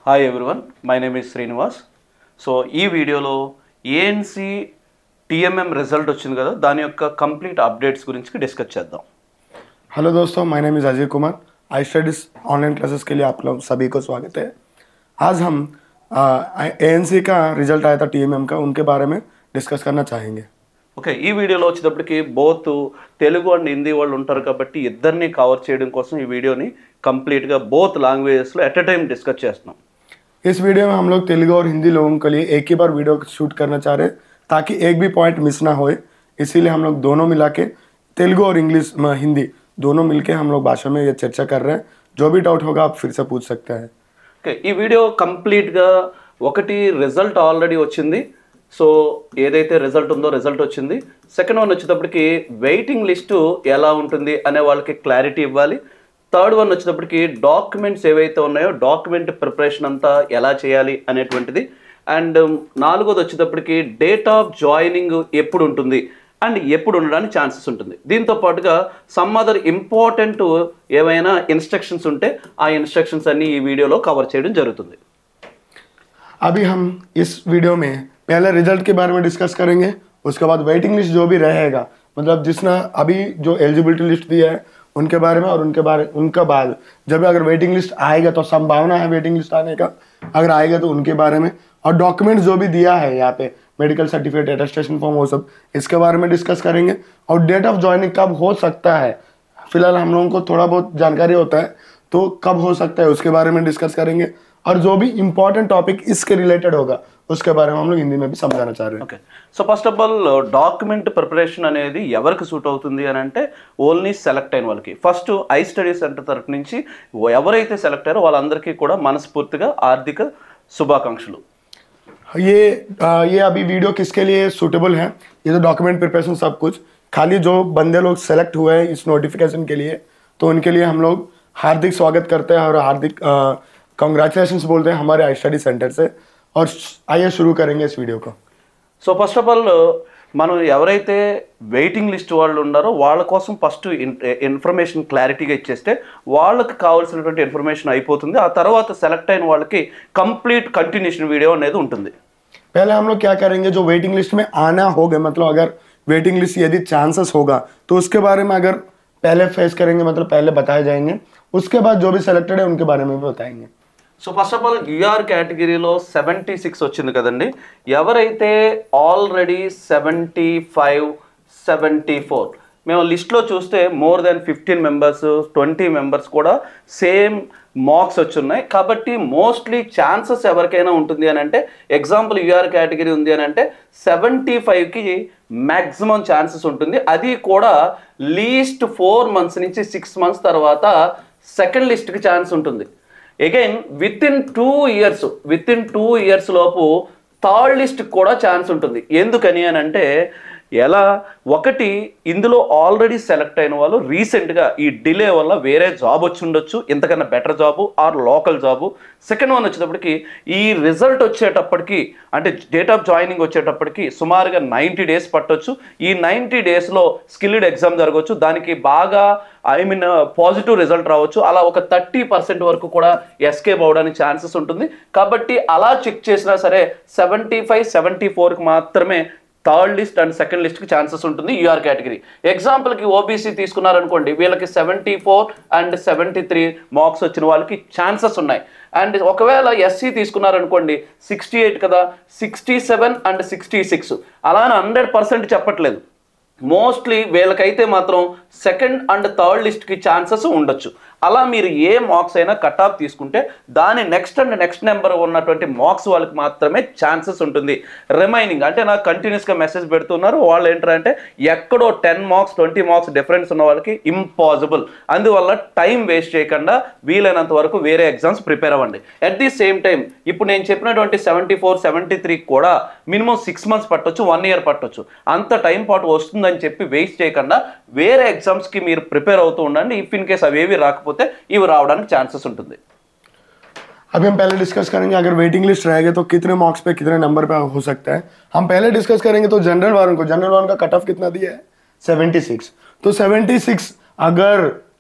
Hi everyone, my name is Srinivas. So ఈ వీడియోలో ANC TMM result వచ్చింది కదా, దాని యొక్క కంప్లీట్ అప్డేట్స్ గురించి డిస్కస్ చేద్దాం. हेलो दोस्तों, my name is Ajay Kumar. I studies online classes के लिए आप लोग सभी को स्वागत है. आज हम एएनसी का रिजल्ट आया था टीएमएम का, उनके बारे में डिस्कस करना चाहेंगे. ఓకే, ఈ వీడియోలో వచ్చేటప్పటికి బోత్ తెలుగు అండ్ హిందీ వాళ్ళు ఉంటారు కాబట్టి ఇద్దరిని కవర్ చేయడం కోసం ఈ వీడియోని కంప్లీట్గా బోత్ లాంగ్వేజెస్లో ఎట్ అ టైం డిస్కస్ చేస్తున్నాం. इस वीडियो में हम लोग तेलुगु और हिंदी लोगों के लिए एक ही बार वीडियो शूट करना चाह रहे हैं ताकि एक भी पॉइंट मिस ना होए. इसीलिए हम लोग दोनों मिला के तेलुगु और इंग्लिश हिंदी दोनों मिलके हम लोग भाषा में ये चर्चा कर रहे हैं. जो भी डाउट होगा आप फिर से पूछ सकते हैं. ఓకే, ఈ వీడియో కంప్లీట్గా ఒకటి రిజల్ట్ ఆల్రెడీ వచ్చింది. సో ఏదైతే రిజల్ట్ ఉందో రిజల్ట్ వచ్చింది. సెకండ్ వన్ వచ్చేటప్పటికి వెయిటింగ్ లిస్టు ఎలా ఉంటుంది అనే వాళ్ళకి క్లారిటీ ఇవ్వాలి. థర్డ్ వన్ వచ్చేటప్పటికి డాక్యుమెంట్స్ ఏవైతే ఉన్నాయో డాక్యుమెంట్ ప్రిపరేషన్ అంతా ఎలా చేయాలి అనేటువంటిది. అండ్ నాలుగోది వచ్చేటప్పటికి డేట్ ఆఫ్ జాయినింగ్ ఎప్పుడు ఉంటుంది అండ్ ఎప్పుడు ఉండడానికి ఛాన్సెస్ ఉంటుంది. దీంతో పాటుగా సమ్ అదర్ ఇంపార్టెంట్ ఏవైనా ఇన్స్ట్రక్షన్స్ ఉంటే ఆ ఇన్స్ట్రక్షన్స్ అన్ని ఈ వీడియోలో కవర్ చేయడం జరుగుతుంది. अभी हम इस वीडियो में पहले रिजल्ट के बारे में डिस्कस करेंगे. उसके बाद वेटिंग लिस्ट जो भी रहेगा, मतलब जिसने अभी जो एलिजिबिलिटी लिस्ट दिया है उनके बारे में, और उनका बाद जब अगर वेटिंग लिस्ट आएगा तो संभावना है वेटिंग लिस्ट आने का, अगर आएगा तो उनके बारे में, और डॉक्यूमेंट जो भी दिया है यहाँ पे मेडिकल सर्टिफिकेट, अटेस्टेशन फॉर्म, वो सब इसके बारे में डिस्कस करेंगे. और डेट ऑफ ज्वाइनिंग कब हो सकता है, फिलहाल हम लोगों को थोड़ा बहुत जानकारी होता है, तो कब हो सकता है उसके बारे में डिस्कस करेंगे. और जो भी इंपॉर्टेंट टॉपिक इसके रिलेटेड होगा उसके बारे में हम लोग हिंदी में भी समझाना चाह रहे हैं. Okay, so first of all document preparation అనేది ఎవరికి సూట్ అవుతుంది అని అంటే ఓన్లీ సెలెక్ట్ అయిన వాళ్ళకి. ఫస్ట్ ఐ స్టడీ సెంటర్ తరఫు నుంచి ఎవరైతే సెలెక్ట్ అయ్యారో వాళ్ళందరికీ కూడా మనస్ఫూర్తిగా ఆర్థిక శుభాకాంక్షలు. ये अभी वीडियो किसके लिए सूटेबल है, ये तो डॉक्यूमेंट प्रिपरेशन सब कुछ, खाली जो बंदे लोग सेलेक्ट हुए हैं इस नोटिफिकेशन के लिए, तो उनके लिए हम लोग हार्दिक स्वागत करते हैं और हार्दिक कंग्रेचुलेशंस बोलते हैं हमारे आई स्टडी सेंटर से. और आइए शुरू करेंगे इस वीडियो को. సో ఫస్ట్ ఆఫ్ ఆల్ మనం ఎవరైతే వెయిటింగ్ లిస్ట్ వాళ్ళు ఉన్నారో వాళ్ళ కోసం ఫస్ట్ ఇన్ఫర్మేషన్ క్లారిటీగా ఇచ్చేస్తే వాళ్ళకి కావాల్సినటువంటి ఇన్ఫర్మేషన్ అయిపోతుంది. ఆ తర్వాత సెలెక్ట్ అయిన వాళ్ళకి కంప్లీట్ కంటిన్యూషన్ వీడియో అనేది ఉంటుంది. पहले हम लोग क्या करेंगे, जो वेटिंग लिस्ट में आना होगा, मतलब अगर वेटिंग लिस्ट यदि चांसेस होगा तो उसके बारे में अगर पहले फेस करेंगे, मतलब पहले बताए जाएंगे. उसके बाद जो भी सिलेक्टेड है उनके बारे में भी बताएंगे. So first of all UR కేటగిరీలో 76 వచ్చింది కదండి. ఎవరైతే ఆల్రెడీ 75, 74 మేము లిస్ట్లో చూస్తే మోర్ దెన్ 15 మెంబర్స్, 20 మెంబర్స్ కూడా సేమ్ మార్క్స్ వచ్చున్నాయి. కాబట్టి మోస్ట్లీ ఛాన్సెస్ ఎవరికైనా ఉంటుంది అని అంటే, ఎగ్జాంపుల్ యూఆర్ కేటగిరీ ఉంది అని అంటే 75కి మ్యాక్సిమం ఛాన్సెస్ ఉంటుంది. అది కూడా లీస్ట్ 4 months నుంచి 6 months తర్వాత సెకండ్ లిస్ట్కి ఛాన్స్ ఉంటుంది. అగైన్ విత్ ఇన్ 2 years లోపు థర్డ్ లిస్ట్ కూడా ఛాన్స్ ఉంటుంది. ఎందుకని అని అంటే ఎలా, ఒకటి ఇందులో ఆల్రెడీ సెలెక్ట్ అయిన వాళ్ళు రీసెంట్గా ఈ డిలే వల్ల వేరే జాబ్ వచ్చి ఉండొచ్చు, ఇంతకన్నా better job or local job. Second one వచ్చేటప్పటికి ఈ రిజల్ట్ వచ్చేటప్పటికి అంటే డేట్ ఆఫ్ జాయినింగ్ వచ్చేటప్పటికి సుమారుగా 90 days పట్టొచ్చు. ఈ 90 daysలో స్కిల్డ్ ఎగ్జామ్ జరగవచ్చు, దానికి బాగా పాజిటివ్ రిజల్ట్ రావచ్చు. అలా ఒక 30% వరకు కూడా ఎస్కేప్ అవడానికి ఛాన్సెస్ ఉంటుంది. కాబట్టి అలా చెక్ చేసినా సరే 75, 74కి మాత్రమే థర్డ్ లిస్ట్ అండ్ సెకండ్ లిస్ట్కి ఛాన్సెస్ ఉంటుంది యూఆర్ కేటగిరీ. ఎగ్జాంపుల్కి ఓబీసీ తీసుకున్నారనుకోండి, వీళ్ళకి 74 and 73 మార్క్స్ వచ్చిన వాళ్ళకి ఛాన్సెస్ ఉన్నాయి. అండ్ ఒకవేళ ఎస్సీ తీసుకున్నారనుకోండి 68 కదా, 67 and 66 అలా 100% చెప్పట్లేదు. మోస్ట్లీ వీళ్ళకైతే మాత్రం సెకండ్ అండ్ థర్డ్ లిస్ట్కి ఛాన్సెస్ ఉండొచ్చు. అలా మీరు ఏ మార్క్స్ అయినా కట్ ఆఫ్ తీసుకుంటే దాని నెక్స్ట్ నెంబర్ ఉన్నటువంటి మార్క్స్ వాళ్ళకి మాత్రమే ఛాన్సెస్ ఉంటుంది. రిమైనింగ్ అంటే నాకు కంటిన్యూస్గా మెసేజ్ పెడుతున్నారు వాళ్ళు ఏంటంటే ఎక్కడో 10 marks, 20 marks డిఫరెన్స్ ఉన్న వాళ్ళకి ఇంపాసిబుల్. అందువల్ల టైం వేస్ట్ చేయకుండా వీలైనంత వరకు వేరే ఎగ్జామ్స్ ప్రిపేర్ అవ్వండి. అట్ ది సేమ్ టైం ఇప్పుడు నేను చెప్పినటువంటి 74, 73 కూడా మినిమం 6 months పట్టొచ్చు, 1 year పట్టొచ్చు. అంత టైం పాటు వస్తుందని చెప్పి వేస్ట్ చేయకుండా వేరే ఎగ్జామ్స్కి మీరు ప్రిపేర్ అవుతూ ఉండండి. ఇఫ్ ఇన్ కేస్ అవేవి రాకపోతే ఇవి రావడానికి ఛాన్సెస్ ఉంటుంది. अभी हम पहले डिस्कस करेंगे अगर वेटिंग लिस्ट रहेगा तो कितने मार्क्स पे कितने नंबर पे हो सकता है. हम पहले डिस्कस करेंगे तो जनरल वालों का कट ऑफ कितना दिया है, 76. तो 76 अगर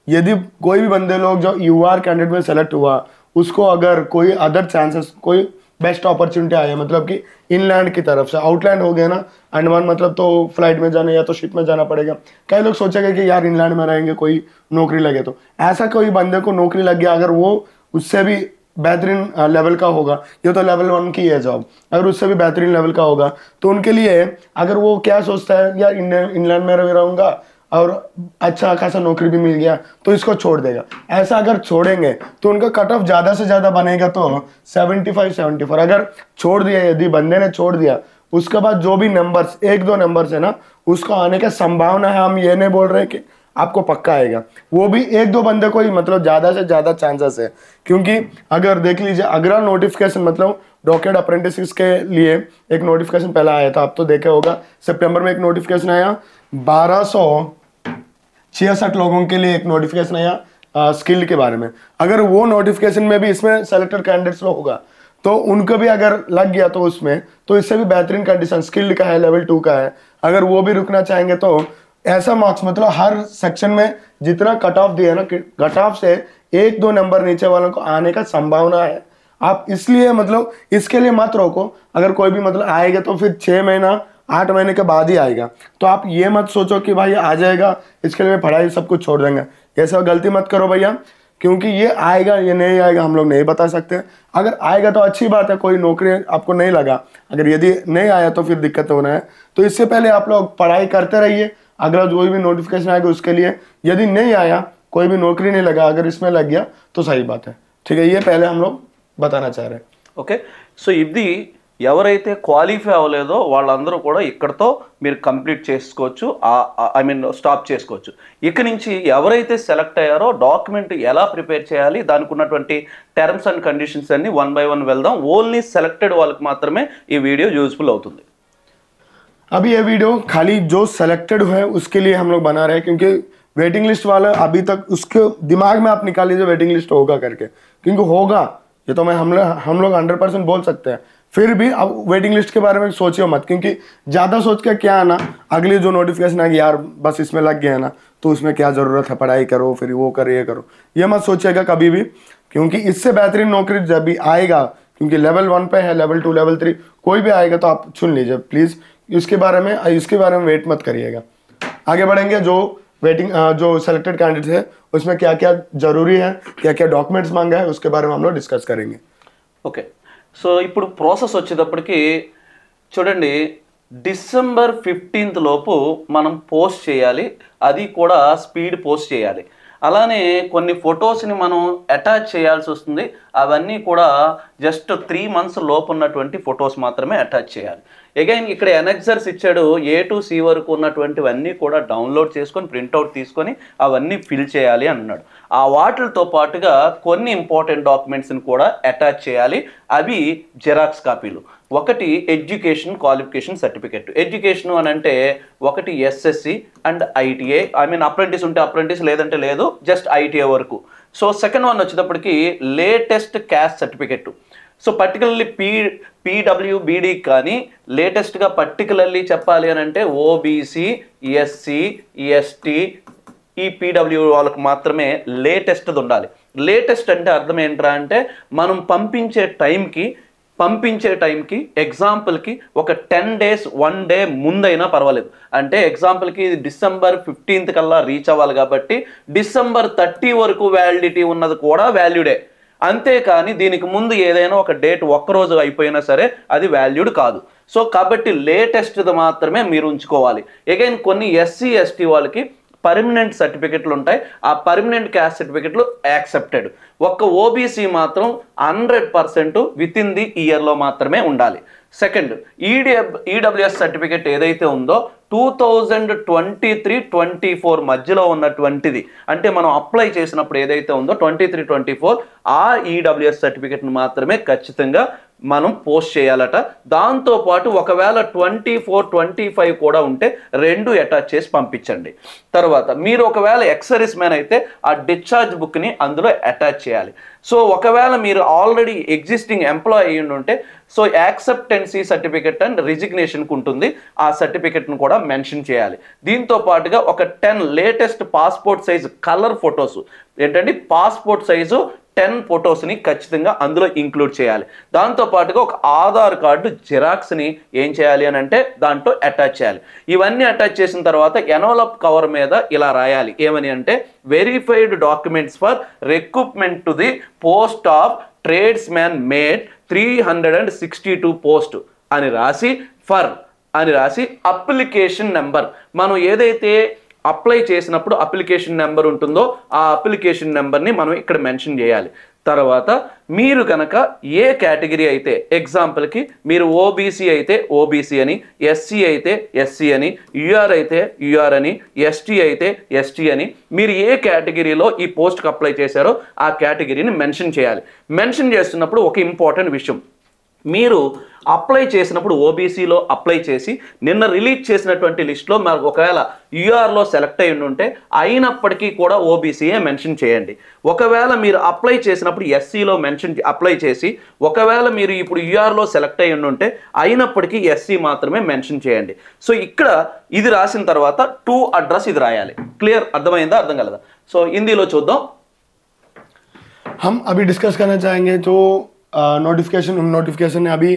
यदि कोई भी बंदे लोग जो यूआर कैंडिडेट में सेलेक्ट हुआ उसको अगर कोई अदर चांसेस, कोई बेस्ट अपॉर्चुनिटी आया, मतलब कि इनलैंड की तरफ से, आउटलैंड हो गया ना अंडमान, मतलब तो फ्लाइट में जाना या तो शिप में जाना पड़ेगा। कई लोग सोचेंगे कि यार इंग्लैंड में रहेंगे, कोई नौकरी लगे, तो ऐसा कोई बंदे को नौकरी लग गया, अगर वो उससे भी बेहतरीन लेवल का होगा, ये तो लेवल 1 की है जॉब, अगर उससे भी बेहतरीन लेवल का होगा तो उनके लिए, अगर वो क्या सोचता है यार इंग्लैंड में रहूंगा और अच्छा खासा नौकरी भी मिल गया तो इसको छोड़ देगा, ऐसा अगर छोड़ेंगे तो उनका कट ऑफ ज़्यादा से ज़्यादा बनेगा तो 75-74। अगर छोड़ दिया, यदि बंदे ने छोड़ दिया, उसके बाद जो भी नंबर्स, 1-2 नंबर्स है ना, उसको आने का संभावना है, हम ये नहीं बोल रहे कि आपको पक्का आएगा, वो भी 1-2 बंदे को ही, मतलब ज़्यादा से ज़्यादा चांसेस है। क्योंकि अगर देख लीजिए, अगला नोटिफिकेशन मतलब डॉक्टरेट अप्रेंटिस के लिए एक नोटिफिकेशन पहला आया था, आप तो देखे होगा, सितंबर में एक नोटिफिकेशन आया, 1266 लोगों के लिए एक नोटिफिकेशन आया स्किल्ड के बारे में। अगर वो नोटिफिकेशन में भी इसमें सेलेक्टेड कैंडिडेट्स होगा तो उनको भी अगर लग गया तो उसमें, तो इससे भी बेहतरीन कंडीशन, स्किल्ड का है, लेवल 2 का है, अगर वो भी रुकना चाहेंगे तो ऐसा मार्क्स, मतलब हर सेक्शन में जितना कट ऑफ दिया ना, कट ऑफ से 1-2 नंबर नीचे वालों को आने का संभावना है। आप इसलिए मतलब इसके लिए मत रोको, अगर कोई भी मतलब आएगा तो फिर 6 महीना 8 महीने के बाद ही आएगा, तो आप ये मत सोचो कि भाई आ जाएगा इसके लिए पढ़ाई सब कुछ छोड़ देंगे, ये सब गलती मत करो भैया, क्योंकि ये आएगा ये नहीं आएगा हम लोग नहीं बता सकते। अगर आएगा तो अच्छी बात है, कोई नौकरी आपको नहीं लगा, अगर यदि नहीं आया तो फिर दिक्कत होना है। तो इससे पहले आप लोग पढ़ाई करते रहिए, अगला जो भी नोटिफिकेशन आएगा उसके लिए, यदि नहीं आया, कोई भी नौकरी नहीं लगा, अगर इसमें लग गया तो सही बात है, ठीक है, ये पहले हम लोग बताना चाह रहे हैं। ఓకే, సో ఇది ఎవరైతే క్వాలిఫై అవ్వలేదో వాళ్ళందరూ కూడా ఇక్కడతో మీరు కంప్లీట్ చేసుకోవచ్చు, ఐ మీన్ స్టాప్ చేసుకోవచ్చు. ఇక నుంచి ఎవరైతే సెలెక్ట్ అయ్యారో డాక్యుమెంట్ ఎలా ప్రిపేర్ చేయాలి, దానికి ఉన్నటువంటి టర్మ్స్ అండ్ కండిషన్స్ అన్ని 1 by 1 వెళ్దాం. ఓన్లీ సెలెక్టెడ్ వాళ్ళకి మాత్రమే ఈ వీడియో యూజ్ఫుల్ అవుతుంది. अभी ये वीडियो खाली जो सेलेक्टेड है उसके लिए हम लोग बना रहे हैं, क्योंकि वेटिंग लिस्ट वाला अभी तक उसके दिमाग में आप निकाल लीजिए वेटिंग लिस्ट होगा करके, क्योंकि होगा ये तो मैं हम लोग 100% बोल सकते हैं। फिर भी अब वेटिंग लिस्ट के बारे में सोचिए मत, क्योंकि ज़्यादा सोच के क्या आना, अगली जो नोटिफिकेशन आएगी यार बस इसमें लग गया ना तो उसमें क्या ज़रूरत है, पढ़ाई करो फिर वो करो ये करो, ये मत सोचिएगा कभी भी, क्योंकि इससे बेहतरीन नौकरी जब भी आएगा, क्योंकि लेवल 1 पे है, लेवल 2 लेवल 3 कोई भी आएगा तो आप चुन लीजिए प्लीज़, इसके बारे में वेट मत करिएगा। आगे बढ़ेंगे, जो वेटिंग जो सेलेक्टेड कैंडिडेट है उसमें क्या क्या जरूरी है, क्या क्या डॉक्यूमेंट्स मांगा है, उसके बारे में हम लोग डिस्कस करेंगे। ఓకే, సో ఇప్పుడు ప్రాసెస్ వచ్చేటప్పటికి చూడండి, December 15th లోపు మనం పోస్ట్ చేయాలి, అది కూడా స్పీడ్ పోస్ట్ చేయాలి. అలానే కొన్ని ఫొటోస్ని మనం అటాచ్ చేయాల్సి వస్తుంది, అవన్నీ కూడా జస్ట్ 3 months లోపు ఉన్నటువంటి ఫొటోస్ మాత్రమే అటాచ్ చేయాలి. అగైన్ ఇక్కడ ఎనెక్సర్స్ ఇచ్చాడు, A to C వరకు ఉన్నటువంటివన్నీ కూడా డౌన్లోడ్ చేసుకొని ప్రింట్అవుట్ తీసుకొని అవన్నీ ఫిల్ చేయాలి అన్నాడు. ఆ వాటితో పాటుగా కొన్ని ఇంపార్టెంట్ డాక్యుమెంట్స్ని కూడా అటాచ్ చేయాలి, అవి జెరాక్స్ కాపీలు. ఒకటి ఎడ్యుకేషన్ క్వాలిఫికేషన్ సర్టిఫికెట్. ఎడ్యుకేషన్ అని అంటే ఒకటి SSC and ITA, I mean apprentice ఉంటే అప్రెంటిస్, లేదంటే లేదు, జస్ట్ ITA వరకు. సో సెకండ్ వన్ వచ్చేటప్పటికి latest caste certificate. So particularly PWBD కానీ లేటెస్ట్గా పర్టికులర్లీ చెప్పాలి అని అంటే OBC SC ST ఈ PW వాళ్ళకి మాత్రమే లేటెస్ట్ది ఉండాలి. లేటెస్ట్ అంటే అర్థం ఏంట్రా అంటే మనం పంపించే టైంకి ఎగ్జాంపుల్కి ఒక 10 days 1 day ముందైనా పర్వాలేదు. అంటే ఎగ్జాంపుల్కి December 15th కల్లా రీచ్ అవ్వాలి కాబట్టి December 30 వరకు వ్యాలిడిటీ ఉన్నది కూడా వాల్యూడే. అంతేకాని దీనికి ముందు ఏదైనా ఒక డేట్ ఒక్కరోజు అయిపోయినా సరే అది వాల్యూడ్ కాదు. సో కాబట్టి లేటెస్ట్ది మాత్రమే మీరు ఉంచుకోవాలి. అగైన్ కొన్ని SC ST వాళ్ళకి పర్మనెంట్ సర్టిఫికెట్లు ఉంటాయి, ఆ పర్మనెంట్ క్యాస్ట్ సర్టిఫికెట్లు యాక్సెప్టెడ్. ఒక్క OBC మాత్రం 100% విత్ ఇన్ ది ఇయర్లో మాత్రమే ఉండాలి. సెకండ్, EWS సర్టిఫికెట్ ఏదైతే ఉందో 2023-24 మధ్యలో ఉన్నటువంటిది, అంటే మనం అప్లై చేసినప్పుడు ఏదైతే ఉందో 23-24 ఆ EWS సర్టిఫికెట్ని మాత్రమే ఖచ్చితంగా మనం పోస్ట్ చేయాలట. దాంతోపాటు ఒకవేళ 24-25 కూడా ఉంటే 2 అటాచ్ చేసి పంపించండి. తర్వాత మీరు ఒకవేళ ఎక్సర్విస్ మ్యాన్ అయితే ఆ డిశ్చార్జ్ బుక్ని అందులో అటాచ్ చేయాలి. సో ఒకవేళ మీరు ఆల్రెడీ ఎగ్జిస్టింగ్ ఎంప్లాయ్ అయ్యి ఉంటే సో యాక్సెప్టెన్సీ సర్టిఫికెట్ అండ్ రిజిగ్నేషన్కి ఉంటుంది, ఆ సర్టిఫికెట్ను కూడా మెన్షన్ చేయాలి. దీంతో పాటుగా ఒక 10 latest passport size colour photos, ఏంటంటే పాస్పోర్ట్ సైజు 10 ఫొటోస్ని ఖచ్చితంగా అందులో ఇంక్లూడ్ చేయాలి. దాంతో పాటుగా ఒక ఆధార్ కార్డు జిరాక్స్ని ఏం చేయాలి అని అంటే దాంట్లో అటాచ్ చేయాలి. ఇవన్నీ అటాచ్ చేసిన తర్వాత ఎన్వలప్ కవర్ మీద ఇలా రాయాలి, ఏమని అంటే verified documents for recruitment to the post of tradesmen made 362 post అని రాసి ఫర్ అని రాసి అప్లికేషన్ నెంబర్, మనం ఏదైతే అప్లై చేసినప్పుడు అప్లికేషన్ నెంబర్ ఉంటుందో ఆ అప్లికేషన్ నెంబర్ని మనం ఇక్కడ మెన్షన్ చేయాలి. తర్వాత మీరు కనుక ఏ కేటగిరీ అయితే, ఎగ్జాంపుల్కి మీరు ఓబీసీ అయితే ఓబీసీ అని, ఎస్సీ అయితే ఎస్సీ అని, యూఆర్ అయితే యూఆర్ అని, ఎస్టీ అయితే ఎస్టీ అని, మీరు ఏ కేటగిరీలో ఈ పోస్ట్కి అప్లై చేశారో ఆ కేటగిరీని మెన్షన్ చేయాలి. మెన్షన్ చేస్తున్నప్పుడు ఒక ఇంపార్టెంట్ విషయం, మీరు అప్లై చేసినప్పుడు ఓబీసీలో అప్లై చేసి నిన్న రిలీజ్ చేసినటువంటి లిస్ట్లో మనకు ఒకవేళ యూఆర్లో సెలెక్ట్ అయి ఉంటే అయినప్పటికీ కూడా ఓబీసీయే మెన్షన్ చేయండి. ఒకవేళ మీరు అప్లై చేసినప్పుడు ఎస్సీలో అప్లై చేసి ఒకవేళ మీరు ఇప్పుడు యూఆర్లో సెలెక్ట్ అయి ఉంటే అయినప్పటికీ ఎస్సీ మాత్రమే మెన్షన్ చేయండి. సో ఇక్కడ ఇది రాసిన తర్వాత టు అడ్రస్ ఇది రాయాలి. క్లియర్? అర్థమైందా? అర్థం కలదా? సో హిందీలో చూద్దాం. हम अभी डिस्कस करना चाहेंगे जो नोटिफिकेशन अभी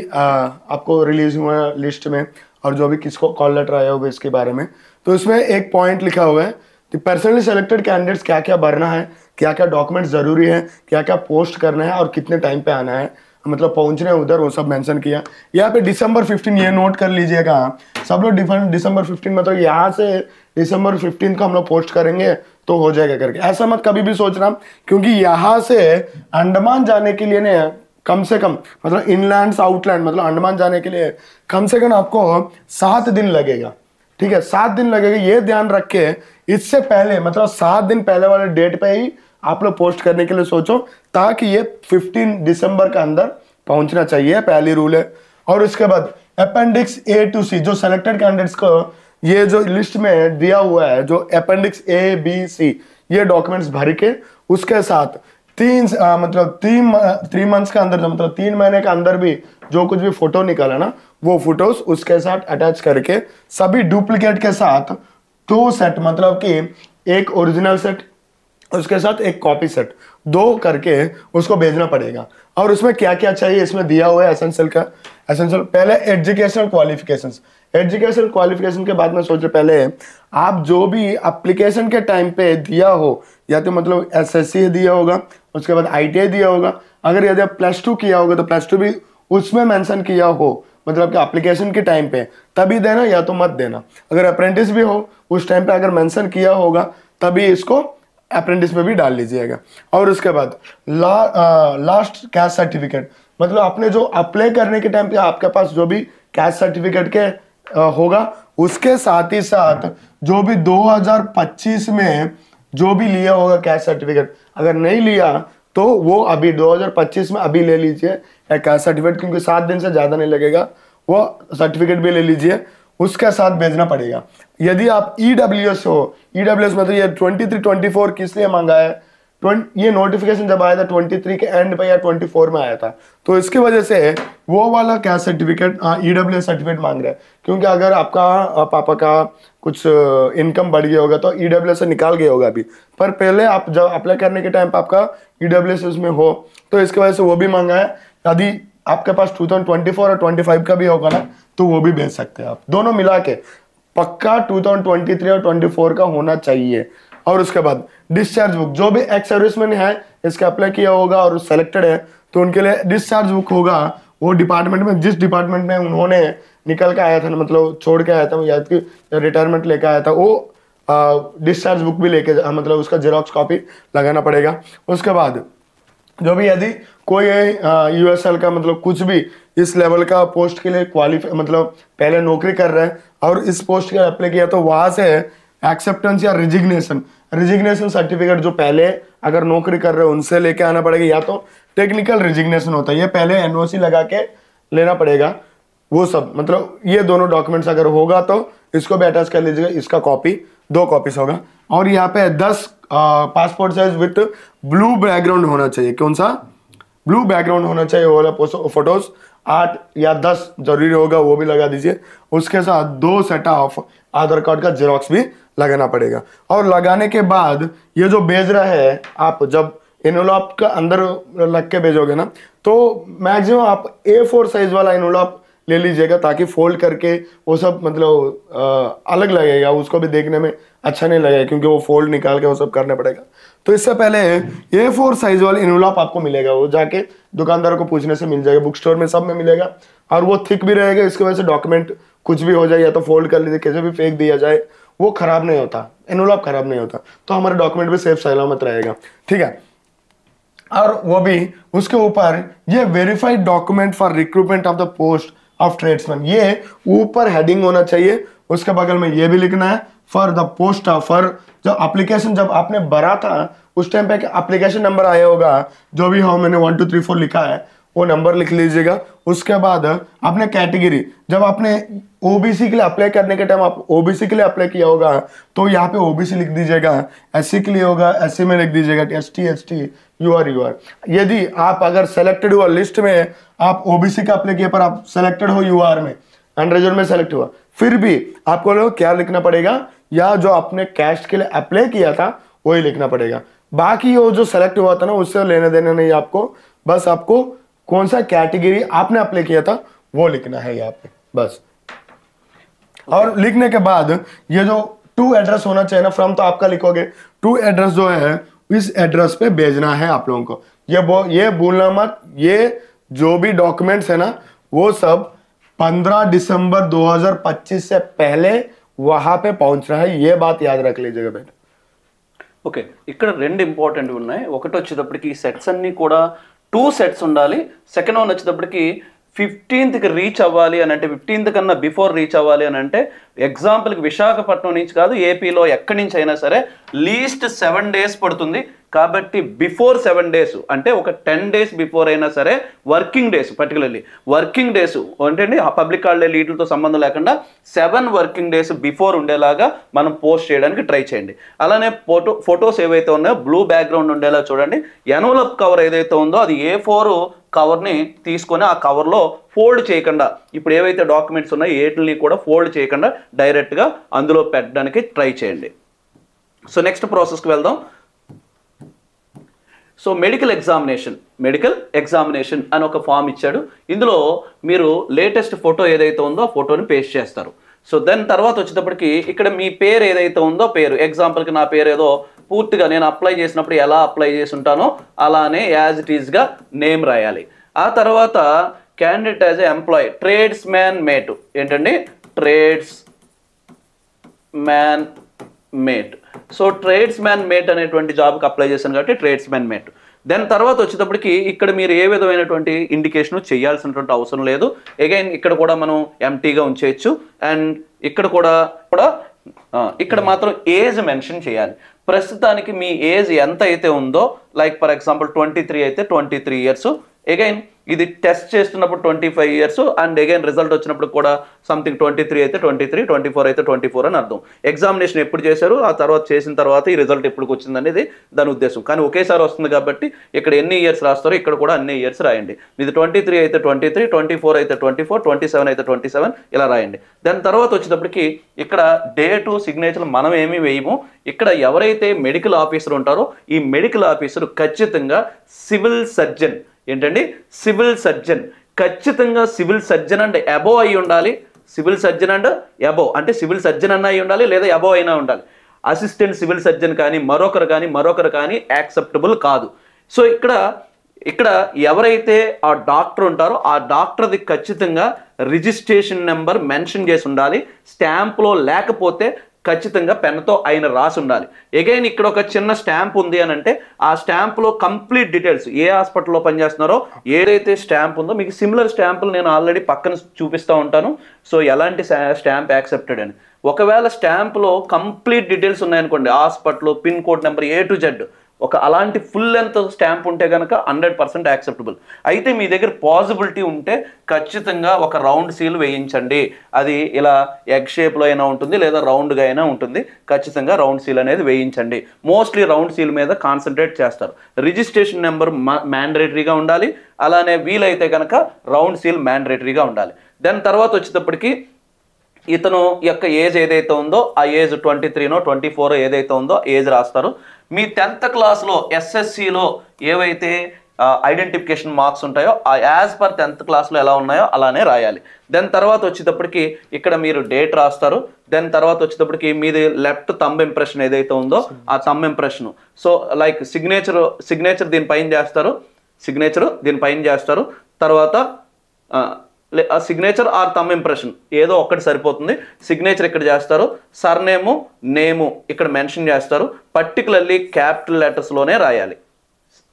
आपको रिलीज हुआ है लिस्ट में, और जो भी किसको कॉल लेटर आया होगा इसके बारे में, तो इसमें एक पॉइंट लिखा हुआ है कि पर्सनली सेलेक्टेड कैंडिडेट्स क्या क्या भरना है, क्या क्या डॉक्यूमेंट जरूरी है, क्या क्या पोस्ट करना है और कितने टाइम पे आना है, मतलब पहुंचने उधर, वो सब मेंशन किया. यहाँ पे दिसंबर 15 ये नोट कर लीजिएगा सब लोग. दिसंबर 15 मतलब यहाँ से दिसंबर 15 को हम लोग पोस्ट करेंगे तो हो जाएगा करके, ऐसा मत कभी भी सोचना, क्योंकि यहाँ से अंडमान जाने के लिए ना कम से कम मतलब इनलैंड आउटलैंड मतलब अंडमान जाने के लिए कम से कम आपको 7 दिन लगेगा. ठीक है, 7 दिन लगेगा. ये ध्यान रख के इससे पहले मतलब 7 दिन पहले वाले डेट पे ही आप लोग पोस्ट करने के लिए सोचो, ताकि ये 15 दिसंबर के अंदर पहुंचना चाहिए, पहली रूल है. और उसके बाद अपेंडिक्स A to C जो सेलेक्टेड कैंडिडेट्स को ये जो लिस्ट में दिया हुआ है, जो अपेंडिक्स A B C ये डॉक्यूमेंट्स भर के उसके साथ 3 मंथ्स के अंदर मतलब 3 महीने के अंदर भी जो कुछ भी फोटो निकाला ना, वो फोटोज उसके साथ अटैच करके सभी डुप्लीकेट के साथ 2 सेट मतलब कि एक ओरिजिनल सेट उसके साथ एक कॉपी सेट 2 करके उसको भेजना पड़ेगा. और उसमें क्या क्या चाहिए इसमें दिया हुआ है एसेंशियल पहले एजुकेशनल क्वालिफिकेशन के बाद में सोच रहे पहले आप जो भी एप्लीकेशन के टाइम पे दिया हो, या तो मतलब एसएससी दिया होगा, उसके बाद आईटीआई दिया होगा, अगर यदि आप +2 किया होगा तो +2 भी उसमें मेंशन किया हो, मतलब कि एप्लीकेशन के टाइम पे तभी देना, या तो मत देना. अगर अप्रेंटिस भी हो उस टाइम पे अगर मेंशन किया होगा तभी इसको अप्रेंटिस में भी डाल लीजिएगा. और उसके बाद लास्ट कैस्ट सर्टिफिकेट, मतलब आपने जो अप्लाई करने के टाइम पे आपके पास जो भी कैस्ट सर्टिफिकेट के होगा, उसके साथ ही साथ जो भी 2025 में जो भी लिया होगा कैस्ट सर्टिफिकेट, अगर नहीं लिया तो वो अभी 2025 में अभी ले लीजिए कैस्ट सर्टिफिकेट, क्योंकि 7 दिन से ज़्यादा नहीं लगेगा, वो सर्टिफिकेट भी ले लीजिए, उसके साथ भेजना पड़ेगा. यदि आप EWS हो, EWS मतलब ये 23-24 किस लिए मांगा है, ये नोटिफिकेशन जब आया था 23 के एंड पे या 24 में आया था, तो इसकी वजह से वो वाला कैस्ट सर्टिफिकेट EWS सर्टिफिकेट मांग रहा है. क्योंकि अगर आपका पापा का कुछ इनकम बढ़ गया होगा तो EWS से निकाल गया होगा अभी, पर पहले आप जब अप्लाई करने के टाइम पे आपका EWS उसमें हो, तो इसकी वजह से वो भी मांगा है. यदि आपके पास 2024 और 25 का भी होगा ना तो वो भी भेज सकते हैं आप. दोनों मिला के पक्का 2023 और 24 का होना चाहिए. और उसके बाद डिस्चार्ज बुक, जो भी एक्स सर्विसमैन है इसका अप्लाई किया होगा और सेलेक्टेड है तो उनके लिए डिस्चार्ज बुक होगा. वो डिपार्टमेंट में जिस डिपार्टमेंट में उन्होंने निकल के आया था, मतलब छोड़ के आया था या रिटायरमेंट लेके आया था, वो डिस्चार्ज बुक भी लेके मतलब उसका जेरॉक्स कॉपी लगाना पड़ेगा. उसके बाद जो भी यदि कोई यूएसएल का मतलब कुछ भी इस लेवल का पोस्ट के लिए क्वालिफाई मतलब पहले नौकरी कर रहे हैं और इस पोस्ट के लिए अप्लाई किया, तो वहाँ से एक्सेप्टेंस या रिजिग्नेशन सर्टिफिकेट जो पहले अगर नौकरी कर रहे हो उनसे लेके आना पड़ेगा, या तो टेक्निकल रिजिग्नेशन होता है, ये पहले एनओसी लगा के लेना पड़ेगा. वो सब मतलब ये दोनों डॉक्यूमेंट्स अगर होगा तो इसको भी अटैच कर लीजिएगा, इसका कॉपी 2 कॉपीज होगा. और यहाँ पे 10 passport size with blue background होना चाहिए. कौन सा? ब्लू बैकग्राउंड होना चाहिए. वो वाला फोटोज 8 या 10 जरूरी होगा, वो भी लगा दीजिए. उसके साथ 2 सेट ऑफ आधार कार्ड का जेरॉक्स भी लगाना पड़ेगा. और लगाने के बाद ये जो भेज रहा है आप जब एनवलप का अंदर रख के भेजोगे ना, तो मैक्सिमम आप A4 साइज वाला एनवलप ले लीजिएगा, ताकि फोल्ड करके वो सब मतलब अलग लगेगा, उसको भी देखने में अच्छा नहीं लगेगा, क्योंकि वो फोल्ड निकाल के वो सब करना पड़ेगा। तो इससे पहले A4 साइज वाला एनवलप आपको मिलेगा, वो जाके दुकानदार को पूछने से मिल जाएगा, बुक स्टोर में सब में मिलेगा, और वो थिक भी रहेगा। इसकी वजह से डॉक्यूमेंट कुछ भी हो जाए या तो फोल्ड कर लीजिए, कैसे भी फेंक दिया जाए, वो खराब नहीं होता, एनवलप खराब नहीं होता, तो हमारे डॉक्यूमेंट भी सेफ सलामत रहेगा, ठीक है। और वो भी उसके ऊपर ये verified document for recruitment of the post of tradesman, ये ऊपर हेडिंग होना चाहिए। उसके बगल में ये भी लिखना है फॉर द पोस्ट ऑफर। जब एप्लीकेशन जब आपने भरा था उस टाइम पे एप्लीकेशन नंबर आया होगा, जो भी हो, मैंने 1 2 3 4 लिखा है, वो नंबर लिख लीजिएगा। उसके बाद आपने कैटेगरी, जब आपने ओबीसी के लिए अप्लाई करने के टाइम आप ओबीसी के लिए अप्लाई किया होगा, तो यहाँ पे ओबीसी लिख दीजिएगा। एससी के लिए होगा, एससी में लिख दीजिएगा, एसटी एसटी, यूआर यूआर। यदि आप अगर सेलेक्टेड हुआ लिस्ट में, आप ओबीसी का अप्लाई किया पर आप सेलेक्टेड हो यूआर में, अनरिजर्व में सेलेक्ट हुआ, फिर भी आपको लोग क्या लिखना पड़ेगा, या जो आपने कैस्ट के लिए अप्लाई किया था वही लिखना पड़ेगा। बाकी वो जो सेलेक्ट हुआ था ना, उससे लेने देने नहीं आपको, बस आपको कौन सा कैटेगरी आपने अप्लाई किया था वो लिखना है यहाँ पे, बस। और लिखने के बाद ये जो टू एड्रेस होना चाहिए ना, फ्रॉम तो आपका लिखोगे, टू एड्रेस जो है इस एड्रेस पे भेजना है आप लोगों को। ये भूलना मत, ये जो भी डॉक्यूमेंट्स है ना, वो सब 15 दिसंबर 2025 से पहले वहां पे पहुंच रहा है, ये बात याद रख लीजिएगा बेटा। ఓకే, ఇక్కడ రెండు ఇంపార్టెంట్ ఉన్నాయి. ఒకటి వచ్చేటప్పటికి ఈ సెట్స్ అన్నీ కూడా 2 సెట్స్ ఉండాలి. సెకండ్ వన్ వచ్చేటప్పటికి 15th రీచ్ అవ్వాలి అని అంటే, 15th కన్నా బిఫోర్ రీచ్ అవ్వాలి అని అంటే, ఎగ్జాంపుల్కి విశాఖపట్నం నుంచి కాదు, ఏపీలో ఎక్కడి నుంచి అయినా సరే లీస్ట్ 7 days పడుతుంది. కాబట్టి బిఫోర్ 7 days అంటే ఒక 10 days బిఫోర్ అయినా సరే, working days, particularly working days అంటే పబ్లిక్ హాలిడే లీడ్లతో సంబంధం లేకుండా 7 వర్కింగ్ డేస్ బిఫోర్ ఉండేలాగా మనం పోస్ట్ చేయడానికి ట్రై చేయండి. అలానే ఫొటోస్ ఏవైతే ఉన్నాయో బ్లూ బ్యాక్గ్రౌండ్ ఉండేలా చూడండి. ఎన్వలప్ కవర్ ఏదైతే ఉందో అది A4 కవర్ని తీసుకొని ఆ కవర్లో ఫోల్డ్ చేయకుండా, ఇప్పుడు ఏవైతే డాక్యుమెంట్స్ ఉన్నాయో ఏటిని కూడా ఫోల్డ్ చేయకుండా డైరెక్ట్గా అందులో పెట్టడానికి ట్రై చేయండి. సో నెక్స్ట్ ప్రాసెస్కి వెళ్దాం. సో మెడికల్ ఎగ్జామినేషన్ అని ఒక ఫామ్ ఇచ్చాడు. ఇందులో మీరు లేటెస్ట్ ఫోటో ఏదైతే ఉందో ఆ ఫోటోని పేస్ట్ చేస్తారు. సో దాని తర్వాత వచ్చేటప్పటికి ఇక్కడ మీ పేరు ఏదైతే ఉందో, పేరు ఎగ్జాంపుల్కి నా పేరు ఏదో పూర్తిగా నేను అప్లై చేసినప్పుడు ఎలా అప్లై చేసి ఉంటానో అలానే యాజ్ ఇట్ ఈస్గా నేమ్ రాయాలి. ఆ తర్వాత candidate as a employee, trades man mate, ఏంటండి trades man mate. So trades man mate అనేటువంటి జాబ్కి అప్లై చేశాను కాబట్టి ట్రేడ్స్ మ్యాన్ మేట్. దెన్ తర్వాత వచ్చేటప్పటికి ఇక్కడ మీరు ఏ విధమైనటువంటి ఇండికేషన్ చేయాల్సినటువంటి అవసరం లేదు. అగైన్ ఇక్కడ కూడా మనం ఎంటీగా ఉంచేయచ్చు. అండ్ ఇక్కడ కూడా ఇక్కడ మాత్రం ఏజ్ మెన్షన్ చేయాలి. ప్రస్తుతానికి మీ ఏజ్ ఎంత అయితే ఉందో, లైక్ ఫర్ ఎగ్జాంపుల్ 23 అయితే 23 years, అగైన్ ఇది టెస్ట్ చేస్తున్నప్పుడు 25 years, అండ్ అగైన్ రిజల్ట్ వచ్చినప్పుడు కూడా సంథింగ్ 23 అయితే 23, 24 అయితే 24 అని అర్థం. ఎగ్జామినేషన్ ఎప్పుడు చేశారు, ఆ తర్వాత చేసిన తర్వాత ఈ రిజల్ట్ ఎప్పుడు వచ్చింది అనేది దాని ఉద్దేశం. కానీ ఒకేసారి వస్తుంది కాబట్టి ఇక్కడ ఎన్ని ఇయర్స్ రాస్తారో ఇక్కడ కూడా అన్ని ఇయర్స్ రాయండి. ఇది 23 అయితే 23, 24 అయితే 24, 27 అయితే 27 ఇలా రాయండి. దాని తర్వాత వచ్చేటప్పటికి ఇక్కడ డేటు సిగ్నేచర్ మనం ఏమీ వేయము. ఇక్కడ ఎవరైతే మెడికల్ ఆఫీసర్ ఉంటారో ఈ మెడికల్ ఆఫీసర్ ఖచ్చితంగా సివిల్ సర్జన్, ఏంటండి సివిల్ సర్జన్, ఖచ్చితంగా సివిల్ సర్జన్ అండ్ అబోవ్ అయి ఉండాలి. సివిల్ సర్జన్ అండ్ అబోవ్ అంటే సివిల్ సర్జన్ అన్న అయి ఉండాలి, లేదా అబోవ్ అయినా ఉండాలి. అసిస్టెంట్ సివిల్ సర్జన్ కానీ మరొకరు కానీ యాక్సెప్టబుల్ కాదు. సో ఇక్కడ ఎవరైతే ఆ డాక్టర్ ఉంటారో ఆ డాక్టర్ది ఖచ్చితంగా రిజిస్ట్రేషన్ నెంబర్ మెన్షన్ చేసి ఉండాలి. స్టాంప్లో లేకపోతే ఖచ్చితంగా పెన్తో ఆయన రాసి ఉండాలి. అగైన్ ఇక్కడ ఒక చిన్న స్టాంప్ ఉంది అని అంటే ఆ స్టాంప్లో కంప్లీట్ డీటెయిల్స్, ఏ హాస్పిటల్లో పనిచేస్తున్నారో ఏదైతే స్టాంప్ ఉందో, మీకు సిమిలర్ స్టాంపులు నేను ఆల్రెడీ పక్కన చూపిస్తూ ఉంటాను. సో ఎలాంటి స్టాంప్ యాక్సెప్టెడ్ అని. ఒకవేళ స్టాంప్లో కంప్లీట్ డీటెయిల్స్ ఉన్నాయనుకోండి, hospital, pin code number A to Z, ఒక అలాంటి ఫుల్ లెంత్ స్టాంప్ ఉంటే కనుక 100% యాక్సెప్టబుల్. అయితే మీ దగ్గర పాసిబిలిటీ ఉంటే ఖచ్చితంగా ఒక రౌండ్ సీల్ వేయించండి. అది ఇలా ఎగ్ షేప్లో అయినా ఉంటుంది, లేదా రౌండ్గా అయినా ఉంటుంది. ఖచ్చితంగా రౌండ్ సీల్ అనేది వేయించండి. మోస్ట్లీ రౌండ్ సీల్ మీద కాన్సన్ట్రేట్ చేస్తారు. రిజిస్ట్రేషన్ నెంబర్ మ్యాండేటరీగా ఉండాలి. అలానే వీలైతే కనుక రౌండ్ సీల్ మ్యాండేటరీగా ఉండాలి. దాని తర్వాత వచ్చేటప్పటికి ఇతను యొక్క ఏజ్ ఏదైతే ఉందో ఆ ఏజ్ 23నో 24 ఏదైతే ఉందో ఏజ్ రాస్తారు. మీ 10th క్లాస్లో ఎస్ఎస్సిలో ఏవైతే ఐడెంటిఫికేషన్ మార్క్స్ ఉంటాయో యాజ్ పర్ 10th క్లాస్లో ఎలా ఉన్నాయో అలానే రాయాలి. దెన్ తర్వాత వచ్చేటప్పటికి ఇక్కడ మీరు డేట్ రాస్తారు. దెన్ తర్వాత వచ్చేటప్పటికి మీది లెఫ్ట్ థంబ్ ఇంప్రెషన్ ఏదైతే ఉందో ఆ thumb impression, so like signature దీనిపైన చేస్తారు. తర్వాత సిగ్నేచర్ ఆర్ థంబ్ ఇంప్రెషన్ ఏదో ఒక్కటి సరిపోతుంది. సిగ్నేచర్ ఇక్కడ చేస్తారు, సర్నేము నేము ఇక్కడ మెన్షన్ చేస్తారు. పర్టికులర్లీ క్యాపిటల్ లెటర్స్లోనే రాయాలి.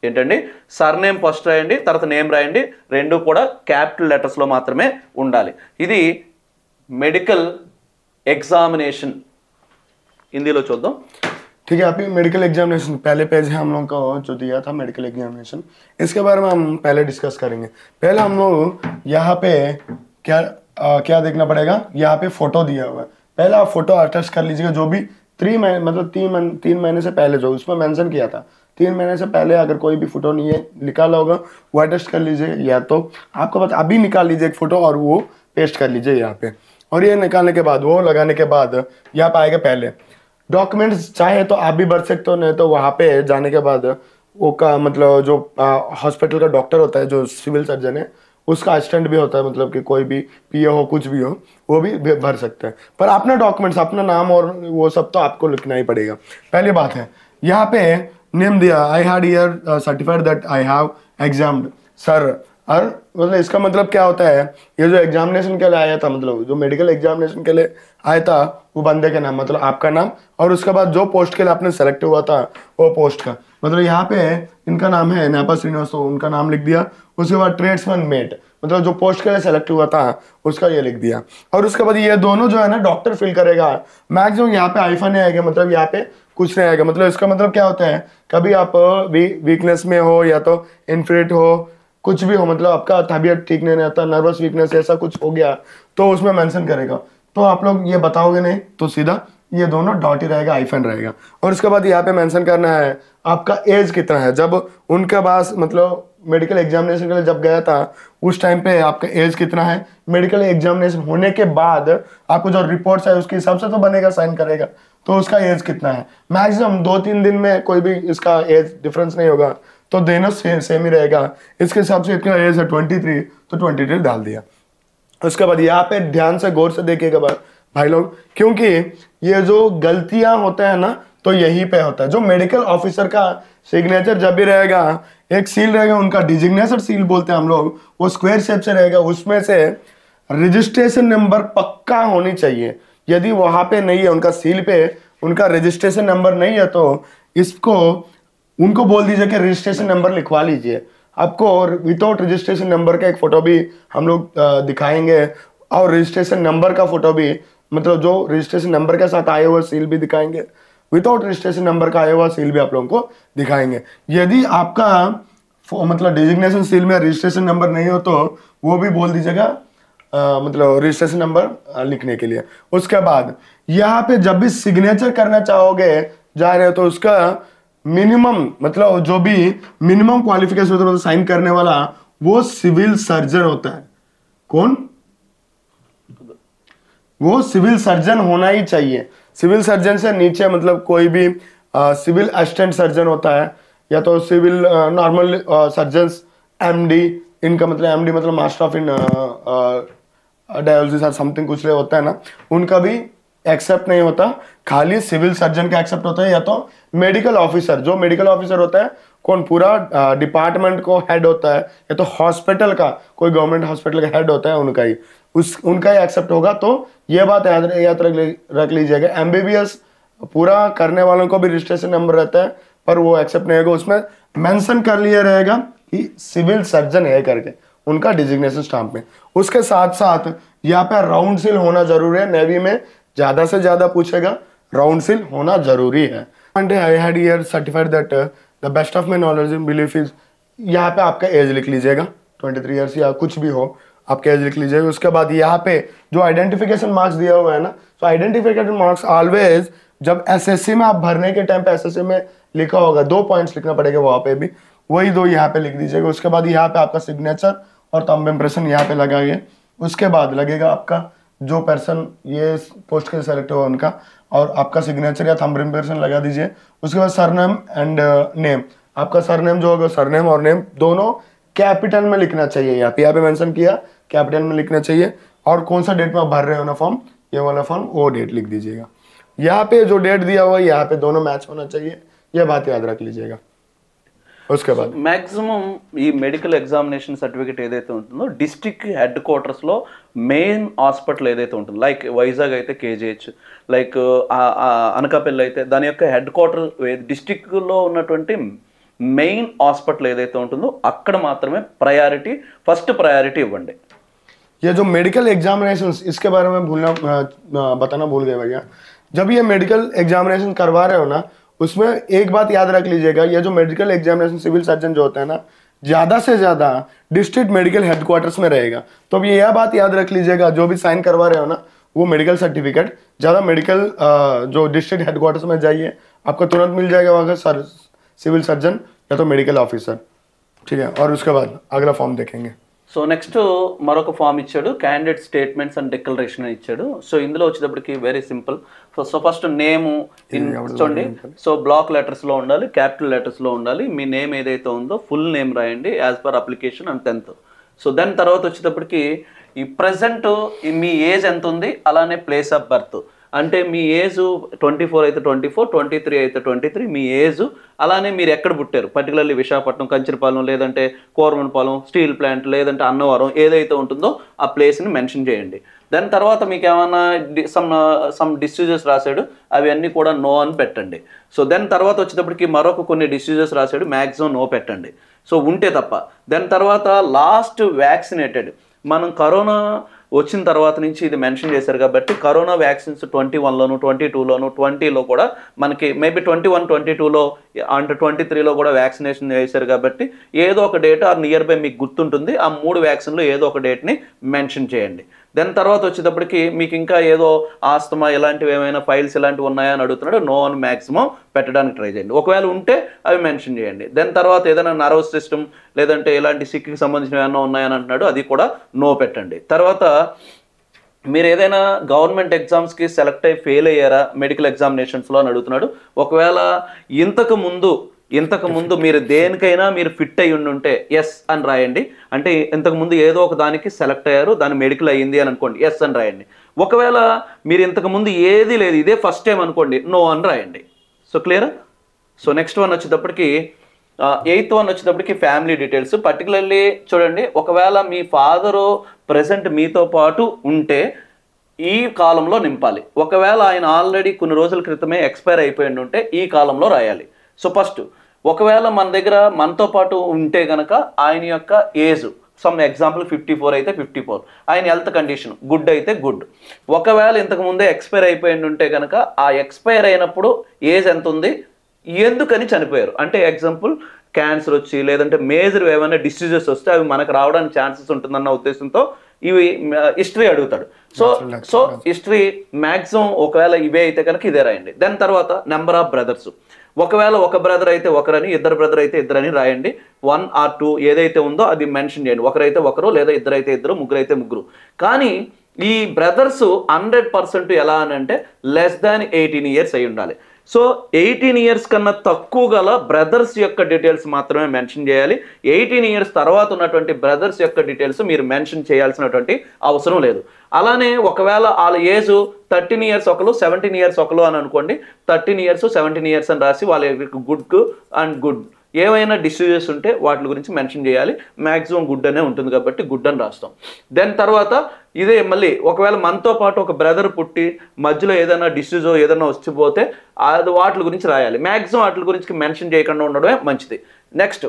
ఏంటండి, సర్నేమ్ ఫస్ట్ రాయండి, తర్వాత నేమ్ రాయండి, రెండు కూడా క్యాపిటల్ లెటర్స్లో మాత్రమే ఉండాలి. ఇది మెడికల్ एग्जामिनेशन हिंदी చూద్దాం. ठीक है, अभी मेडिकल एग्जामिनेशन पहले पेज है हम लोग को जो दिया था मेडिकल एग्जामिनेशन, इसके बारे में हम पहले डिस्कस करेंगे. पहले हम लोग यहाँ पे क्या देखना पड़ेगा, यहाँ पे फोटो दिया हुआ है. पहले आप फोटो अटैच कर लीजिएगा, जो भी 3 महीने से पहले जो उसमें मेंशन किया था 3 महीने से पहले अगर कोई भी फोटो नहीं है निकाला होगा वो अटैच कर लीजिए, या तो आपको बस अभी निकाल लीजिए एक फोटो और वो पेस्ट कर लीजिए यहाँ पे. और ये निकालने के बाद वो लगाने के बाद यहाँ पे आएगा पहले डॉक्यूमेंट्स, चाहे तो आप भी भर सकते हो, नहीं तो वहाँ पे जाने के बाद वो का मतलब जो हॉस्पिटल का डॉक्टर होता है जो सिविल सर्जन है उसका असिस्टेंट भी होता है, मतलब कि कोई भी पीए हो कुछ भी हो वो भी भर सकते हैं. पर अपना डॉक्यूमेंट्स अपना नाम और वो सब तो आपको लिखना ही पड़ेगा. पहली बात है यहाँ पे नेम दिया, I had year certified that I have examined sir. और मतलब इसका मतलब क्या होता है, ये जो एग्जामिनेशन के लिए आया था, मतलब जो मेडिकल एग्जामिनेशन के लिए आया था वो बंदे के नाम, मतलब आपका नाम, और उसके बाद जो पोस्ट के लिए आपने सेलेक्ट हुआ था वो पोस्ट का, मतलब यहाँ पे इनका नाम है नापा श्रीनिवास, तो उनका नाम लिख दिया. उसके बाद ट्रेड्समैन मेट, मतलब जो पोस्ट के लिए सेलेक्ट हुआ था उसका ये लिख दिया. और उसके बाद ये दोनों जो है ना डॉक्टर फिल करेगा. मैक्सिमम यहाँ पे आईफा नहीं आएगा, मतलब यहाँ पे कुछ नहीं आएगा. मतलब इसका मतलब क्या होता है, कभी आप वीकनेस में हो या तो इन्फिट हो, कुछ भी हो, मतलब आपका तबीयत ठीक नहीं रहता, नर्वस वीकनेस ऐसा कुछ हो गया तो उसमें मेंशन करेगा. तो आप लोग ये बताओगे नहीं तो सीधा ये दोनों डॉट ही रहेगा, आईफन रहेगा. और उसके बाद यहाँ पे मेंशन करना है आपका एज कितना है. जब उनके पास मतलब मेडिकल एग्जामिनेशन के लिए जब गया था उस टाइम पे आपका एज कितना है. मेडिकल एग्जामिनेशन होने के बाद आपको जो रिपोर्ट्स है उसके हिसाब से तो बनेगा, साइन करेगा, तो उसका एज कितना है. मैक्सिमम 2-3 दिन में कोई भी इसका एज डिफरेंस नहीं होगा, तो देना सेम ही रहेगा. इसके हिसाब से इतना एज है 23 तो 23 डाल दिया. उसके बाद यहाँ पे ध्यान से गौर से देखिएगा भाई लोग, क्योंकि ये जो गलतियां होते हैं ना तो यही पे होता है. जो मेडिकल ऑफिसर का सिग्नेचर जब भी रहेगा, एक सील रहेगा उनका डिजिग्नेशन सील बोलते हैं हम लोग, वो स्क्वायर शेप से रहेगा, उसमें से रजिस्ट्रेशन नंबर पक्का होनी चाहिए. यदि वहां पे नहीं है उनका सील पे उनका रजिस्ट्रेशन नंबर नहीं है तो इसको उनको बोल दीजिए कि रजिस्ट्रेशन नंबर लिखवा लीजिए. आपको विदाउट रजिस्ट्रेशन नंबर का एक फोटो भी हम लोग दिखाएंगे, और रजिस्ट्रेशन नंबर का फोटो भी, मतलब जो रजिस्ट्रेशन नंबर के साथ आए हुए सील भी दिखाएंगे, विदाउट रजिस्ट्रेशन नंबर का आया हुआ सील भी आप लोगों को दिखाएंगे. यदि आपका मतलब डिजिग्नेशन सील में रजिस्ट्रेशन नंबर नहीं हो तो वो भी बोल दीजिएगा, मतलब रजिस्ट्रेशन नंबर लिखने के लिए. उसके बाद यहाँ पे जब भी सिग्नेचर करना चाहोगे जा रहे हो तो उसका मिनिमम, मतलब जो भी मिनिमम क्वालिफिकेशन होता है साइन करने वाला वो सिविल सर्जन होता है. कौन? वो सिविल सर्जन होना ही चाहिए. सिविल सर्जन से नीचे मतलब कोई भी सिविल असिस्टेंट सर्जन होता है, या तो सिविल नॉर्मल सर्जन एमडी, इनका मतलब एमडी मतलब मास्टर ऑफ इन डायलिसिस और समथिंग कुछ होता है ना, उनका भी एक्सेप्ट नहीं होता. खाली सिविल सर्जन का एक्सेप्ट होता है, या तो मेडिकल ऑफिसर. जो मेडिकल ऑफिसर होता है कौन, पूरा डिपार्टमेंट को हेड होता है, या तो हॉस्पिटल का कोई गवर्नमेंट हॉस्पिटल का हेड होता है उनका ही एक्सेप्ट होगा. तो ये बात याद रख लीजिएगा. एमबीबीएस पूरा करने वालों को भी रजिस्ट्रेशन नंबर रहता है, पर वो एक्सेप्ट नहीं होगा. उसमें मेंशन कर लिया रहेगा कि सिविल सर्जन है करके उनका डिजिग्नेशन स्टाम्प में. उसके साथ साथ यहाँ पे राउंड सील होना जरूरी है. नेवी में ज्यादा से ज्यादा पूछेगा, राउंड सील होना जरूरी है. I had year certified that the best of my knowledge in belief is, यहाँ पे आपका एज लिख लीजिएगा 23 ईयर्स या कुछ भी हो, आपका एज लिख लीजिएगा. उसके बाद यहाँ पे जो आइडेंटिफिकेशन मार्क्स दिया हुआ है ना, तो आइडेंटिफिकेशन मार्क्स ऑलवेज जब एसएससी में आप भरने के टाइम पे एसएससी में लिखा होगा 2 पॉइंट्स लिखना पड़ेगा वहाँ पे भी, वही 2 यहाँ पे लिख दीजिएगा. उसके बाद यहाँ पे आपका सिग्नेचर और थंब इम्प्रेशन यहाँ पे लगाइए. उसके बाद लगेगा आपका जो पर्सन ये पोस्ट के सेलेक्ट हुआ उनका, और आपका सिग्नेचर या थंब इम्प्रेशन लगा दीजिए। उसके बाद सरनेम एंड नेम, आपका सरनेम जो होगा, सरनेम और नेम दोनों कैपिटल में लिखना चाहिए। यहाँ पे मेंशन किया कैपिटल में लिखना चाहिए। और कौन सा डेट में आप भर रहे हो ना फॉर्म, ये वाला फॉर्म, वो डेट लिख दीजिएगा। यहाँ पे जो डेट दिया हुआ है यहाँ पे दोनों मैच होना चाहिए, यह बात याद रख लीजिएगा। उसके बाद मैक्सिमం ఈ మెడికల్ ఎగ్జామినేషన్ సర్టిఫికేట్ ఏదైతే ఉంటుందో డిస్ట్రిక్ట్ హెడ్ క్వార్టర్స్లో మెయిన్ హాస్పిటల్ ఏదైతే ఉంటుందో, లైక్ వైజాగ్ అయితే కేజీహెచ్, లైక్ అనకాపల్లి అయితే దాని యొక్క హెడ్ క్వార్టర్ డిస్ట్రిక్ట్లో ఉన్నటువంటి మెయిన్ హాస్పిటల్ ఏదైతే ఉంటుందో అక్కడ మాత్రమే ప్రయారిటీ, ఫస్ట్ ప్రయారిటీ ఇవ్వండి। ये जो मेडिकल एग्जामिनेशन, इसके बारे में बताना भूल गए भैया। जब ये मेडिकल एग्जामिनेशन करवा रहे हो ना, उसमें एक बात याद रख लीजिएगा, ये जो मेडिकल एग्जामिनेशन सिविल सर्जन जो होता है ना, ज़्यादा से ज़्यादा डिस्ट्रिक्ट मेडिकल हेडक्वार्टर्स में रहेगा। तो अब ये यह बात याद रख लीजिएगा, जो भी साइन करवा रहे हो ना वो मेडिकल सर्टिफिकेट ज़्यादा मेडिकल जो डिस्ट्रिक्ट हेडक्वार्टर्स में जाइए, आपको तुरंत मिल जाएगा वहाँ का सिविल सर्जन या तो मेडिकल ऑफिसर, ठीक है। और उसके बाद अगला फॉर्म देखेंगे। సో నెక్స్ట్ మరొక ఫామ్ ఇచ్చాడు, క్యాండిడేట్ స్టేట్మెంట్స్ అండ్ డిక్లరేషన్ ఇచ్చాడు। సో ఇందులో వచ్చేటప్పటికి వెరీ సింపుల్। సో ఫస్ట్ నేము చూడండి, సో బ్లాక్ లెటర్స్లో ఉండాలి, క్యాపిటల్ లెటర్స్లో ఉండాలి। మీ నేమ్ ఏదైతే ఉందో ఫుల్ నేమ్ రాయండి as per application and 10th। So దాని తర్వాత వచ్చేటప్పటికి ఈ ప్రజెంట్ మీ ఏజ్ ఎంత ఉంది, అలానే ప్లేస్ ఆఫ్ బర్త్, అంటే మీ ఏజ్ 24 అయితే 24, 23 అయితే 23 మీ ఏజ్, అలానే మీరు ఎక్కడ పుట్టారు, పర్టికులర్లీ విశాఖపట్నం, కంచిరపాలెం, లేదంటే కోరమనపాలెం, స్టీల్ ప్లాంట్, లేదంటే అన్నవరం ఏదైతే ఉంటుందో ఆ ప్లేస్ని మెన్షన్ చేయండి। దాని తర్వాత మీకు ఏమైనా సమ్ డిసీజెస్ రాశాడు, అవి అన్నీ కూడా నో అని పెట్టండి। సో దాని తర్వాత వచ్చేటప్పటికి మరొక కొన్ని డిసీజెస్ రాశాడు, మ్యాక్సిమం నో పెట్టండి, సో ఉంటే తప్ప। దాని తర్వాత లాస్ట్ వ్యాక్సినేటెడ్, మనం కరోనా వచ్చిన తర్వాత నుంచి ఇది మెన్షన్ చేశారు కాబట్టి కరోనా వ్యాక్సిన్స్ 21లోను, 22లోను, 20లో కూడా మనకి మేబీ 21, 22లో అంటే 23లో కూడా వ్యాక్సినేషన్ చేశారు కాబట్టి ఏదో ఒక డేట్ ఆ నియర్ బై మీకు గుర్తుంటుంది, ఆ 3 వ్యాక్సిన్లో ఏదో ఒక డేట్ని మెన్షన్ చేయండి। దాని తర్వాత వచ్చేటప్పటికి మీకు ఇంకా ఏదో ఆస్తమా ఇలాంటివి ఏమైనా ఫైల్స్ ఇలాంటివి ఉన్నాయా అని అడుగుతున్నాడు, నో అని మ్యాక్సిమం పెట్టడానికి ట్రై చేయండి, ఒకవేళ ఉంటే అవి మెన్షన్ చేయండి। దాని తర్వాత ఏదైనా నర్వస్ సిస్టమ్ లేదంటే ఇలాంటి సిక్కి సంబంధించినవి ఏమైనా ఉన్నాయని అంటున్నాడు, అది కూడా నో పెట్టండి। తర్వాత మీరు ఏదైనా గవర్నమెంట్ ఎగ్జామ్స్కి సెలెక్ట్ అయ్యి ఫెయిల్ అయ్యారా మెడికల్ ఎగ్జామినేషన్స్లో అని అడుగుతున్నాడు, ఒకవేళ ఇంతకు ముందు మీరు దేనికైనా మీరు ఫిట్ అయ్యి ఉండుంటే ఎస్ అని రాయండి, అంటే ఇంతకుముందు ఏదో ఒక దానికి సెలెక్ట్ అయ్యారు, దాని మెడికల్ అయ్యింది అని అనుకోండి, ఎస్ అని రాయండి। ఒకవేళ మీరు ఇంతకుముందు ఏది లేదు, ఇదే ఫస్ట్ టైం అనుకోండి, నో అని రాయండి। So clear. So next one వచ్చేటప్పటికి 8th వన్ వచ్చేటప్పటికి ఫ్యామిలీ డీటెయిల్స్, పర్టికులర్లీ చూడండి, ఒకవేళ మీ ఫాదరు ప్రెసెంట్ మీతో పాటు ఉంటే ఈ కాలంలో నింపాలి, ఒకవేళ ఆయన ఆల్రెడీ కొన్ని రోజుల క్రితమే ఎక్స్పైర్ అయిపోయి ఉంటే ఈ కాలంలో రాయాలి। సో ఫస్ట్ ఒకవేళ మన దగ్గర మనతో పాటు ఉంటే కనుక ఆయన యొక్క ఏజ్, సమ్ ఎగ్జాంపుల్ 54 అయితే 54, ఆయన హెల్త్ కండిషన్ గుడ్ అయితే గుడ్। ఒకవేళ ఇంతకు ముందే ఎక్స్పైర్ అయిపోయి ఉంటే కనుక ఆ ఎక్స్పైర్ అయినప్పుడు ఏజ్ ఎంత ఉంది, ఎందుకని చనిపోయారు, అంటే ఎగ్జాంపుల్ క్యాన్సర్ వచ్చి లేదంటే మేజర్ ఏమైనా డిసీజెస్ వస్తే అవి మనకు రావడానికి ఛాన్సెస్ ఉంటుందన్న ఉద్దేశంతో ఇవి హిస్టరీ అడుగుతాడు। సో హిస్టరీ మ్యాక్సిమం ఒకవేళ ఇవే అయితే కనుక ఇదే రాయండి। దాని తర్వాత నెంబర్ ఆఫ్ బ్రదర్స్, ఒకవేళ ఒక బ్రదర్ అయితే ఒకరని, ఇద్దరు బ్రదర్ అయితే ఇద్దరని రాయండి, 1 or 2 ఏదైతే ఉందో అది మెన్షన్ చేయండి, ఒకరైతే ఒకరు లేదా ఇద్దరైతే ఇద్దరు, ముగ్గురు అయితే ముగ్గురు। కానీ ఈ బ్రదర్స్ 100% ఎలా అని అంటే లెస్ దాన్ 18 years అయి ఉండాలి। సో 18 years కన్నా తక్కువ గల బ్రదర్స్ యొక్క డీటెయిల్స్ మాత్రమే మెన్షన్ చేయాలి, 18 years తర్వాత ఉన్నటువంటి బ్రదర్స్ యొక్క డీటెయిల్స్ మీరు మెన్షన్ చేయాల్సినటువంటి అవసరం లేదు। అలానే ఒకవేళ వాళ్ళ ఏజ్ 13 years ఒకరు, 17 years ఒకరు అని అనుకోండి, 13 years 17 years అని రాసి వాళ్ళ గుడ్ అండ్ గుడ్ ఏవైనా డిసీజెస్ ఉంటే వాటి గురించి మెన్షన్ చేయాలి, మ్యాక్సిమం గుడ్ అనే ఉంటుంది కాబట్టి గుడ్ అని రాస్తాం। దెన్ తర్వాత ఇదే మళ్ళీ ఒకవేళ మనతో పాటు ఒక బ్రదర్ పుట్టి మధ్యలో ఏదైనా డిసీజో ఏదైనా వచ్చిపోతే అది వాటి గురించి రాయాలి, మ్యాక్సిమం వాటి గురించి మెన్షన్ చేయకుండా ఉండడమే మంచిది। నెక్స్ట్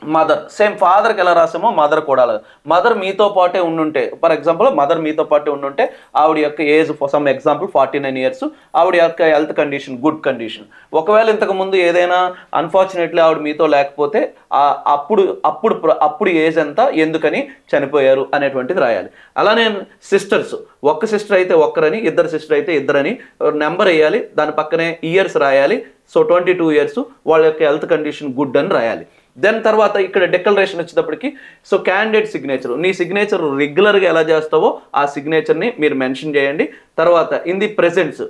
మదర్, సేమ్ ఫాదర్కి ఎలా రాసామో మదర్ కూడా అలాగే, మదర్ మీతో పాటే ఉండుంటే, ఫర్ ఎగ్జాంపుల్ మదర్ మీతో పాటే ఉండుంటే ఆవిడ యొక్క ఏజ్ సమ్ ఎగ్జాంపుల్ 49 years, ఆవిడ యొక్క హెల్త్ కండిషన్ గుడ్ కండిషన్। ఒకవేళ ఇంతకుముందు ఏదైనా అన్ఫార్చునేట్లీ ఆవిడ మీతో లేకపోతే అప్పుడు ఏజ్ ఎంత, ఎందుకని చనిపోయారు అనేటువంటిది రాయాలి। అలానే సిస్టర్స్, ఒక్క సిస్టర్ అయితే ఒక్కరని, ఇద్దరు సిస్టర్ అయితే ఇద్దరని నెంబర్ వేయాలి, దాని పక్కనే ఇయర్స్ రాయాలి। సో 22 years, వాళ్ళ యొక్క హెల్త్ కండిషన్ గుడ్ అని రాయాలి। దెన్ తర్వాత ఇక్కడ డిక్లరేషన్ వచ్చేటప్పటికి సో క్యాండిడేట్ సిగ్నేచర్, నీ సిగ్నేచర్ రెగ్యులర్గా ఎలా చేస్తావో ఆ సిగ్నేచర్ని మీరు మెన్షన్ చేయండి. తర్వాత ఇన్ ది ప్రెసెన్స్,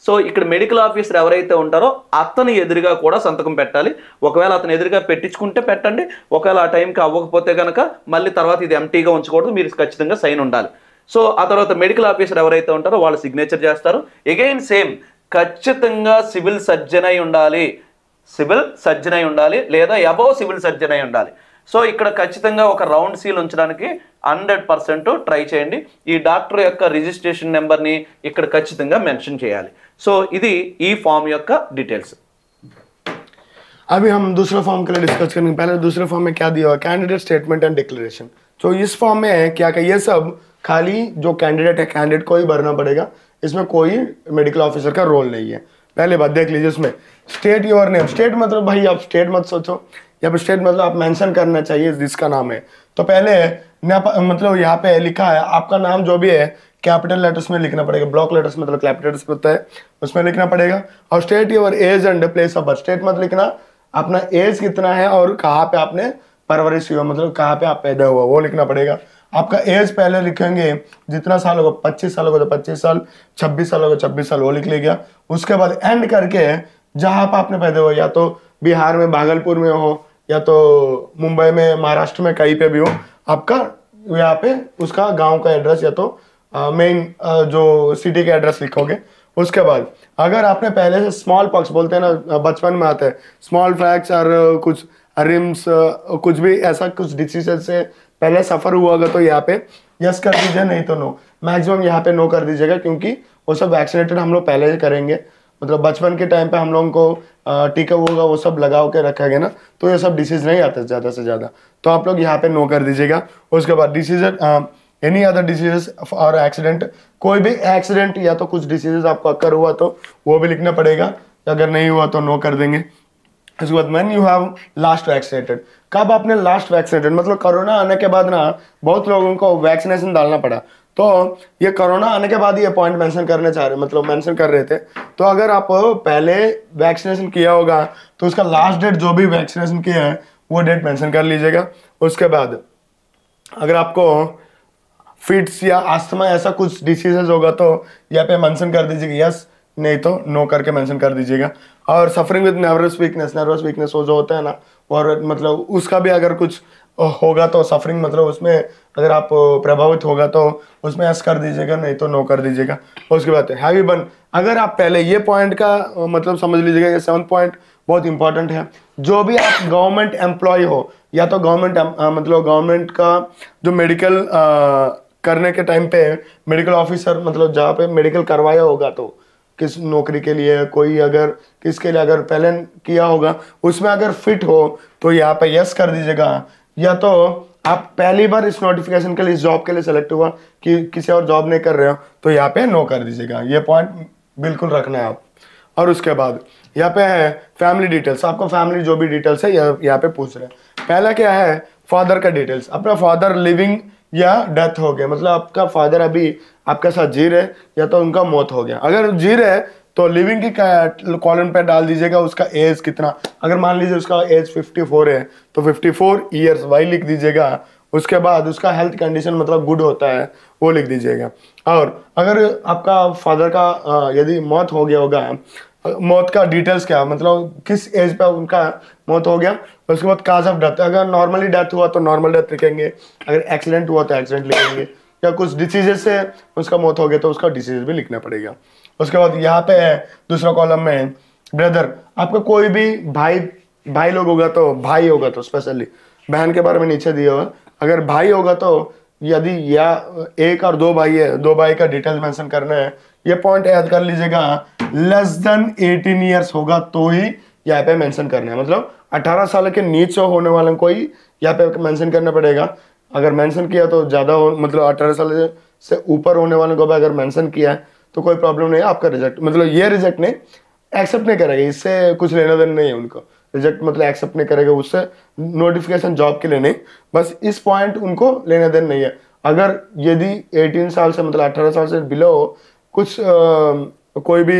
సో ఇక్కడ మెడికల్ ఆఫీసర్ ఎవరైతే ఉంటారో అతని ఎదురుగా కూడా సంతకం పెట్టాలి. ఒకవేళ అతని ఎదురుగా పెట్టించుకుంటే పెట్టండి, ఒకవేళ ఆ టైంకి అవ్వకపోతే కనుక మళ్ళీ తర్వాత ఇది ఎంటీగా ఉంచకూడదు, మీరు ఖచ్చితంగా సైన్ ఉండాలి. సో ఆ తర్వాత మెడికల్ ఆఫీసర్ ఎవరైతే ఉంటారో వాళ్ళు సిగ్నేచర్ చేస్తారు. అగైన్ సేమ్, ఖచ్చితంగా సివిల్ సర్జన్ అయి ఉండాలి, సివిల్ సర్జన్ అయి ఉండాలి లేదా అబోవ్ సివిల్ సర్జన్ అయి ఉండాలి. సో ఇక్కడ ఖచ్చితంగా ఒక రౌండ్ సీల్ ఉంచడానికి 100% ట్రై చేయండి. ఈ డాక్టర్ యొక్క రిజిస్ట్రేషన్ నెంబర్ని ఇక్కడ ఖచ్చితంగా మెన్షన్ చేయాలి. సో ఇది ఈ ఫామ్ యొక్క డీటెయిల్స్. अभी हम दूसरे फॉर्म के लिए डिस्कस करेंगे. पहले दूसरे फॉर्म में क्या दिया हुआ, कैंडिडेट स्टेटमेंट एंड डिक्लेरेशन. तो इस फॉर्म में क्या क्या, ये सब खाली जो कैंडिडेट है कैंडिडेट को ही भरना पड़ेगा, इसमें कोई मेडिकल ऑफिसर का रोल नहीं है. पहले बात देख लीजिए, इसमें स्टेट योर नेम. स्टेट मतलब भाई आप स्टेट मत सोचो, यहाँ पे स्टेट मतलब आप मेंशन करना चाहिए जिसका नाम है. तो पहले मतलब यहाँ पे लिखा है आपका नाम जो भी है कैपिटल लेटर्स में लिखना पड़ेगा, ब्लॉक लेटर्स मतलब कैपिटल लेटर्स होता है उसमें लिखना पड़ेगा. और state your age and place of birth. State मत लिखना अपना एज कितना है और कहाँ पे आपने परवरिश हुआ, मतलब कहाँ पे आप पैदा हुआ वो लिखना पड़ेगा. आपका एज पहले लिखेंगे, जितना साल होगा 25 साल होगा तो 25 साल, 26 साल होगा 26 साल वो लिख लीजिए. उसके बाद एंड करके जहाँ पे आपने पैदा हुआ, या तो बिहार में भागलपुर में हो या तो मुंबई में महाराष्ट्र में कहीं पे भी हो, आपका यहाँ पे उसका गाँव का एड्रेस या तो मेन जो सिटी का एड्रेस लिखोगे. उसके बाद अगर आपने पहले से स्मॉल पॉक्स बोलते हैं ना, बचपन में आते हैं स्मॉल फ्लैक्स और कुछ रिम्स, कुछ भी ऐसा कुछ डिसीजेस से पहले सफर हुआ होगा तो यहाँ पे यस कर दीजिए, नहीं तो नो. मैक्सिमम यहाँ पे नो कर दीजिएगा क्योंकि वो सब वैक्सीनेटेड हम लोग पहले ही करेंगे. मतलब बचपन के टाइम पे हम लोगों को टीका होगा वो सब लगा के रखेंगे ना, तो ये सब डिसीज नहीं आते ज़्यादा से ज़्यादा. तो आप लोग यहाँ पे नो कर दीजिएगा. उसके बाद डिसीज एनी अदर डिसीजेस और एक्सीडेंट, कोई भी एक्सीडेंट या तो कुछ डिसीजेस आपको अकर हुआ तो वो भी लिखना पड़ेगा, अगर नहीं हुआ तो नो कर देंगे. उसके बाद when you have last vaccinated, कब आपने लास्ट वैक्सीनेटेड, मतलब कोरोना आने के बाद ना बहुत लोगों को वैक्सीनेशन डालना पड़ा, तो ये कोरोना आने के बाद ये पॉइंट मेंशन करने चाह रहे, मतलब मेंशन कर रहे थे. तो अगर आप पहले वैक्सीनेशन किया होगा तो उसका लास्ट डेट जो भी वैक्सीनेशन किया है वो डेट मेंशन कर लीजिएगा. उसके बाद अगर आपको फिट्स या आस्थमा ऐसा कुछ डिसीजेज होगा तो यहाँ पे मेंशन कर दीजिएगा यस, नहीं तो नो करके मेंशन कर दीजिएगा. और सफरिंग विद नर्वस वीकनेस वो जो होता है ना, और मतलब उसका भी अगर कुछ होगा तो सफरिंग मतलब उसमें अगर आप प्रभावित होगा तो उसमें यस कर दीजिएगा, नहीं तो नो कर दीजिएगा. उसके बाद हैवी बर्न, अगर आप पहले ये पॉइंट का मतलब समझ लीजिएगा, ये 7th पॉइंट बहुत इंपॉर्टेंट है. जो भी आप गवर्नमेंट एम्प्लॉय हो या तो गवर्नमेंट मतलब गवर्नमेंट का जो मेडिकल करने के टाइम पे मेडिकल ऑफिसर मतलब जहाँ पे मेडिकल करवाया होगा, तो किस नौकरी के लिए कोई अगर किसके लिए अगर पहले किया होगा उसमें अगर फिट हो तो यहाँ पे यस कर दीजिएगा. या तो आप पहली बार इस नोटिफिकेशन के लिए, इस जॉब के लिए सेलेक्ट हुआ कि किसी और जॉब नहीं कर रहे हो तो यहाँ पे नो कर दीजिएगा. ये पॉइंट बिल्कुल रखना है आप. और उसके बाद यहाँ पे है फैमिली डिटेल्स. आपको फैमिली जो भी डिटेल्स है यहाँ पे पूछ रहे हैं. पहला क्या है, फादर का डिटेल्स. अपना फादर लिविंग या डेथ हो गया, मतलब आपका फादर अभी आपके साथ जी रहे या तो उनका मौत हो गया. अगर जी रहे तो लिविंग की कॉलम पे डाल दीजिएगा उसका एज कितना. अगर मान लीजिए उसका एज 54 है तो 54 ईयर्स वाई लिख दीजिएगा. उसके बाद उसका हेल्थ कंडीशन मतलब गुड होता है वो लिख दीजिएगा. और अगर आपका फादर का यदि मौत हो गया होगा, मौत का डिटेल्स क्या, मतलब किस एज पे उनका मौत हो गया. उसके बाद काज ऑफ डेथ, अगर नॉर्मली डेथ हुआ तो नॉर्मल डेथ लिखेंगे, अगर एक्सीडेंट हुआ तो एक्सीडेंट लिखेंगे, या कुछ डिसीजेज से उसका मौत हो गया तो उसका डिसीज भी लिखना पड़ेगा. उसके बाद यहाँ पे है दूसरा कॉलम में ब्रदर. आपका कोई भी भाई लोग होगा तो भाई होगा तो स्पेशली, बहन के बारे में नीचे दिया हुआ. अगर भाई होगा तो यदि या एक और 2 भाई है, 2 भाई का डिटेल्स मेंशन करना है. ये पॉइंट याद कर लीजिएगा, लेस देन 18 ईयर्स होगा तो ही यहाँ पे मेंशन करना है. मतलब 18 साल के नीचे होने वाले को ही यहाँ पे मेंशन करना पड़ेगा. अगर मेंशन किया तो ज़्यादा हो, मतलब 18 साल से ऊपर होने वाले को भी अगर मेंशन किया है तो कोई प्रॉब्लम नहीं है. आपका रिजेक्ट मतलब ये रिजेक्ट नहीं, एक्सेप्ट नहीं करेगा, इससे कुछ लेना देना नहीं है उनको. रिजेक्ट मतलब एक्सेप्ट नहीं करेगा, उससे नोटिफिकेशन जॉब के लिए नहीं, बस इस पॉइंट उनको लेना देना नहीं है. अगर यदि 18 साल से मतलब 18 साल से बिलो कुछ कोई भी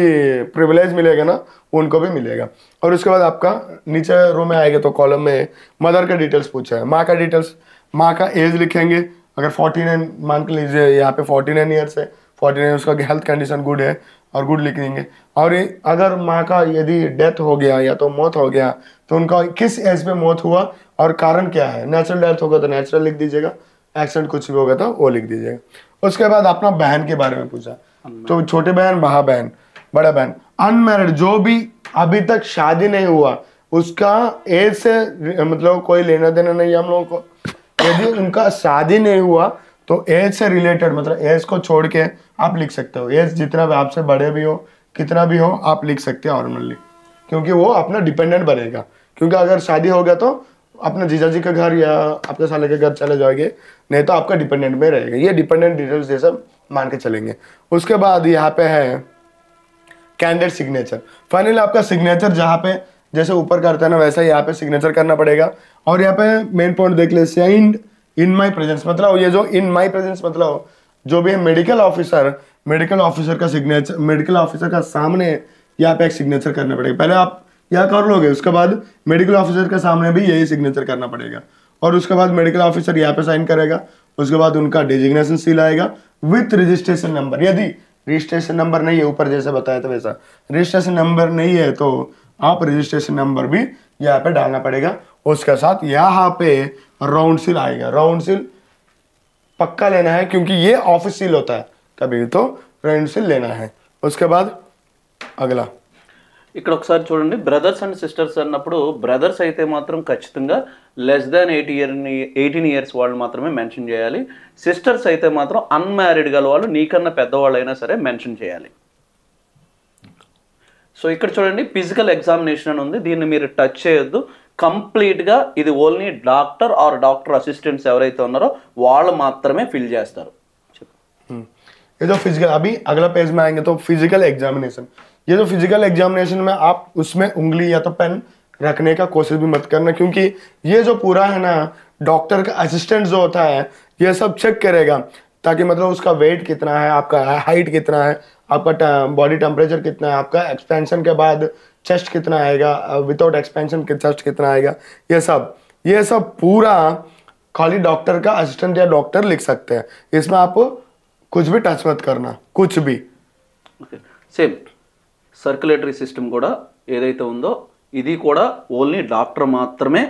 प्रिविलेज मिलेगा ना उनको भी मिलेगा। और उसके बाद आपका नीचे रो में आएगा तो कॉलम में मदर का डिटेल्स पूछा है, माँ का डिटेल्स, माँ का एज लिखेंगे, अगर 49 मान के लीजिए यहाँ पे 49 ईयर्स है, 49 उसका हेल्थ कंडीशन गुड है और गुड लिख देंगे। और अगर माँ का यदि डेथ हो गया या तो मौत हो गया तो उनका किस एज पे मौत हुआ और कारण क्या है, नेचुरल डेथ होगा तो नेचुरल लिख दीजिएगा, एक्सीडेंट कुछ भी होगा तो वो लिख दीजिएगा। उसके बाद अपना बहन के बारे में पूछा, तो छोटे बहन, बड़ा बहन, बड़ा बहन, अनमैरिड जो भी अभी तक शादी नहीं हुआ उसका एज से मतलब कोई लेना देना नहीं है हम लोगों को। यदि उनका शादी नहीं हुआ तो एज से रिलेटेड मतलब एज को छोड़ के आप लिख सकते हो, एज जितना भी आपसे बड़े भी हो कितना भी हो आप लिख सकते हो नॉर्मली, क्योंकि वो अपना डिपेंडेंट बनेगा। क्योंकि अगर शादी हो गया तो अपने जीजा जी के घर या आपके साले के घर चले जाओगे, नहीं तो आपका डिपेंडेंट में रहेगा। ये डिपेंडेंट डिटेल्स जैसा मान के चलेंगे। उसके बाद यहाँ पे है कैंडिडेट सिग्नेचर। फाइनली आपका सिग्नेचर जहाँ पे जैसे ऊपर करता है ना वैसा यहाँ पे सिग्नेचर करना पड़ेगा। और यहाँ पे मेन पॉइंट देख ले, साइंड इन माई प्रेजेंस, मतलब ये जो इन माई प्रेजेंस मतलब जो भी है मेडिकल ऑफिसर का सिग्नेचर, मेडिकल ऑफिसर का सामने यहाँ पे एक सिग्नेचर करना पड़ेगा। पहले आप यह कर लोगे, उसके बाद मेडिकल ऑफिसर के सामने भी यही सिग्नेचर करना पड़ेगा। और उसके बाद मेडिकल ऑफिसर यहाँ पे साइन करेगा, उसके बाद उनका डेजिग्नेशन सील आएगा विथ रजिस्ट्रेशन नंबर। यदि रजिस्ट्रेशन नंबर नहीं है, ऊपर जैसे बताया था वैसा रजिस्ट्रेशन नंबर नहीं है तो आप रजिस्ट्रेशन नंबर भी यहाँ पे डालना पड़ेगा। उसके साथ यहाँ पे राउंड सील आएगा, राउंड सील पक्का लेना है क्योंकि ये ऑफिस सील होता है, कभी तो राउंड सील लेना है। उसके बाद अगला ఇక్కడ ఒకసారి చూడండి, బ్రదర్స్ అండ్ సిస్టర్స్ అన్నప్పుడు బ్రదర్స్ అయితే మాత్రం ఖచ్చితంగా లెస్ దాన్ 18 ఇయర్స్ వాళ్ళు మాత్రమే మెన్షన్ చేయాలి. సిస్టర్స్ అయితే మాత్రం అన్మ్యారీడ్ గల వాళ్ళు నీకన్నా పెద్దవాళ్ళు అయినా సరే మెన్షన్ చేయాలి. సో ఇక్కడ చూడండి ఫిజికల్ ఎగ్జామినేషన్ అని ఉంది, దీన్ని మీరు టచ్ చేయొద్దు. కంప్లీట్గా ఇది only doctor or doctor assistants ఎవరైతే ఉన్నారో వాళ్ళు మాత్రమే ఫిల్ చేస్తారు. ये जो फिजिकल, अभी अगला पेज में आएंगे तो फिजिकल एग्जामिनेशन। ये जो फिजिकल एग्जामिनेशन में आप उसमें उंगली या तो पेन रखने का कोशिश भी मत करना, क्योंकि ये जो पूरा है ना डॉक्टर का असिस्टेंट जो होता है ये सब चेक करेगा, ताकि मतलब उसका वेट कितना है, आपका हाइट कितना है, आपका बॉडी टेम्परेचर कितना है, आपका एक्सपेंशन के बाद चेस्ट कितना आएगा, विदाउट एक्सपेंशन के चेस्ट कितना आएगा, ये सब पूरा खाली डॉक्टर का असिस्टेंट या डॉक्टर लिख सकते हैं। इसमें आप कुछ भी टच मत करना, कुछ भी। సేమ్ సర్క్యులేటరీ సిస్టమ్ కూడా ఏదైతే ఉందో ఇది కూడా ఓన్లీ డాక్టర్ మాత్రమే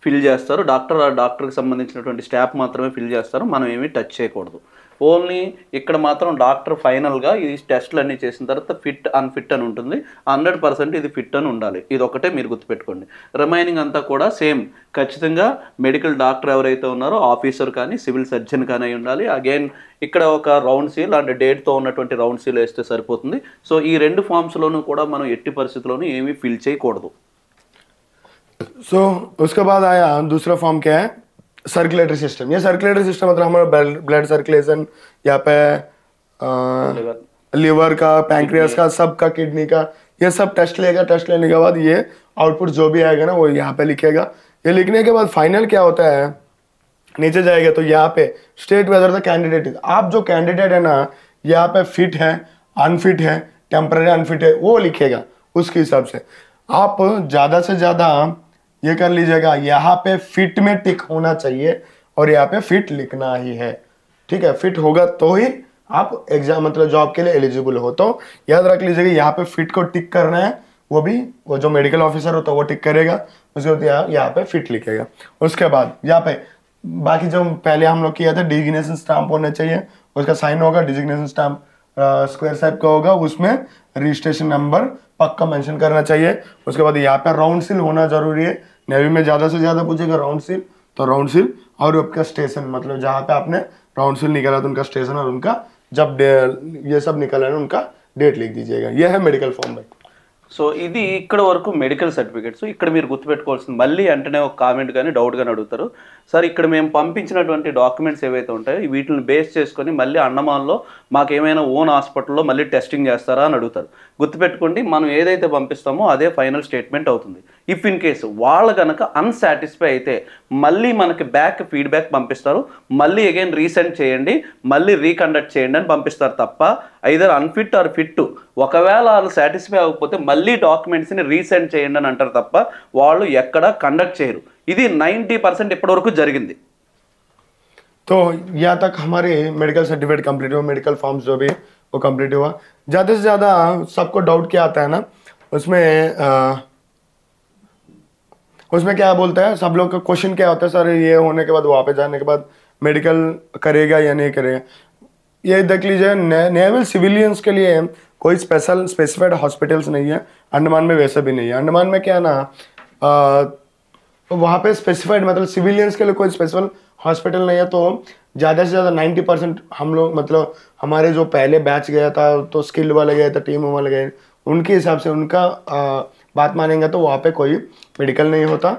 ఫిల్ చేస్తారు, డాక్టర్కి సంబంధించినటువంటి స్టాఫ్ మాత్రమే ఫిల్ చేస్తారు, మనం ఏమీ టచ్ చేయకూడదు. ఓన్లీ ఇక్కడ మాత్రం డాక్టర్ ఫైనల్గా ఈ టెస్ట్లు అన్నీ చేసిన తర్వాత ఫిట్ అన్ఫిట్ అని ఉంటుంది, 100% ఇది ఫిట్ అని ఉండాలి. ఇది ఒకటే మీరు గుర్తుపెట్టుకోండి. రిమైనింగ్ అంతా కూడా సేమ్, ఖచ్చితంగా మెడికల్ డాక్టర్ ఎవరైతే ఉన్నారో ఆఫీసర్ కానీ సివిల్ సర్జన్ కానీ అయి ఉండాలి. అగైన్ ఇక్కడ ఒక రౌండ్ సీల్ అండ్ డేట్తో ఉన్నటువంటి రౌండ్ సీల్ వేస్తే సరిపోతుంది. సో ఈ రెండు ఫామ్స్లోనూ కూడా మనం ఎట్టి పరిస్థితుల్లోనూ ఏమీ ఫిల్ చేయకూడదు. सो उसके बाद आया दूसरा फॉर्म क्या है, सर्कुलेटरी सिस्टम। ये सर्कुलेटरी सिस्टम मतलब हमारा ब्लड सर्कुलेशन, यहाँ पे लिवर का, पैंक्रियास का, सब का, किडनी का, ये सब टेस्ट लेगा। टेस्ट लेने के बाद ये आउटपुट जो भी आएगा ना वो यहाँ पे लिखेगा। ये लिखने के बाद फाइनल क्या होता है, नीचे जाएगा तो यहाँ पे state whether the candidate is, आप जो कैंडिडेट है ना यहाँ पे फिट है, अनफिट है, टेम्पररी अनफिट है, वो लिखेगा। उसके हिसाब से आप ज़्यादा से ज़्यादा ये कर लीजिएगा, यहाँ पे फिट में टिक होना चाहिए और यहाँ पे फिट लिखना ही है, ठीक है। फिट होगा तो ही आप एग्जाम मतलब जॉब के लिए एलिजिबल हो। तो याद रख लीजिएगा यहाँ पे फिट को टिक करना है, वो जो मेडिकल ऑफिसर होता है वो टिक करेगा, उसके बाद यहाँ पे फिट लिखेगा। उसके बाद यहाँ पे बाकी जो पहले हम लोग किया था डिजिग्नेशन स्टाम्प होना चाहिए, उसका साइन होगा, डिजिग्नेशन स्टाम्प स्क्वायर शेप का होगा, उसमें रजिस्ट्रेशन नंबर पक्का मेंशन करना चाहिए। उसके बाद यहाँ पे राउंड सील होना जरूरी है, नेवी में ज़्यादा से ज़्यादा पूछेगा राउंड सील, तो राउंड सील और आपका स्टेशन मतलब जहाँ पे आपने राउंड सील निकाला तो उनका स्टेशन और उनका जब ये सब निकला है उनका डेट लिख दीजिएगा। यह है मेडिकल फॉर्म भाई। సో ఇది ఇక్కడ వరకు మెడికల్ సర్టిఫికేట్స్. ఇక్కడ మీరు గుర్తుపెట్టుకోవాల్సింది, మళ్ళీ వెంటనే ఒక కామెంట్ కానీ డౌట్ కానీ అడుగుతారు, సార్ ఇక్కడ మేము పంపించినటువంటి డాక్యుమెంట్స్ ఏవైతే ఉంటాయో వీటిని బేస్ చేసుకొని మళ్ళీ అండమాన్లో మాకు ఏమైనా ఓన్ హాస్పిటల్లో మళ్ళీ టెస్టింగ్ చేస్తారా అని అడుగుతారు. గుర్తుపెట్టుకోండి, మనం ఏదైతే పంపిస్తామో అదే ఫైనల్ స్టేట్మెంట్ అవుతుంది. ఇఫ్ ఇన్ కేసు వాళ్ళు కనుక అన్సాటిస్ఫై అయితే మళ్ళీ మనకి బ్యాక్ ఫీడ్బ్యాక్ పంపిస్తారు, మళ్ళీ అగైన్ రీసెండ్ చేయండి, మళ్ళీ రీకండక్ట్ చేయండి అని పంపిస్తారు తప్ప ఐదర్ అన్ఫిట్ ఆర్ ఫిట్. ఒకవేళ వాళ్ళు సాటిస్ఫై అవ్వకపోతే మళ్ళీ డాక్యుమెంట్స్ని రీసెండ్ చేయండి అని అంటారు తప్ప వాళ్ళు ఎక్కడ కండక్ట్ చేయరు. ఇది 90% ఇప్పటివరకు జరిగింది. तो यहाँ तक हमारे मेडिकल सर्टिफिकेट कंप्लीट हुआ, मेडिकल फॉर्म्स जो भी वो कंप्लीट हुआ. ज़्यादा से ज़्यादा सबको डाउट क्या आता है ना, उसमें क्या बोलता है, सब लोग का क्वेश्चन क्या होता है, सर ये होने के बाद वापस जाने के बाद मेडिकल करेगा या नहीं करेगा. ये देख लीजिए, नेवल सिविलियंस के लिए कोई स्पेसिफाइड हॉस्पिटल्स नहीं है. अंडमान में वैसे भी नहीं है. अंडमान में क्या ना वहाँ पे स्पेसिफाइड मतलब सिविलियंस के लिए कोई स्पेशल हॉस्पिटल नहीं है. तो ज़्यादा से ज़्यादा 90% हम लोग मतलब हमारे जो पहले बैच गया था तो स्किल्ड वाले गए थे, टीम वाले गए, उनके हिसाब से उनका बात मानेंगे तो वहाँ पे कोई मेडिकल नहीं होता.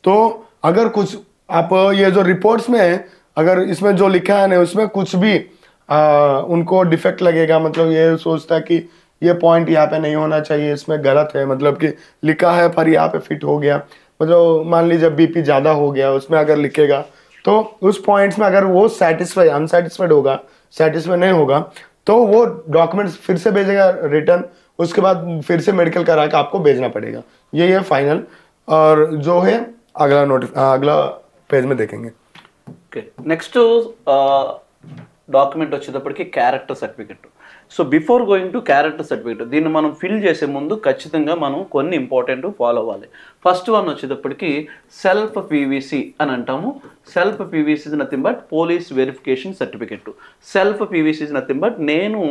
तो अगर कुछ आप ये जो रिपोर्ट्स में अगर इसमें जो लिखा है ना उसमें कुछ भी उनको डिफेक्ट लगेगा, मतलब ये सोचता है कि ये पॉइंट यहाँ पे नहीं होना चाहिए, इसमें गलत है, मतलब कि लिखा है पर यहाँ पे फिट हो गया, मतलब मान लीजिए बीपी ज़्यादा हो गया उसमें अगर लिखेगा तो उस पॉइंट्स में अगर वो अनसेटिस्फाइड होगा, सेटिस्फाई नहीं होगा तो वो डॉक्यूमेंट्स फिर से भेजेगा रिटर्न, उसके बाद फिर से मेडिकल करा के आपको भेजना पड़ेगा. ये है फाइनल. और जो है अगला पेज में देखेंगे. ఓకే, నెక్స్ట్ డాక్యుమెంట్ వచ్చేటప్పటికి character certificate. So before going to character certificate దీన్ని మనం ఫిల్ చేసే ముందు ఖచ్చితంగా మనం కొన్ని ఇంపార్టెంట్ ఫాలో అవ్వాలి. ఫస్ట్ వన్ వచ్చేటప్పటికి సెల్ఫ్ పీవీసీ అని అంటాము. Self PVC is nothing but police verification certificate. Self PVC is nothing but నేను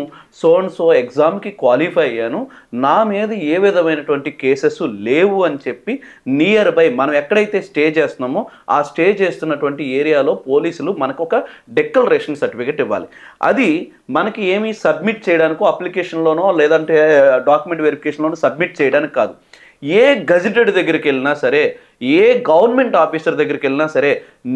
సో అండ్ సో ఎగ్జామ్కి క్వాలిఫై అయ్యాను, నా మీద ఏ విధమైనటువంటి కేసెస్ లేవు అని చెప్పి నియర్ బై మనం ఎక్కడైతే స్టే చేస్తున్నామో ఆ స్టే చేస్తున్నటువంటి ఏరియాలో పోలీసులు మనకు ఒక డిక్లరేషన్ సర్టిఫికెట్ ఇవ్వాలి. అది మనకి ఏమీ సబ్మిట్ చేయడానికో అప్లికేషన్లోనో లేదంటే డాక్యుమెంట్ వెరిఫికేషన్లోనో సబ్మిట్ చేయడానికి కాదు. ఏ గజెటెడ్ దగ్గరికి వెళ్ళినా సరే, ఏ గవర్నమెంట్ ఆఫీసర్ దగ్గరికి వెళ్ళినా సరే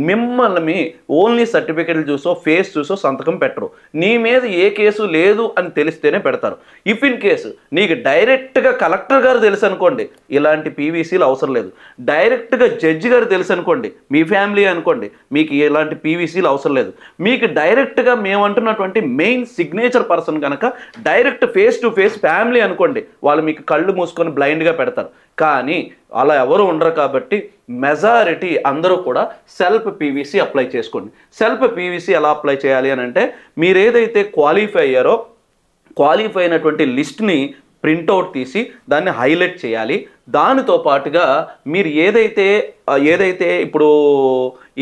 మిమ్మల్ని ఓన్లీ సర్టిఫికెట్లు చూసో ఫేస్ చూసో సంతకం పెట్టరు. నీ మీద ఏ కేసు లేదు అని తెలిస్తేనే పెడతారు. ఇఫ్ ఇన్ కేసు నీకు డైరెక్ట్గా కలెక్టర్ గారు తెలుసు అనుకోండి, ఇలాంటి పీవీసీలు అవసరం లేదు. డైరెక్ట్గా జడ్జి గారు తెలుసు అనుకోండి, మీ ఫ్యామిలీ అనుకోండి, మీకు ఇలాంటి పీవీసీలు అవసరం లేదు. మీకు డైరెక్ట్గా మేమంటున్నటువంటి మెయిన్ సిగ్నేచర్ పర్సన్ కనుక direct face to face family అనుకోండి, వాళ్ళు మీకు కళ్ళు మూసుకొని బ్లైండ్గా పెడతారు. కానీ అలా ఎవరు ఉండరు కాబట్టి మెజారిటీ అందరూ కూడా సెల్ఫ్ పీవీసీ అప్లై చేసుకోండి. సెల్ఫ్ పీవీసీ ఎలా అప్లై చేయాలి అని అంటే మీరు ఏదైతే క్వాలిఫై అయ్యారో క్వాలిఫై అయినటువంటి లిస్ట్ని ప్రింట్అవుట్ తీసి దాన్ని హైలైట్ చేయాలి. దానితో పాటుగా మీరు ఏదైతే ఇప్పుడు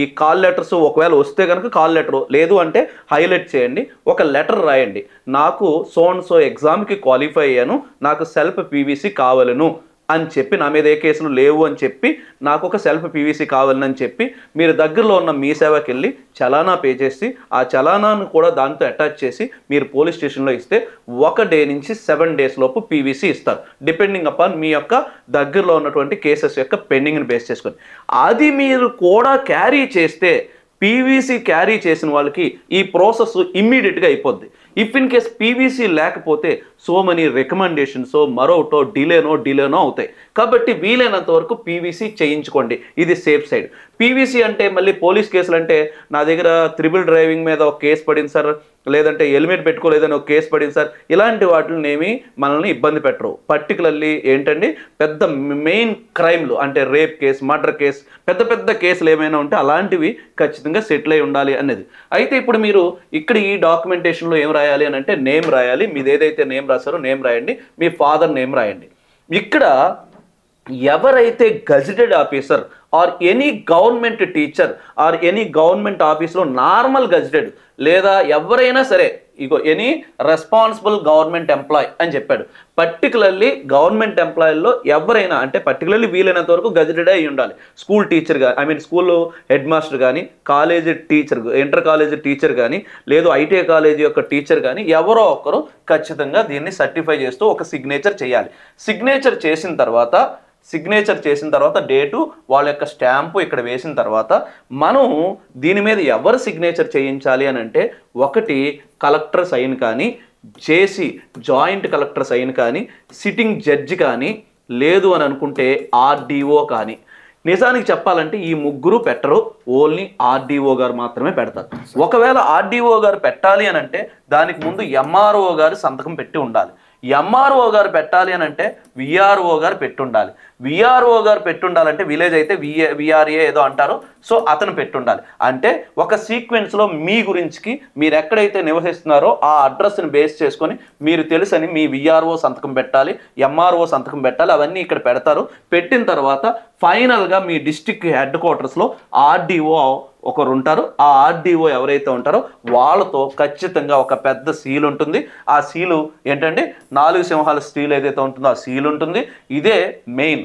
ఈ కాల్ లెటర్స్ ఒకవేళ వస్తే కనుక కాల్ లెటర్, లేదు అంటే హైలైట్ చేయండి. ఒక లెటర్ రాయండి, నాకు సో అండ్ సో ఎగ్జామ్కి క్వాలిఫై అయ్యాను, నాకు సెల్ఫ్ పీవీసీ కావాలను అని చెప్పి, నా మీద ఏ కేసులు లేవు అని చెప్పి, నాకు ఒక సెల్ఫ్ పీవీసీ కావాలని చెప్పి మీరు దగ్గరలో ఉన్న మీ సేవకి వెళ్ళి చలానా పే చేసి ఆ చలానాను కూడా దాంతో అటాచ్ చేసి మీరు పోలీస్ స్టేషన్లో ఇస్తే 1 డే నుంచి 7 డేస్ లోపు పీవీసీ ఇస్తారు, డిపెండింగ్ అపాన్ మీ యొక్క దగ్గరలో ఉన్నటువంటి కేసెస్ యొక్క పెండింగ్ని బేస్ చేసుకొని. అది మీరు కూడా క్యారీ చేస్తే, పీవీసీ క్యారీ చేసిన వాళ్ళకి ఈ ప్రాసెస్ ఇమ్మీడియట్గా అయిపోద్ది. ఇఫ్ ఇన్ కేస్ పీవీసీ లేకపోతే సో మెనీ రికమెండేషన్స్ మరోటో డిలేనో అవుతాయి. కాబట్టి వీలైనంత వరకు పీవీసీ చేయించుకోండి, ఇది సేఫ్ సైడ్. పీవీసీ అంటే మళ్ళీ పోలీస్ కేసులు అంటే నా దగ్గర త్రిబుల్ డ్రైవింగ్ మీద ఒక కేసు పడింది సార్, లేదంటే హెల్మెట్ పెట్టుకోలేదని ఒక కేసు పడింది సార్, ఇలాంటి వాటిని ఏమి మనల్ని ఇబ్బంది పెట్టరు. పర్టికులర్లీ ఏంటండి పెద్ద మెయిన్ క్రైమ్లు అంటే రేప్ కేసు, మర్డర్ కేసు, పెద్ద కేసులు ఏమైనా ఉంటే అలాంటివి ఖచ్చితంగా సెటిల్ అయి ఉండాలి అనేది. అయితే ఇప్పుడు మీరు ఇక్కడ ఈ డాక్యుమెంటేషన్లో ఏం రాయాలి అని అంటే నేమ్ రాయాలి. మీది ఏదైతే నేమ్ రాశారో నేమ్ రాయండి, మీ ఫాదర్ నేమ్ రాయండి. ఇక్కడ ఎవరైతే gazetted officer or any government teacher or any government ఆఫీస్లో నార్మల్ గజెటెడ్ లేదా ఎవరైనా సరే ఇగో ఎనీ రెస్పాన్సిబుల్ గవర్నమెంట్ ఎంప్లాయ్ అని చెప్పాడు. పర్టికులర్లీ గవర్నమెంట్ ఎంప్లాయీల్లో ఎవరైనా అంటే పర్టికులర్లీ వీలైనంత వరకు గజెటెడ్ అయి ఉండాలి. స్కూల్ టీచర్ కానీ స్కూల్ హెడ్ మాస్టర్ కానీ, college teacher, inter college teacher కానీ, లేదు ఐటీఐ కాలేజీ యొక్క టీచర్ కానీ ఎవరో ఒకరు ఖచ్చితంగా దీన్ని సర్టిఫై చేస్తూ ఒక సిగ్నేచర్ చేయాలి. సిగ్నేచర్ చేసిన తర్వాత డేటు వాళ్ళ యొక్క స్టాంపు ఇక్కడ వేసిన తర్వాత మనం దీని మీద ఎవరు సిగ్నేచర్ చేయించాలి అని అంటే ఒకటి కలెక్టర్ సైన్ కానీ, జాయింట్ కలెక్టర్ సైన్ కానీ, సిట్టింగ్ జడ్జి కానీ, లేదు అని అనుకుంటే ఆర్డీఓ కానీ. నిజానికి చెప్పాలంటే ఈ ముగ్గురు పెట్టరు, ఓన్లీ ఆర్డీఓ గారు మాత్రమే పెడతారు. ఒకవేళ ఆర్డీఓ గారు పెట్టాలి అని అంటే దానికి ముందు ఎంఆర్ఓ గారు సంతకం పెట్టి ఉండాలి. ఎంఆర్ఓ గారు పెట్టాలి అని అంటే విఆర్ఓ గారు పెట్టుండాలి. విఆర్ఓ గారు పెట్టుండాలంటే విలేజ్ అయితే విఆర్ఏ ఏదో అంటారు, సో అతను పెట్టుండాలి. అంటే ఒక సీక్వెన్స్లో మీ గురించి మీరు ఎక్కడైతే నివసిస్తున్నారో ఆ అడ్రస్ని బేస్ చేసుకొని మీరు తెలుసని మీ విఆర్ఓ సంతకం పెట్టాలి, ఎంఆర్ఓ సంతకం పెట్టాలి. అవన్నీ ఇక్కడ పెడతారు. పెట్టిన తర్వాత ఫైనల్గా మీ డిస్టిక్ హెడ్ క్వార్టర్స్లో ఆర్డీఓ ఒకరు ఉంటారు. ఆ ఆర్డీఓ ఎవరైతే ఉంటారో వాళ్ళతో ఖచ్చితంగా ఒక పెద్ద సీల్ ఉంటుంది. ఆ సీలు ఏంటంటే 4 సింహాల స్టీల్ ఏదైతే ఉంటుందో ఆ సీల్ ఉంటుంది. ఇదే మెయిన్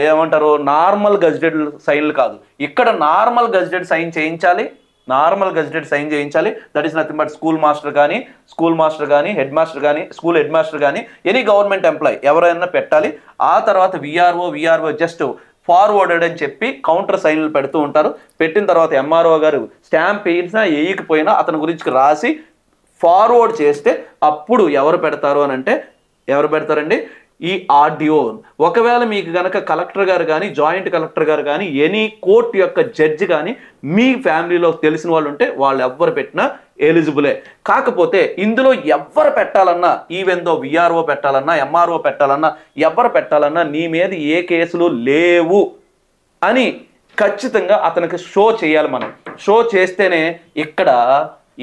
ఏమంటారు, నార్మల్ గజిటెడ్ సైన్లు కాదు. ఇక్కడ నార్మల్ గజిటెడ్ సైన్ చేయించాలి, నార్మల్ గజిటెడ్ సైన్ చేయించాలి. That is nothing but school master కానీ హెడ్ మాస్టర్ కానీ స్కూల్ హెడ్ మాస్టర్ కానీ ఎనీ గవర్నమెంట్ ఎంప్లాయీ ఎవరైనా పెట్టాలి. ఆ తర్వాత విఆర్ఓ జస్ట్ ఫార్వర్డెడ్ అని చెప్పి కౌంటర్ సైన్లు పెడుతూ ఉంటారు. పెట్టిన తర్వాత ఎంఆర్ఓ గారు స్టాంప్ వేసినా వేయకపోయినా అతని గురించి రాసి ఫార్వర్డ్ చేస్తే అప్పుడు ఎవరు పెడతారు అని అంటే ఎవరు పెడతారండి, ఈ ఆర్డీఓ. ఒకవేళ మీకు కనుక కలెక్టర్ గారు కానీ జాయింట్ కలెక్టర్ గారు కానీ ఎనీ కోర్టు యొక్క జడ్జి కానీ మీ ఫ్యామిలీలో తెలిసిన వాళ్ళు ఉంటే వాళ్ళు ఎవ్వరు పెట్టినా ఎలిజిబులే. కాకపోతే ఇందులో ఎవరు పెట్టాలన్నా, ఈవెన్ దో విఆర్ఓ పెట్టాలన్నా ఎంఆర్ఓ పెట్టాలన్నా ఎవరు పెట్టాలన్నా నీ మీద ఏ కేసులు లేవు అని ఖచ్చితంగా అతనికి షో చేయాలి. మనం షో చేస్తేనే ఇక్కడ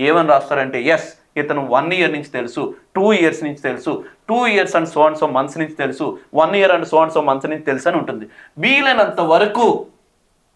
ఏమని రాస్తారంటే ఎస్ ఇతను 1 year నుంచి తెలుసు, 2 years నుంచి తెలుసు, 2 years అండ్ సో మంత్స్ నుంచి తెలుసు, 1 year అండ్ సో మంత్స్ నుంచి తెలుసు అని ఉంటుంది. వీలైనంత వరకు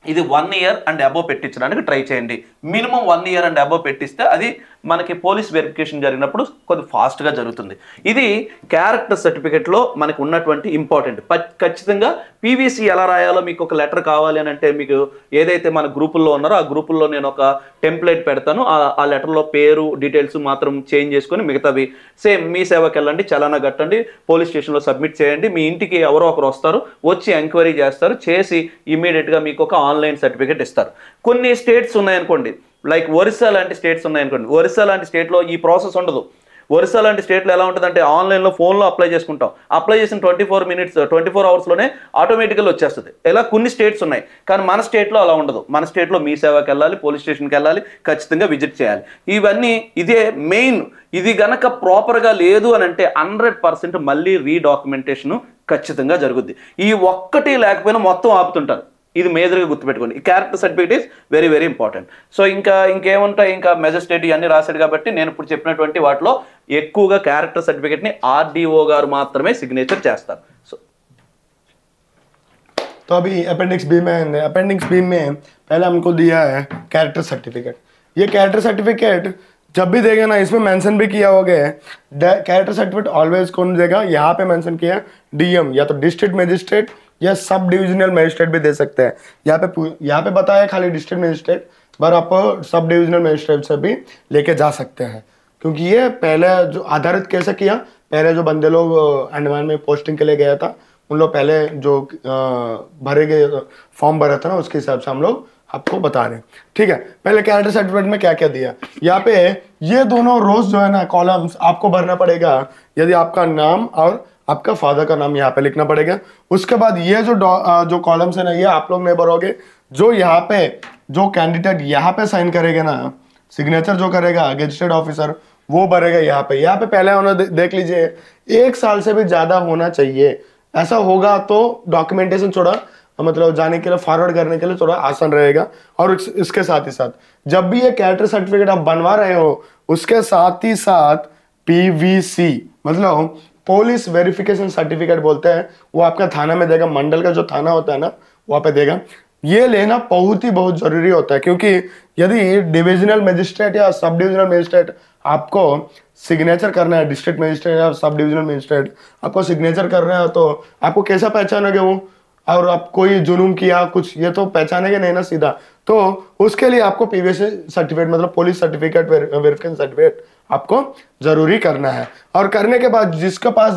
ఇది 1 year అండ్ అబోవ్ పెట్టించడానికి ట్రై చేయండి. మినిమం 1 year అండ్ అబోవ్ పెట్టిస్తే అది మనకి పోలీస్ వెరిఫికేషన్ జరిగినప్పుడు కొద్ది ఫాస్ట్గా జరుగుతుంది. ఇది క్యారెక్టర్ సర్టిఫికేట్లో మనకు ఉన్నటువంటి ఇంపార్టెంట్. ఖచ్చితంగా పీవీసీ ఎలా రాయాలో మీకు ఒక లెటర్ కావాలి అని అంటే మీకు ఏదైతే మన గ్రూపుల్లో ఉన్నారో ఆ గ్రూపుల్లో నేను ఒక టెంప్లెట్ పెడతాను. ఆ లెటర్లో పేరు డీటెయిల్స్ మాత్రం చేంజ్ చేసుకొని మిగతావి సేమ్ మీ సేవకి వెళ్ళండి, చలానా కట్టండి, పోలీస్ స్టేషన్లో సబ్మిట్ చేయండి. మీ ఇంటికి ఎవరో ఒకరు వస్తారు, వచ్చి ఎంక్వైరీ చేస్తారు, చేసి ఇమీడియట్గా మీకు ఒక ఆన్లైన్ సర్టిఫికేట్ ఇస్తారు. కొన్ని స్టేట్స్ ఉన్నాయనుకోండి, లైక్ ఒరిస్సా లాంటి స్టేట్స్ ఉన్నాయనుకోండి, ఒరిస్సా లాంటి స్టేట్లో ఈ ప్రాసెస్ ఉండదు. ఒరిస్సా లాంటి స్టేట్లో ఎలా ఉంటుందంటే ఆన్లైన్లో ఫోన్లో అప్లై చేసుకుంటాం, అప్లై చేసిన 24 అవర్స్లోనే ఆటోమేటికల్గా వచ్చేస్తుంది. ఇలా కొన్ని స్టేట్స్ ఉన్నాయి, కానీ మన స్టేట్లో అలా ఉండదు. మన స్టేట్లో మీ సేవకి వెళ్ళాలి, పోలీస్ స్టేషన్కి వెళ్ళాలి, ఖచ్చితంగా విజిట్ చేయాలి. ఇవన్నీ ఇదే మెయిన్. ఇది గనక ప్రాపర్గా లేదు అని అంటే 100% మళ్ళీ రీడాక్యుమెంటేషన్ ఖచ్చితంగా జరుగుద్ది. ఈ ఒక్కటి లేకపోయినా మొత్తం ఆపుతుంటారు. ఇది మేజర్గా గుర్తుపెట్టుకోండి. ఈ character certificate is very very important. So ఇంకేముంటాయి, ఇంకా మెజిస్ట్రేట్ ఇవన్నీ రాశాడు కాబట్టి నేను ఇప్పుడు చెప్పినటువంటి వాటిలో ఎక్కువగా క్యారెక్టర్ సర్టిఫికేట్ని ఆర్డీఓ గారు మాత్రమే సిగ్నేచర్ చేస్తారు. సో तो अभी अपेंडिक्स बी में पहले हमको दिया है कैरेक्टर सर्टिफिकेट. ये कैरेक्टर सर्टिफिकेट जब भी देगा ना इसमें मेंशन भी किया होगा कैरेक्टर सर्टिफिकेट ऑलवेज कौन देगा, यहाँ पे मेंशन किया डीएम या तो डिस्ट्रिक्ट मजिस्ट्रेट या सब डिविजनल मजिस्ट्रेट भी दे सकते हैं. यहाँ पे बताया खाली डिस्ट्रिक्ट मजिस्ट्रेट, पर आप सब डिविजनल मजिस्ट्रेट से भी लेके जा सकते हैं. क्योंकि ये पहले जो आधारित कैसे किया, पहले जो बंदे लोग अंडमान में पोस्टिंग के लिए गया था उन लोग पहले जो भरे गए फॉर्म भरा था ना उसके हिसाब से हम लोग आपको बता रहे हैं. ठीक है, पहले कैरेक्टर सर्टिफिकेट में क्या क्या दिया. यहाँ पे ये दोनों रोज जो है ना कॉलम्स आपको भरना पड़ेगा. यदि आपका नाम और आपका फादर का नाम यहाँ पे लिखना पड़ेगा. उसके बाद ये जो कॉलम्स है ना ये आप लोग नहीं भरोगे. जो यहाँ पे जो कैंडिडेट यहाँ पे साइन करेगा ना, सिग्नेचर जो करेगा गजेटेड ऑफिसर वो भरेगा यहाँ पे पहले उन्होंने देख लीजिए 1 साल से भी ज्यादा होना चाहिए. ऐसा होगा तो डॉक्यूमेंटेशन थोड़ा मतलब जाने के लिए फॉरवर्ड करने के लिए थोड़ा आसान रहेगा. और इसके साथ ही साथ जब भी ये कैरेक्टर सर्टिफिकेट आप बनवा रहे हो उसके साथ ही साथ पीवीसी मतलब पुलिस वेरिफिकेशन सर्टिफिकेट बोलते हैं, वो आपका थाना में देगा. मंडल का जो थाना होता है ना वहाँ पे देगा. ये लेना बहुत जरूरी होता है क्योंकि यदि डिविजनल मजिस्ट्रेट या सब डिविजनल मजिस्ट्रेट आपको सिग्नेचर करना है, डिस्ट्रिक्ट मजिस्ट्रेट या सब डिविजनल मजिस्ट्रेट आपको सिग्नेचर करना है तो आपको कैसा पहचानोगे वो, और आप कोई जुलूम किया कुछ ये तो पहचानेंगे नहीं ना सीधा. तो उसके लिए आपको पीवीसी सर्टिफिकेट मतलब पुलिस सर्टिफिकेट वेरिफिकेशन सर्टिफिकेट आपको जरूरी करना है. और करने के बाद जिसके पास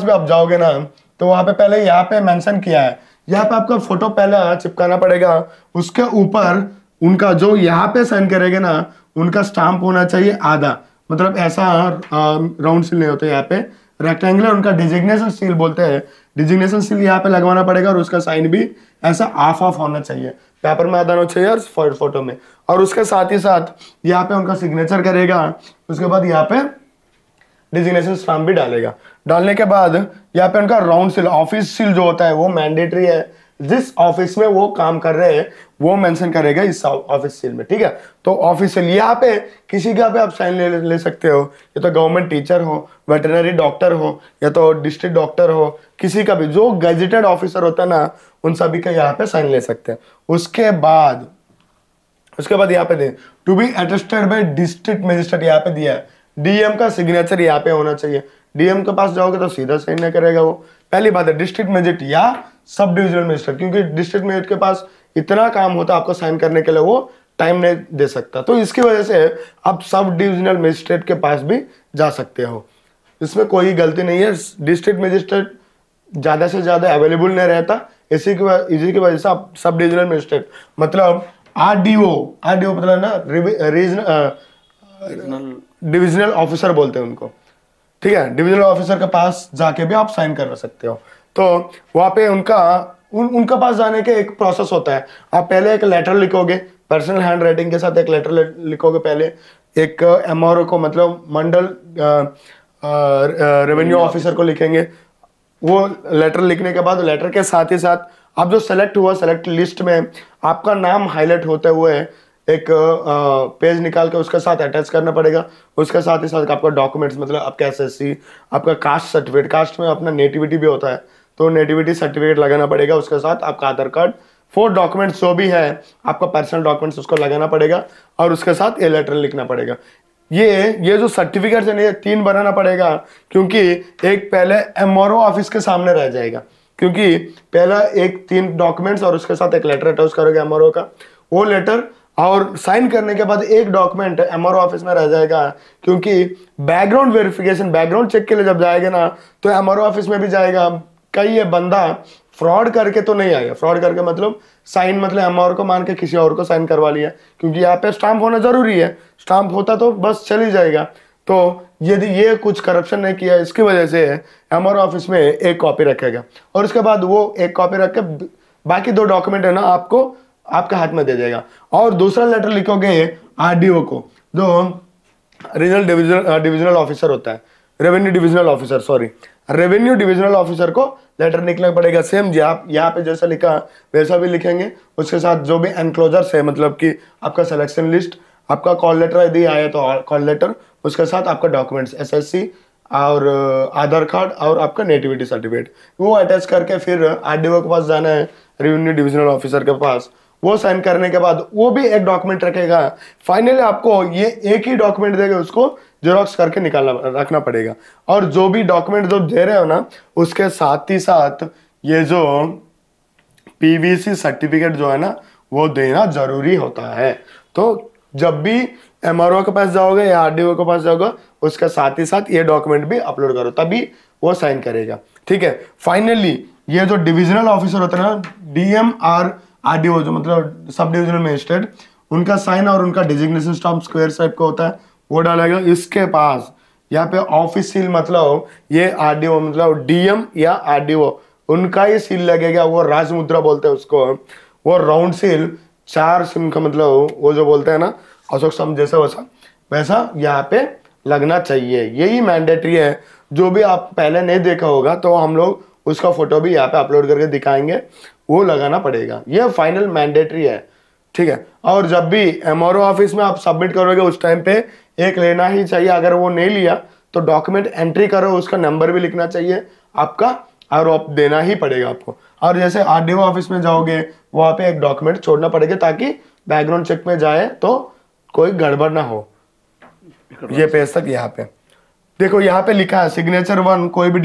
भी आप जाओगे ना तो वहाँ पे पहले यहाँ पे मेंशन किया है, यहाँ पे आपका फोटो पहले चिपकाना पड़ेगा. उसके ऊपर उनका जो यहाँ पे साइन करेंगे ना उनका स्टाम्प होना चाहिए आधा, मतलब ऐसा राउंड सील नहीं होता, यहाँ पे रेक्टेंगुलर उनका डिजिग्नेशन सील बोलते हैं, डिजिग्नेशन सील यहाँ पे लगवाना पड़ेगा और उसका साइन भी ऐसा ऑफ ऑफ होना चाहिए, पेपर में आना चाहिए और फोटो में। और उसके साथ ही साथ यहाँ पे उनका सिग्नेचर करेगा, उसके बाद यहाँ पे डिजिग्नेशन स्टाम्प भी डालेगा। डालने के बाद यहाँ पे उनका राउंड सील, ऑफिस सील जो होता है वो मैंडेटरी है, जिस ऑफिस में वो काम कर रहे हैं वो मेंशन करेगा इस ऑफिस सील में, ठीक है। तो ऑफिस सील यहाँ पे किसी का पे आप साइन ले सकते हो, या तो गवर्नमेंट टीचर हो, वेटरनरी डॉक्टर हो, या तो डिस्ट्रिक्ट डॉक्टर हो, किसी का भी जो गजेटेड ऑफिसर होता है ना, उन सभी का यहाँ पे साइन ले सकते हैं। उसके बाद यहाँ पे they to be attested by district magistrate, यहाँ पे दिया है डीएम का सिग्नेचर यहाँ पे होना चाहिए। डीएम के पास जाओगे तो सीधा साइन नहीं करेगा वो, पहली बात है। डिस्ट्रिक्ट मजिस्ट्रेट या सब डिविजनल मजिस्ट्रेट, क्योंकि डिस्ट्रिक्ट मजिस्ट्रेट के पास इतना काम होता है आपको साइन करने के लिए, वो टाइम नहीं दे सकता, तो इसकी वजह से आप सब डिविजनल मजिस्ट्रेट के पास भी जा सकते हो, इसमें कोई गलती नहीं है। डिस्ट्रिक्ट मजिस्ट्रेट ज्यादा से ज्यादा अवेलेबल नहीं रहता, इसी की वजह से आप सब डिविजनल मजिस्ट्रेट मतलब आरडीओ मतलब ना डिविजनल ऑफिसर बोलते हैं उनको, ठीक है। डिविजनल ऑफिसर के पास जाके भी आप साइन कर सकते हो। तो वहां पे उनका पास जाने के एक प्रोसेस होता है। आप पहले एक लेटर लिखोगे, पर्सनल हैंड राइटिंग के साथ एक लेटर लिखोगे पहले, एक एमआरओ को मतलब मंडल रेवेन्यू ऑफिसर को लिखेंगे। वो लेटर लिखने के बाद लेटर के साथ ही साथ आप जो सेलेक्ट लिस्ट में आपका नाम हाईलाइट होते हुए एक पेज निकाल के उसके साथ अटैच करना पड़ेगा। उसके साथ ही साथ आपका डॉक्यूमेंट्स मतलब आपका एसएससी, आपका कास्ट सर्टिफिकेट, कास्ट में अपना नेटिविटी भी होता है तो नेटिविटी सर्टिफिकेट लगाना पड़ेगा। उसके साथ आपका आधार कार्ड, 4 डॉक्यूमेंट्स जो भी है आपका पर्सनल डॉक्यूमेंट्स उसको लगाना पड़ेगा और उसके साथ ये लेटर लिखना पड़ेगा। ये जो सर्टिफिकेट है ये 3 बनाना पड़ेगा, क्योंकि एक पहले एमआरओ ऑफिस के सामने रह जाएगा, क्योंकि पहला एक 3 डॉक्यूमेंट्स और उसके साथ एक लेटर अटैच करोगे एमआरओ का, वो लेटर और साइन करने के बाद एक डॉक्यूमेंट एमआरओ ऑफिस में रह जाएगा, क्योंकि बैकग्राउंड वेरिफिकेशन, बैकग्राउंड चेक के लिए जब जाएगा ना तो एमआरओ ऑफिस में भी जाएगा। कई ये बंदा फ्रॉड करके तो नहीं आएगा, फ्रॉड करके मतलब साइन मतलब एमआरओ को मान के किसी और को साइन करवा लिया, क्योंकि यहाँ पे स्टाम्प होना जरूरी है, स्टाम्प होता तो बस चल ही जाएगा। तो यदि ये कुछ करप्शन नहीं किया इसकी वजह से एमआरओ ऑफिस में एक कॉपी रखेगा और उसके बाद वो एक कॉपी रख के बाकी 2 डॉक्यूमेंट है ना आपको आपके हाथ में दे देगा। और दूसरा लेटर लिखोगे आरडीओ को, जो रीजनल डिविजनल ऑफिसर होता है, रेवेन्यू डिविजनल ऑफिसर को लेटर निकलना पड़ेगा। सेम जी आप यहाँ पे जैसा लिखा वैसा भी लिखेंगे। उसके साथ जो भी एनक्लोजर्स है मतलब कि आपका सिलेक्शन लिस्ट, आपका कॉल लेटर यदि आया तो कॉल लेटर, उसके साथ आपका डॉक्यूमेंट्स एसएससी और आधार कार्ड और आपका नेटिविटी सर्टिफिकेट, वो अटैच करके फिर आरडीओ के पास जाना है, रेवेन्यू डिविजनल ऑफिसर के पास। वो साइन करने के बाद वो भी एक डॉक्यूमेंट रखेगा। फाइनली आपको ये एक ही डॉक्यूमेंट देगा, उसको जेरोक्स करके रखना पड़ेगा। और जो भी डॉक्यूमेंट जो दे रहे हो ना उसके साथ ही साथ ये जो पीवीसी सर्टिफिकेट जो है ना वो देना जरूरी होता है। तो जब भी एमआरओ के पास जाओगे या आरडीओ के पास जाओगे उसके साथ ही साथ ये डॉक्यूमेंट भी अपलोड करो, तभी वो साइन करेगा, ठीक है। फाइनली ये जो डिविजनल ऑफिसर होता है ना, डीएम और आरडीओ जो मतलब सब डिविजनल मजिस्ट्रेट, उनका साइन और उनका डिजिग्नेशन स्टाम्प स्क्वायर टाइप का होता है वो डालेगा। इसके पास यहाँ पे ऑफिस सील मतलब ये आरडीओ मतलब डीएम या आरडीओ उनका ही सील लगेगा, वो राज मुद्रा बोलते हैं उसको। वो राउंड सील 4 सिम का मतलब वो जो बोलते हैं ना अशोक स्तंभ जैसा वैसा यहाँ पे लगना चाहिए। यही मैंडेटरी है। जो भी आप पहले नहीं देखा होगा तो हम लोग उसका फोटो भी यहाँ पे अपलोड करके दिखाएंगे, वो लगाना पड़ेगा। ये फाइनल मैंडेटरी है, ठीक है। और जब भी एमआरओ ऑफिस में आप सबमिट करोगे उस टाइम पे एक लेना ही चाहिए। अगर वो नहीं लिया तो डॉक्यूमेंट एंट्री करो, उसका नंबर भी लिखना चाहिए आपका और आप देना ही पड़ेगा आपको। और जैसे आरडीओ ऑफिस में जाओगे वहां पे एक डॉक्यूमेंट छोड़ना पड़ेगा ताकि बैकग्राउंड चेक में जाए तो कोई गड़बड़ ना हो। ये पेज तक यहाँ पे देखो, यहाँ पे लिखा है सिग्नेचर 1 कोई भी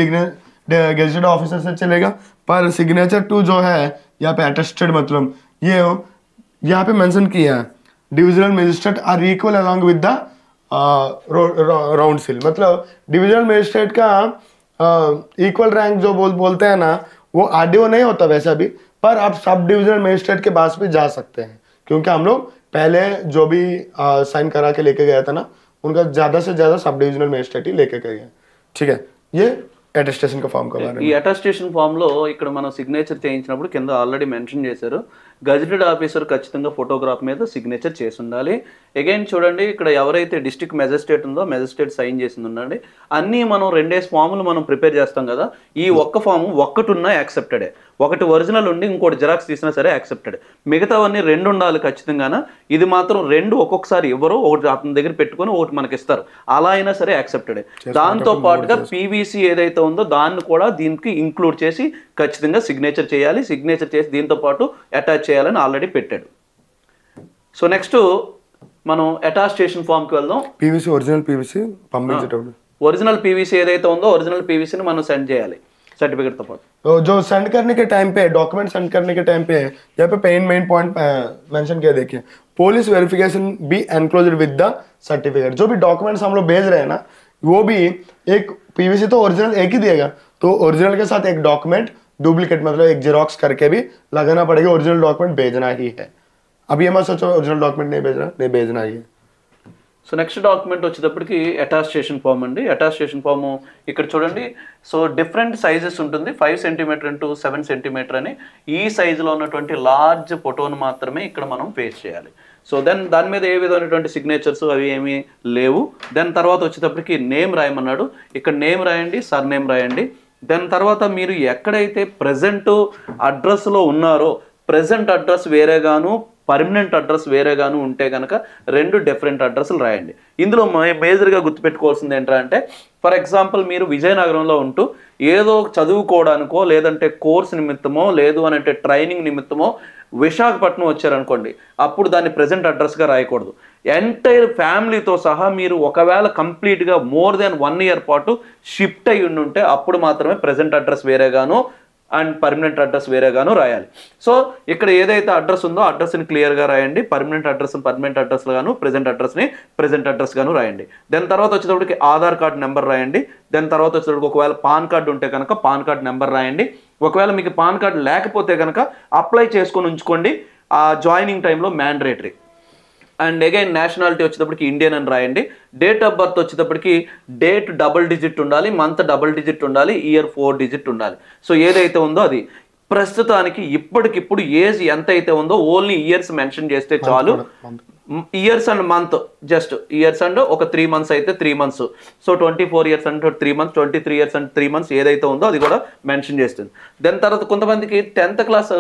गेजेटेड ऑफिसर से चलेगा, पर सिग्नेचर 2 जो है यहाँ पे अटेस्टेड मतलब ये यहाँ पे मेंशन किया है divisional magistrate or equal along with the round seal. मतलब डिविजनल मजिस्ट्रेट का इक्वल रैंक जो बोलते हैं ना वो आरडीओ नहीं होता वैसा भी, पर आप सब डिविजनल मजिस्ट्रेट के पास भी जा सकते हैं, क्योंकि हम लोग पहले जो भी साइन करा के लेके गया था ना उनका ज्यादा से ज्यादा सब डिविजनल मजिस्ट्रेट ही लेके गए, ठीक है। ये అటెస్టేషన్ का फॉर्म का बारे में ఈ అటెస్టేషన్ ఫామ్ లో ఇక్కడ మనం సిగ్నేచర్ చేయించినప్పుడు కింద ఆల్రెడీ మెన్షన్ చేశారు, గజెటెడ్ ఆఫీసర్ ఖచ్చితంగా ఫోటోగ్రాఫ్ మీద సిగ్నేచర్ చేసి ఉండాలి. అగైన్ చూడండి, ఇక్కడ ఎవరైతే డిస్ట్రిక్ట్ మెజిస్ట్రేట్ ఉందో మెజిస్ట్రేట్ సైన్ చేసింది ఉండండి. అన్నీ మనం 2 ఫాములు మనం ప్రిపేర్ చేస్తాం కదా, ఈ ఒక్క ఫాము ఒక్కటి ఉన్నా యాక్సెప్టెడే, ఒకటి ఒరిజినల్ ఉండి ఇంకోటి జిరాక్స్ తీసినా సరే యాక్సెప్టెడ్. మిగతావన్నీ 2 ఉండాలి ఖచ్చితంగా. ఇది మాత్రం 2 ఒక్కొక్కసారి ఇవ్వరు, ఒకటి అతని దగ్గర పెట్టుకొని ఒకటి మనకి ఇస్తారు, అలా అయినా సరే యాక్సెప్టెడ్. దాంతో పాటుగా పీవీసీ ఏదైతే ఉందో దాన్ని కూడా దీనికి ఇంక్లూడ్ చేసి ఖచ్చితంగా సిగ్నేచర్ చేయాలి. సిగ్నేచర్ చేసి దీంతో పాటు అటాచ్ చేయాలని ఆల్రెడీ పెట్టాడు. సో నెక్స్ట్ మనం అటాస్టేషన్ ఫామ్ కి వెళ్దాం. పీవీసీ ఒరిజినల్ పీవీసీ పంపించేటప్పుడు ఒరిజినल पीवीसी ఏదైతే ఉందో ఒరిజినల్ పీవీసీని మనం సెండ్ చేయాలి सर्टिफिकेट तो पास। तो जो सेंड करने के टाइम पे डॉक्यूमेंट सेंड करने के टाइम पे यहाँ पे मेन पॉइंट मेंशन किया देखिए, police verification be enclosed with the certificate. जो भी डॉक्यूमेंट्स हम लोग भेज रहे हैं ना, वो भी एक पीवीसी तो ओरिजिनल एक ही दिएगा, तो ओरिजिनल के साथ एक डॉक्यूमेंट डुप्लीकेट मतलब एक जेरोक्स करके भी लगाना पड़ेगा। ओरिजिनल डॉक्यूमेंट भेजना ही है। अब ये मत सोचो ओरिजिनल डॉक्यूमेंट नहीं भेजना, नहीं भेजना ही है। సో నెక్స్ట్ డాక్యుమెంట్ వచ్చేటప్పటికి అటాస్టేషన్ ఫామ్ అండి. అటాస్టేషన్ ఫామ్ ఇక్కడ చూడండి, సో డిఫరెంట్ సైజెస్ ఉంటుంది, 5 సెంటీమీటర్ ఇంటూ 7 సెంటీమీటర్ అని. ఈ సైజులో ఉన్నటువంటి లార్జ్ ఫోటోను మాత్రమే ఇక్కడ మనం పేస్ట్ చేయాలి. సో దెన్ దాని మీద ఏ విధమైనటువంటి సిగ్నేచర్స్ అవి ఏమీ లేవు. దెన్ తర్వాత వచ్చేటప్పటికి నేమ్ రాయమన్నాడు, ఇక్కడ నేమ్ రాయండి, సర్ నేమ్ రాయండి. దెన్ తర్వాత మీరు ఎక్కడైతే ప్రజెంట్ అడ్రస్లో ఉన్నారో, ప్రజెంట్ అడ్రస్ వేరేగాను పర్మనెంట్ అడ్రస్ వేరేగాను ఉంటే కనుక 2 డిఫరెంట్ అడ్రస్లు రాయండి. ఇందులో మేజర్గా గుర్తుపెట్టుకోవాల్సింది ఏంటంటే, ఫర్ ఎగ్జాంపుల్ మీరు విజయనగరంలో ఉంటూ ఏదో చదువుకోవడానికో లేదంటే కోర్స్ నిమిత్తమో లేదు అని అంటే ట్రైనింగ్ నిమిత్తమో విశాఖపట్నం వచ్చారనుకోండి, అప్పుడు దాన్ని ప్రజెంట్ అడ్రస్గా రాయకూడదు. ఎంటైర్ ఫ్యామిలీతో సహా మీరు ఒకవేళ కంప్లీట్గా మోర్ దెన్ 1 ఇయర్ పాటు షిఫ్ట్ అయ్యి ఉంటే అప్పుడు మాత్రమే ప్రజెంట్ అడ్రస్ వేరేగాను అండ్ పర్మనెంట్ అడ్రస్ వేరేగాను రాయాలి. సో ఇక్కడ ఏదైతే అడ్రస్ ఉందో అడ్రస్ని క్లియర్గా రాయండి. పర్మనెంట్ అడ్రస్ పర్మనెంట్ అడ్రస్ గాను, ప్రెజెంట్ అడ్రస్ని ప్రెజెంట్ అడ్రస్ గాను రాయండి. దెన్ తర్వాత వచ్చేటప్పటికి ఆధార్ కార్డ్ నెంబర్ రాయండి. దెన్ తర్వాత వచ్చేటప్పటికి ఒకవేళ పాన్ కార్డు ఉంటే కనుక పాన్ కార్డ్ నెంబర్ రాయండి. ఒకవేళ మీకు పాన్ కార్డు లేకపోతే కనుక అప్లై చేసుకొని ఉంచుకోండి, ఆ జాయినింగ్ టైంలో మ్యాండేటరీ. అండ్ అగైన్ నేషనాలిటీ వచ్చేటప్పటికి ఇండియన్ అని రాయండి. డేట్ ఆఫ్ బర్త్ వచ్చేటప్పటికి డేట్ డబుల్ డిజిట్ ఉండాలి, మంత్ డబుల్ డిజిట్ ఉండాలి, ఇయర్ 4 డిజిట్ ఉండాలి. సో ఏదైతే ఉందో అది ప్రస్తుతానికి ఇప్పటికిప్పుడు ఏజ్ ఎంత అయితే ఉందో ఓన్లీ ఇయర్స్ మెన్షన్ చేస్తే చాలు. Years and month just years and ఒక 3 మంత్స్ అయితే 3 మంత్స్, సో 24 ఇయర్స్ అంటే 3 మంత్స్, 23 ఇయర్స్ అంటే 3 మంత్స్ ఏదైతే ఉందో అది కూడా మెన్షన్ చేస్తుంది. దాని తర్వాత కొంతమందికి 10th క్లాస్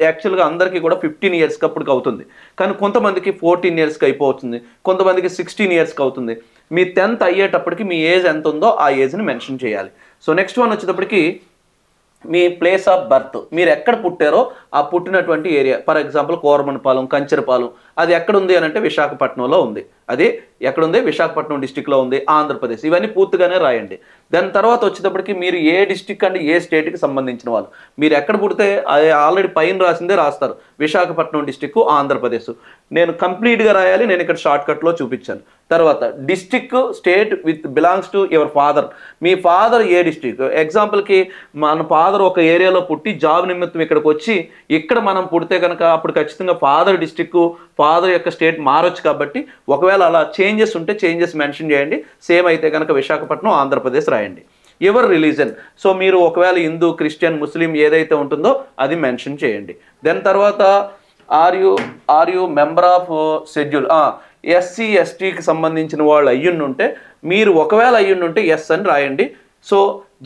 యాక్చువల్గా అందరికీ కూడా 15 ఇయర్స్కి అప్పటికి అవుతుంది, కానీ కొంతమందికి 14 ఇయర్స్కి అయిపోతుంది, కొంతమందికి 16 ఇయర్స్కి అవుతుంది. మీ 10th అయ్యేటప్పటికి మీ ఏజ్ ఎంత ఉందో ఆ ఏజ్ని మెన్షన్ చేయాలి. సో నెక్స్ట్ వన్ వచ్చేటప్పటికి మీ ప్లేస్ ఆఫ్ బర్త్, మీరు ఎక్కడ పుట్టారో ఆ పుట్టినటువంటి ఏరియా. ఫర్ ఎగ్జాంపుల్ కోరమనపాలెం, కంచెరపాలెం, అది ఎక్కడ ఉంది అని అంటే విశాఖపట్నంలో ఉంది. అది ఎక్కడుంది? విశాఖపట్నం డిస్టిక్లో ఉంది, ఆంధ్రప్రదేశ్. ఇవన్నీ పూర్తిగానే రాయండి. దాని తర్వాత వచ్చేటప్పటికి మీరు ఏ డిస్టిక్ అంటే ఏ స్టేట్కి సంబంధించిన వాళ్ళు, మీరు ఎక్కడ పుడితే అది ఆల్రెడీ పైన రాసిందే రాస్తారు, విశాఖపట్నం డిస్టిక్, ఆంధ్రప్రదేశ్. నేను కంప్లీట్గా రాయాలి, నేను ఇక్కడ షార్ట్కట్లో చూపించాను. తర్వాత district state with belongs to your father, me father A district. ఎగ్జాంపుల్కి మన ఫాదర్ ఒక ఏరియాలో పుట్టి జాబ్ నిమిత్తం ఇక్కడికి వచ్చి ఇక్కడ మనం పుడితే కనుక అప్పుడు ఖచ్చితంగా ఫాదర్ డిస్టిక్ ఫాదర్ యొక్క స్టేట్ మారొచ్చు. కాబట్టి ఒకవేళ అలా చేంజెస్ ఉంటే చేంజెస్ మెన్షన్ చేయండి. సేమ్ అయితే కనుక విశాఖపట్నం, ఆంధ్రప్రదేశ్ రాయండి. ఎవర్ రిలీజన్, సో మీరు ఒకవేళ హిందూ, క్రిస్టియన్, ముస్లిం ఏదైతే ఉంటుందో అది మెన్షన్ చేయండి. దెన్ తర్వాత are you member of schedule, SC ఎస్టీకి సంబంధించిన వాళ్ళు అయ్యుంటే మీరు ఒకవేళ అయ్యుంటే ఎస్ అని రాయండి. So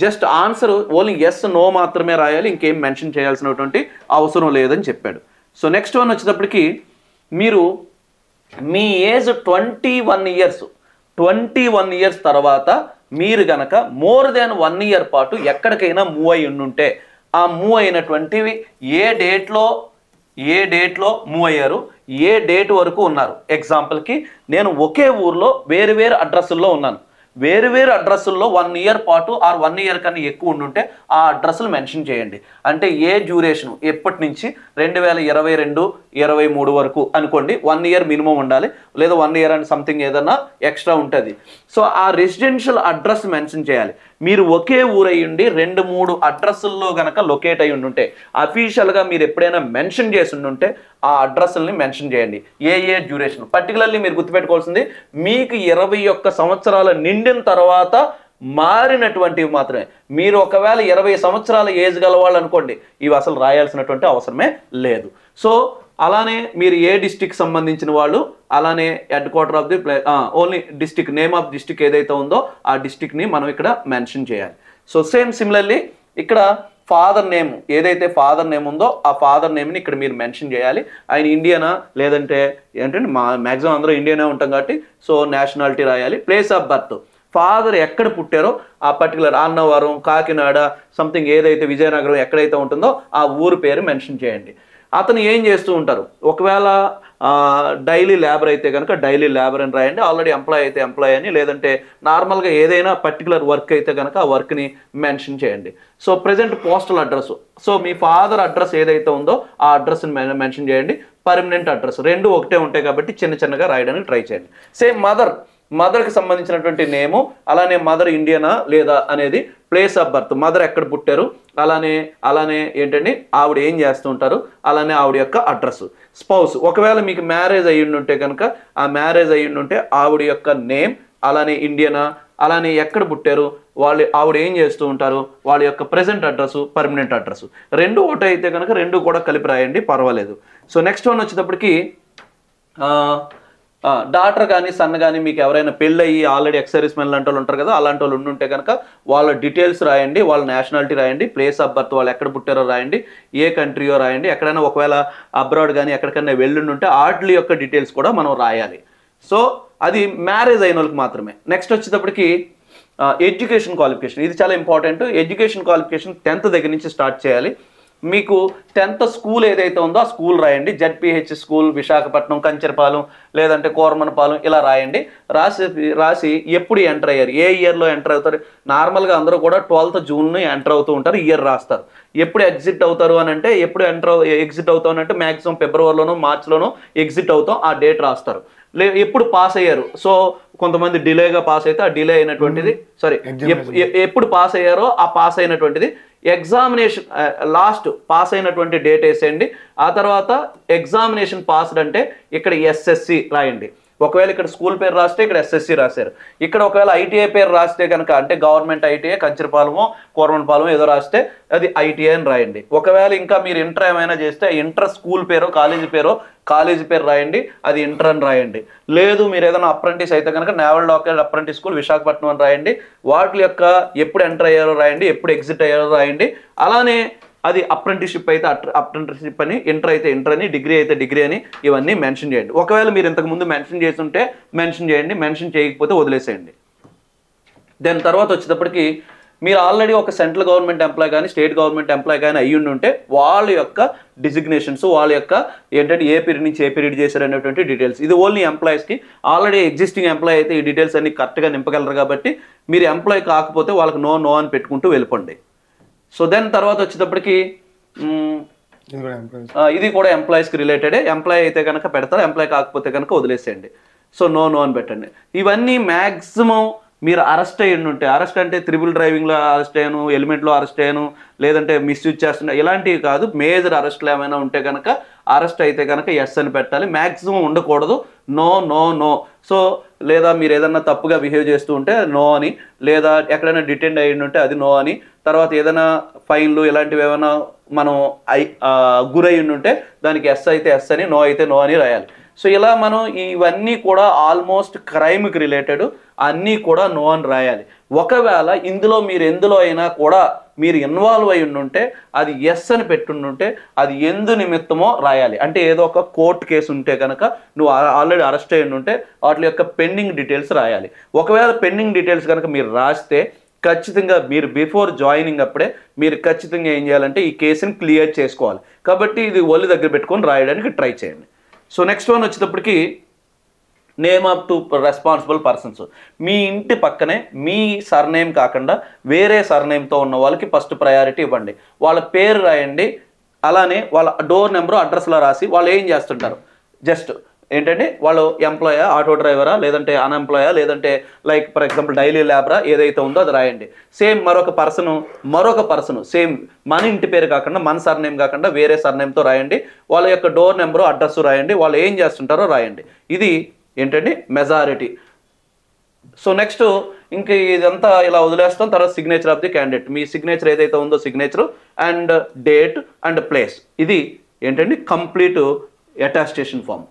just answer only yes no మాత్రమే రాయాలి, ఇంకేం మెన్షన్ చేయాల్సినటువంటి అవసరం లేదని చెప్పాడు. సో నెక్స్ట్ వన్ వచ్చేటప్పటికి మీరు మీ ఏజ్ 21 ఇయర్స్ తర్వాత మీరు గనక మోర్ దెన్ 1 ఇయర్ పాటు ఎక్కడికైనా మూవ్ అయి ఉంటే ఆ మూవ్ అయినటువంటివి ఏ డేట్లో మూవ్ అయ్యారు, ఏ డేట్ వరకు ఉన్నారు. ఎగ్జాంపుల్కి నేను ఒకే ఊర్లో వేరు అడ్రస్సుల్లో ఉన్నాను, వేరు అడ్రస్సుల్లో 1 ఇయర్ పాటు ఆర్ 1 ఇయర్ కన్నా ఎక్కువ ఉండుంటే ఆ అడ్రస్లు మెన్షన్ చేయండి. అంటే ఏ డ్యూరేషన్ ఎప్పటి నుంచి 2022-23 వరకు అనుకోండి, 1 ఇయర్ మినిమం ఉండాలి, లేదా 1 ఇయర్ అండ్ సంథింగ్ ఏదన్నా ఎక్స్ట్రా ఉంటుంది. సో ఆ రెసిడెన్షియల్ అడ్రస్ మెన్షన్ చేయాలి. మీరు ఒకే ఊరు అయ్యుండి 2-3 అడ్రస్సుల్లో గనక లొకేట్ అయ్యి ఉంటే అఫీషియల్గా మీరు ఎప్పుడైనా మెన్షన్ చేసి ఉంటే ఆ అడ్రస్ని మెన్షన్ చేయండి. ఏ డ్యూరేషన్ పర్టికులర్లీ మీరు గుర్తుపెట్టుకోవాల్సింది, మీకు 21 సంవత్సరాల నిండిన తర్వాత మారినటువంటివి మాత్రమే. మీరు ఒకవేళ 20 సంవత్సరాల ఏజ్ గల వాళ్ళు అనుకోండి, ఇవి అసలు రాయాల్సినటువంటి అవసరమే లేదు. సో అలానే మీరు ఏ డిస్టిక్ సంబంధించిన వాళ్ళు, అలానే head quarter of the only district, name of district ఏదైతే ఉందో ఆ డిస్టిక్ని మనం ఇక్కడ మెన్షన్ చేయాలి. సో సేమ్ సిమిలర్లీ ఇక్కడ ఫాదర్ నేమ్, ఏదైతే ఫాదర్ నేమ్ ఉందో ఆ ఫాదర్ నేమ్ని ఇక్కడ మీరు మెన్షన్ చేయాలి. ఆయన ఇండియనా లేదంటే ఏంటంటే మ్యాక్సిమం అందరూ ఇండియనే ఉంటాం కాబట్టి సో నేషనాలిటీ రాయాలి. ప్లేస్ ఆఫ్ బర్త్, ఫాదర్ ఎక్కడ పుట్టారో ఆ పర్టికులర్ అన్నవరం, కాకినాడ, సంథింగ్ ఏదైతే విజయనగరం ఎక్కడైతే ఉంటుందో ఆ ఊరు పేరు మెన్షన్ చేయండి. అతను ఏం చేస్తూ ఉంటారు, ఒకవేళ డైలీ లేబర్ అయితే కనుక డైలీ లేబర్ అని రాయండి, ఆల్రెడీ ఎంప్లాయ్ అయితే ఎంప్లాయ్ అని, లేదంటే నార్మల్గా ఏదైనా పర్టికులర్ వర్క్ అయితే కనుక ఆ వర్క్ని మెన్షన్ చేయండి. So present postal address, so మీ ఫాదర్ అడ్రస్ ఏదైతే ఉందో ఆ అడ్రస్ని మెన్షన్ చేయండి. పర్మనెంట్ అడ్రస్, రెండు ఒకటే ఉంటాయి కాబట్టి చిన్నగా రాయడానికి ట్రై చేయండి. సేమ్ మదర్కి సంబంధించినటువంటి నేము, అలానే మదర్ ఇండియనా లేదా అనేది, ప్లేస్ ఆఫ్ బర్త్ మదర్ ఎక్కడ పుట్టారు, అలానే ఏంటండి ఆవిడ ఏం చేస్తూ ఉంటారు, అలానే ఆవిడ యొక్క అడ్రస్. స్పౌస్, ఒకవేళ మీకు మ్యారేజ్ అయ్యిండుంటే కనుక ఆ మ్యారేజ్ అయ్యిండుంటే ఆవిడ యొక్క నేమ్, అలానే ఇండియనా, అలానే ఎక్కడ పుట్టారు, ఆవిడ ఏం చేస్తూ ఉంటారు, వాళ్ళ యొక్క ప్రెజెంట్ అడ్రస్, పర్మనెంట్ అడ్రస్, రెండు ఒకటే అయితే కనుక రెండు కూడా కలిపి రాయండి, పర్వాలేదు. సో నెక్స్ట్ వన్ వచ్చేటప్పటికి డాటర్ కానీ సన్ కానీ మీకు ఎవరైనా పెళ్ళయ్యి ఆల్రెడీ ఎక్స్ సర్వీస్ మెన్ లాంటి వాళ్ళు ఉంటారు కదా, అలాంటి వాళ్ళు ఉండుంటే కనుక వాళ్ళ డీటెయిల్స్ రాయండి, వాళ్ళ నేషనాలిటీ రాయండి, ప్లేస్ ఆఫ్ బర్త్ వాళ్ళు ఎక్కడ పుట్టారో రాయండి, ఏ కంట్రీయో రాయండి, ఎక్కడైనా ఒకవేళ అబ్రాడ్ కానీ ఎక్కడికైనా వెళ్ళుంటే వాటి యొక్క డీటెయిల్స్ కూడా మనం రాయాలి. సో అది మ్యారేజ్ అయిన వాళ్ళకి మాత్రమే. నెక్స్ట్ వచ్చేటప్పటికి ఎడ్యుకేషన్ క్వాలిఫికేషన్, ఇది చాలా ఇంపార్టెంట్. ఎడ్యుకేషన్ క్వాలిఫికేషన్ 10th దగ్గర నుంచి స్టార్ట్ చేయాలి. మీకు 10th స్కూల్ ఏదైతే ఉందో ఆ స్కూల్ రాయండి. జెడ్పిహెచ్ స్కూల్ విశాఖపట్నం, కంచరపాలెం, లేదంటే కోరమనపాలెం ఇలా రాయండి. రాసి ఎప్పుడు ఎంటర్ అయ్యారు, ఏ ఇయర్లో ఎంటర్ అవుతారు. నార్మల్గా అందరూ కూడా 12th జూన్ ఎంటర్ అవుతూ ఉంటారు, ఇయర్ రాస్తారు. ఎప్పుడు ఎగ్జిట్ అవుతారు అని అంటే, ఎప్పుడు ఎగ్జిట్ అవుతాం అంటే మ్యాక్సిమం ఫిబ్రవరిలోనో మార్చిలోనో ఎగ్జిట్ అవుతాం, ఆ డేట్ రాస్తారు. ఎప్పుడు పాస్ అయ్యారు, సో కొంతమంది డిలేగా పాస్ అయితే ఆ డిలే అయినటువంటిది, సారీ ఎప్పుడు పాస్ అయ్యారో ఆ పాస్ అయినటువంటిది, ఎగ్జామినేషన్ లాస్ట్ పాస్ అయినటువంటి డేట్ వేసేయండి. ఆ తర్వాత ఎగ్జామినేషన్ పాస్డ్ అంటే ఇక్కడ ఎస్ఎస్సి రాయండి. ఒకవేళ ఇక్కడ స్కూల్ పేరు రాస్తే ఇక్కడ ఎస్ఎస్సి రాశారు. ఇక్కడ ఒకవేళ ఐటీఐ పేరు రాస్తే కనుక అంటే గవర్నమెంట్ ఐటీఐ కంచరపాలెమో కోరమనపాలెమో ఏదో రాస్తే అది ఐటీఐ అని రాయండి. ఒకవేళ ఇంకా మీరు ఇంటర్ ఏమైనా చేస్తే ఇంటర్ స్కూల్ పేరో కాలేజీ పేరు రాయండి, అది ఇంటర్ అని రాయండి. లేదు మీరు ఏదైనా అప్రెంటిస్ అయితే కనుక naval doctor apprentice school Visakhapatnam అని రాయండి. వాటి యొక్క ఎప్పుడు ఎంటర్ అయ్యారో రాయండి, ఎప్పుడు ఎగ్జిట్ అయ్యారో రాయండి. అలానే అది అప్రెంటిస్షిప్ అయితే అప్రెంటిస్షిప్ అని, ఇంటర్ అయితే ఇంటర్ అని, డిగ్రీ అయితే డిగ్రీ అని ఇవన్నీ మెన్షన్ చేయండి. ఒకవేళ మీరు ఇంతకుముందు మెన్షన్ చేస్తుంటే మెన్షన్ చేయండి, మెన్షన్ చేయకపోతే వదిలేసేయండి. దాని తర్వాత వచ్చేటప్పటికి మీరు ఆల్రెడీ ఒక సెంట్రల్ గవర్నమెంట్ ఎంప్లాయ్ కానీ స్టేట్ గవర్నమెంట్ ఎంప్లాయ్ కానీ అయ్యి ఉంటే వాళ్ళ యొక్క డిజిగ్నేషన్స్, వాళ్ళ యొక్క ఏంటంటే ఏ పీరియడ్ నుంచి ఏ పీరియడ్ చేశారు అనేటువంటి డీటెయిల్స్. ఇది ఓన్లీ ఎంప్లాయీస్కి. ఆల్రెడీ ఎగ్జిస్టింగ్ ఎంప్లాయ్ అయితే ఈ డీటెయిల్స్ అన్ని కరెక్ట్గా నింపగలరు కాబట్టి మీరు ఎంప్లాయ్ కాకపోతే వాళ్ళకి నో అని పెట్టుకుంటూ వెళ్ళిపోండి. సో దెన్ తర్వాత వచ్చేటప్పటికి ఇది కూడా ఎంప్లాయీస్కి రిలేటెడే. ఎంప్లాయ్ అయితే కనుక పెడతారు, ఎంప్లాయ్ కాకపోతే కనుక వదిలేసేయండి. సో నో అని పెట్టండి. ఇవన్నీ మ్యాక్సిమం మీరు అరెస్ట్ అయ్యి ఉంటే, అరెస్ట్ అంటే త్రిబుల్ డ్రైవింగ్లో అరెస్ట్ అయ్యాను, ఎలిమెంట్లో అరెస్ట్ అయ్యాను, లేదంటే మిస్యూజ్ చేస్తున్నా, ఇలాంటివి కాదు. మేజర్ అరెస్ట్లు ఏమైనా ఉంటే కనుక అరెస్ట్ అయితే కనుక ఎస్ అని పెట్టాలి, మ్యాక్సిమం ఉండకూడదు నో. సో లేదా మీరు ఏదన్నా తప్పుగా బిహేవ్ చేస్తూ ఉంటే నో అని, లేదా ఎక్కడైనా డిటెండ్ అయ్యి ఉంటే అది నో అని, తర్వాత ఏదైనా ఫైన్లు ఇలాంటివి ఏమైనా మనం గురై ఉంటే దానికి ఎస్ అయితే ఎస్ అని, నో అయితే నో అని రాయాలి. సో ఇలా మనం ఇవన్నీ కూడా ఆల్మోస్ట్ క్రైమ్కి రిలేటెడ్ అన్నీ కూడా నో అని రాయాలి. ఒకవేళ ఇందులో మీరు ఎందులో అయినా కూడా మీరు ఇన్వాల్వ్ అయి ఉంటే అది ఎస్ అని పెట్టుంటే అది ఎందు నిమిత్తమో రాయాలి. అంటే ఏదో ఒక కోర్టు కేసు ఉంటే కనుక నువ్వు ఆల్రెడీ అరెస్ట్ అయి ఉంటే వాటి యొక్క పెండింగ్ డీటెయిల్స్ రాయాలి. ఒకవేళ పెండింగ్ డీటెయిల్స్ కనుక మీరు రాస్తే ఖచ్చితంగా మీరు బిఫోర్ జాయినింగ్ అప్పుడే మీరు ఖచ్చితంగా ఏం చేయాలంటే ఈ కేసుని క్లియర్ చేసుకోవాలి. కాబట్టి ఇది ఒళ్ళు దగ్గర పెట్టుకొని రాయడానికి ట్రై చేయండి. సో నెక్స్ట్ వన్ వచ్చేటప్పటికి నేమ్ ఆఫ్ 2 రెస్పాన్సిబుల్ పర్సన్స్. మీ ఇంటి పక్కనే మీ సర్నేమ్ కాకుండా వేరే సర్నేమ్తో ఉన్న వాళ్ళకి ఫస్ట్ ప్రయారిటీ ఇవ్వండి. వాళ్ళ పేరు రాయండి, అలానే వాళ్ళ డోర్ నెంబరు అడ్రస్లో రాసి వాళ్ళు ఏం చేస్తుంటారు, జస్ట్ ఏంటంటే వాళ్ళు ఎంప్లాయా, ఆటో డ్రైవరా, లేదంటే అన్ఎంప్లాయా, లేదంటే లైక్ ఫర్ ఎగ్జాంపుల్ డైలీ లేబరా ఏదైతే ఉందో అది రాయండి. సేమ్ మరొక పర్సన్ సేమ్ మన ఇంటి పేరు కాకుండా మన సర్నేమ్ కాకుండా వేరే సర్నేమ్తో రాయండి. వాళ్ళ యొక్క డోర్ నెంబరు అడ్రస్ రాయండి, వాళ్ళు ఏం చేస్తుంటారో రాయండి. ఇది ఏంటంటే మెజారిటీ. సో నెక్స్ట్ ఇంక ఇదంతా ఇలా వదిలేస్తాం. తర్వాత signature of the candidate, me signature ఏదైతే ఉందో signature and date and place, ఇది ఏంటండి కంప్లీట్ అటాస్టేషన్ ఫామ్.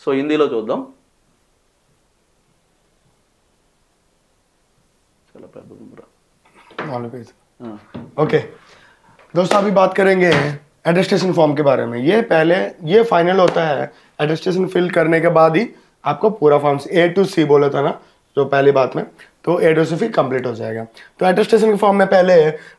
సో హిందీలో చూద్దాం. ओके दोस्तों, अभी बात करेंगे एटेस्टेशन फॉर्म के बारे में. ये पहले ये फाइनल होता है, एटेस्टेशन फिल करने के बाद ही आपको पूरा फॉर्म ए टू सी बोला था ना जो पहली बात में, तो ए टू सी फिर कंप्लीट हो जाएगा. तो एटेस्टेशन के फॉर्म में पहले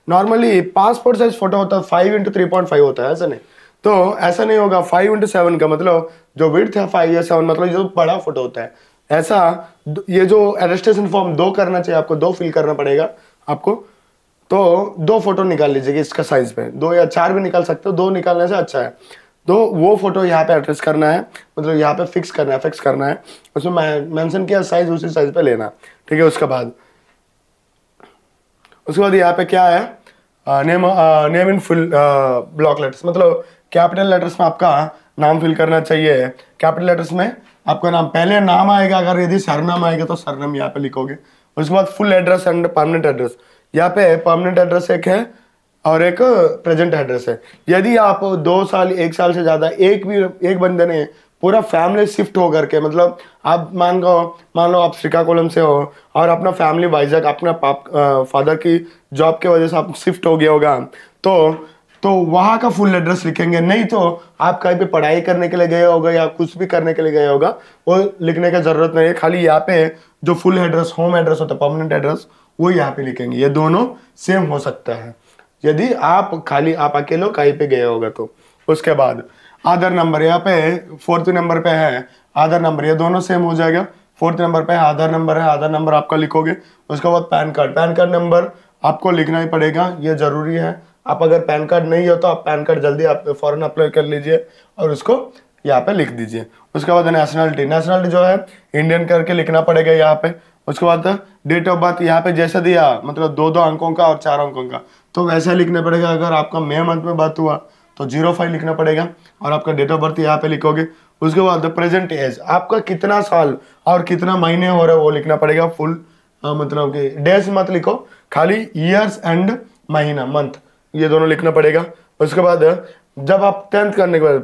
नॉर्मली पासपोर्ट साइज फोटो होता है 5x3.5 होता है, ऐसा नहीं. तो ऐसा नहीं होगा 5x7 का मतलब जो विड्थ है 5 या 7 मतलब जो बड़ा फोटो होता है. ऐसा ये जो एटेस्टेशन फॉर्म 2 करना चाहिए आपको, 2 फिल करना पड़ेगा आपको. तो 2 फोटो निकाल लीजिएगा इसका साइज पे, 2 या 4 भी निकाल सकते हो, 2 निकालने से अच्छा है. तो वो फोटो यहाँ पे एड्रेस करना है, मतलब यहाँ पे फिक्स करना है. उसमें मेंशन किया साइज, उसी साइज पे लेना, ठीक है. उसके बाद यहाँ पे क्या है, name in full block letters, मतलब कैपिटल लेटर्स में आपका नाम फिल करना चाहिए. कैपिटल लेटर्स में आपका नाम, पहले नाम आएगा, अगर यदि सरनाम आएगा तो सरनाम यहाँ पे लिखोगे. उसके बाद full address and permanent address. यहाँ पे परमानेंट एड्रेस एक है और एक प्रेजेंट एड्रेस है. यदि आप 2 साल 1 साल से ज्यादा एक बंदे ने पूरा फैमिली शिफ्ट हो करके, मतलब आप मान लो आप श्रीकाकुलम से हो और अपना फैमिली वाइजैक, अपना फादर की जॉब के वजह से आप शिफ्ट हो गया होगा, तो वहाँ का फुल एड्रेस लिखेंगे. नहीं तो आप कहीं पे पढ़ाई करने के लिए गए होगा या कुछ भी करने के लिए गए होगा, वो लिखने की जरूरत नहीं है. खाली यहाँ पे जो फुल एड्रेस, होम एड्रेस होता है, परमानेंट एड्रेस, वो यहाँ पे लिखेंगे. ये दोनों सेम हो सकता है यदि आप अकेले कहीं पे गए होगा तो. उसके बाद आधार नंबर, यहाँ पे 4th नंबर पे है आधार नंबर, ये दोनों सेम हो जाएगा. 4th नंबर पे आधार नंबर है, आधार नंबर आपका लिखोगे. उसके बाद पैन कार्ड नंबर आपको लिखना ही पड़ेगा, ये जरूरी है. आप अगर पैन कार्ड नहीं हो तो आप पैन कार्ड जल्दी आप फौरन अप्लाई कर लीजिए और उसको यहाँ पे लिख दीजिए. उसके बाद नेशनलिटी जो है इंडियन करके लिखना पड़ेगा यहाँ पे. उसके बाद डेट ऑफ बर्थ यहाँ पे जैसा दिया, मतलब 2 अंकों का और 4 अंकों का, तो वैसा लिखना पड़ेगा. अगर आपका मई मंथ में बर्थ हुआ तो 05 लिखना पड़ेगा और आपका डेट ऑफ बर्थ यहाँ पे लिखोगे. उसके बाद प्रेजेंट एज, आपका कितना साल और कितना महीने हो रहा है वो लिखना पड़ेगा. फुल मतलब कि डेज मत लिखो, खाली ईयर्स एंड महीना, मंथ, ये दोनों लिखना पड़ेगा. उसके बाद जब आप 10th करने के बाद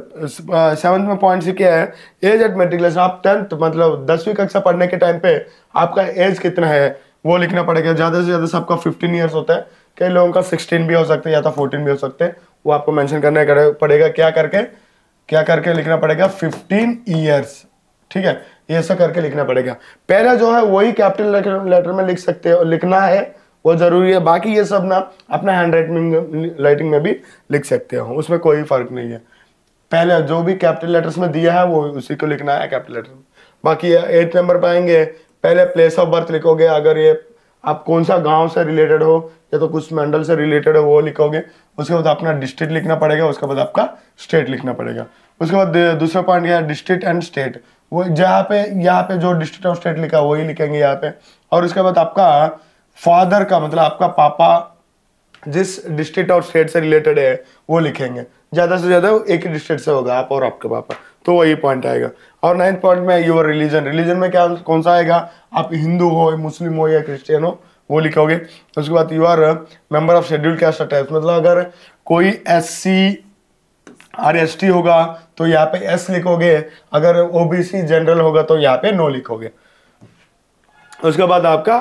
7th में पॉइंट से क्या है, एज एट मेट्रिकुलेशन. आप 10th मतलब 10वीं कक्षा पढ़ने के टाइम पे आपका एज कितना है वो लिखना पड़ेगा. ज्यादा से ज्यादा सबका 15 ईयर्स होता है, कई लोगों का 16 भी हो सकता है या तो 14 भी हो सकते हैं. वो आपको मेंशन करना पड़ेगा. क्या करके लिखना पड़ेगा 15 ईयर्स, ठीक है. ये ऐसा करके लिखना पड़ेगा. पहला जो है वही कैपिटल लेटर में लिख सकते हो, लिखना है वो जरूरी है. बाकी ये सब ना अपना हैंड राइटिंग में भी लिख सकते हो, उसमें कोई फर्क नहीं है. पहले जो भी कैपिटल लेटर्स में दिया है वो उसी को लिखना है कैपिटल लेटर में. बाकी 8th नंबर पे आएंगे, पहले प्लेस ऑफ बर्थ लिखोगे. अगर ये आप कौन सा गांव से रिलेटेड हो या तो कुछ मंडल से रिलेटेड हो वो लिखोगे. उसके बाद अपना डिस्ट्रिक्ट लिखना पड़ेगा. उसके बाद आपका स्टेट लिखना पड़ेगा. उसके बाद दूसरा पॉइंट क्या है, डिस्ट्रिक्ट एंड स्टेट. वो यहाँ पे जो डिस्ट्रिक्ट और स्टेट लिखा वही लिखेंगे यहाँ पे. और उसके बाद आपका फादर का मतलब आपका पापा जिस डिस्ट्रिक्ट और स्टेट से रिलेटेड है वो लिखेंगे. ज्यादा से ज्यादा एक ही डिस्ट्रिक्ट से होगा, आप और आपके पापा, तो वही पॉइंट आएगा. और 9th पॉइंट में योर रिलीजन में क्या कौन सा आएगा, आप हिंदू हो, मुस्लिम हो या क्रिश्चियन हो वो लिखोगे. उसके बाद you are member of scheduled caste types, मतलब अगर कोई SC और ST होगा तो यहाँ पे S लिखोगे. अगर OBC जनरल होगा तो यहाँ पे नो लिखोगे. उसके बाद आपका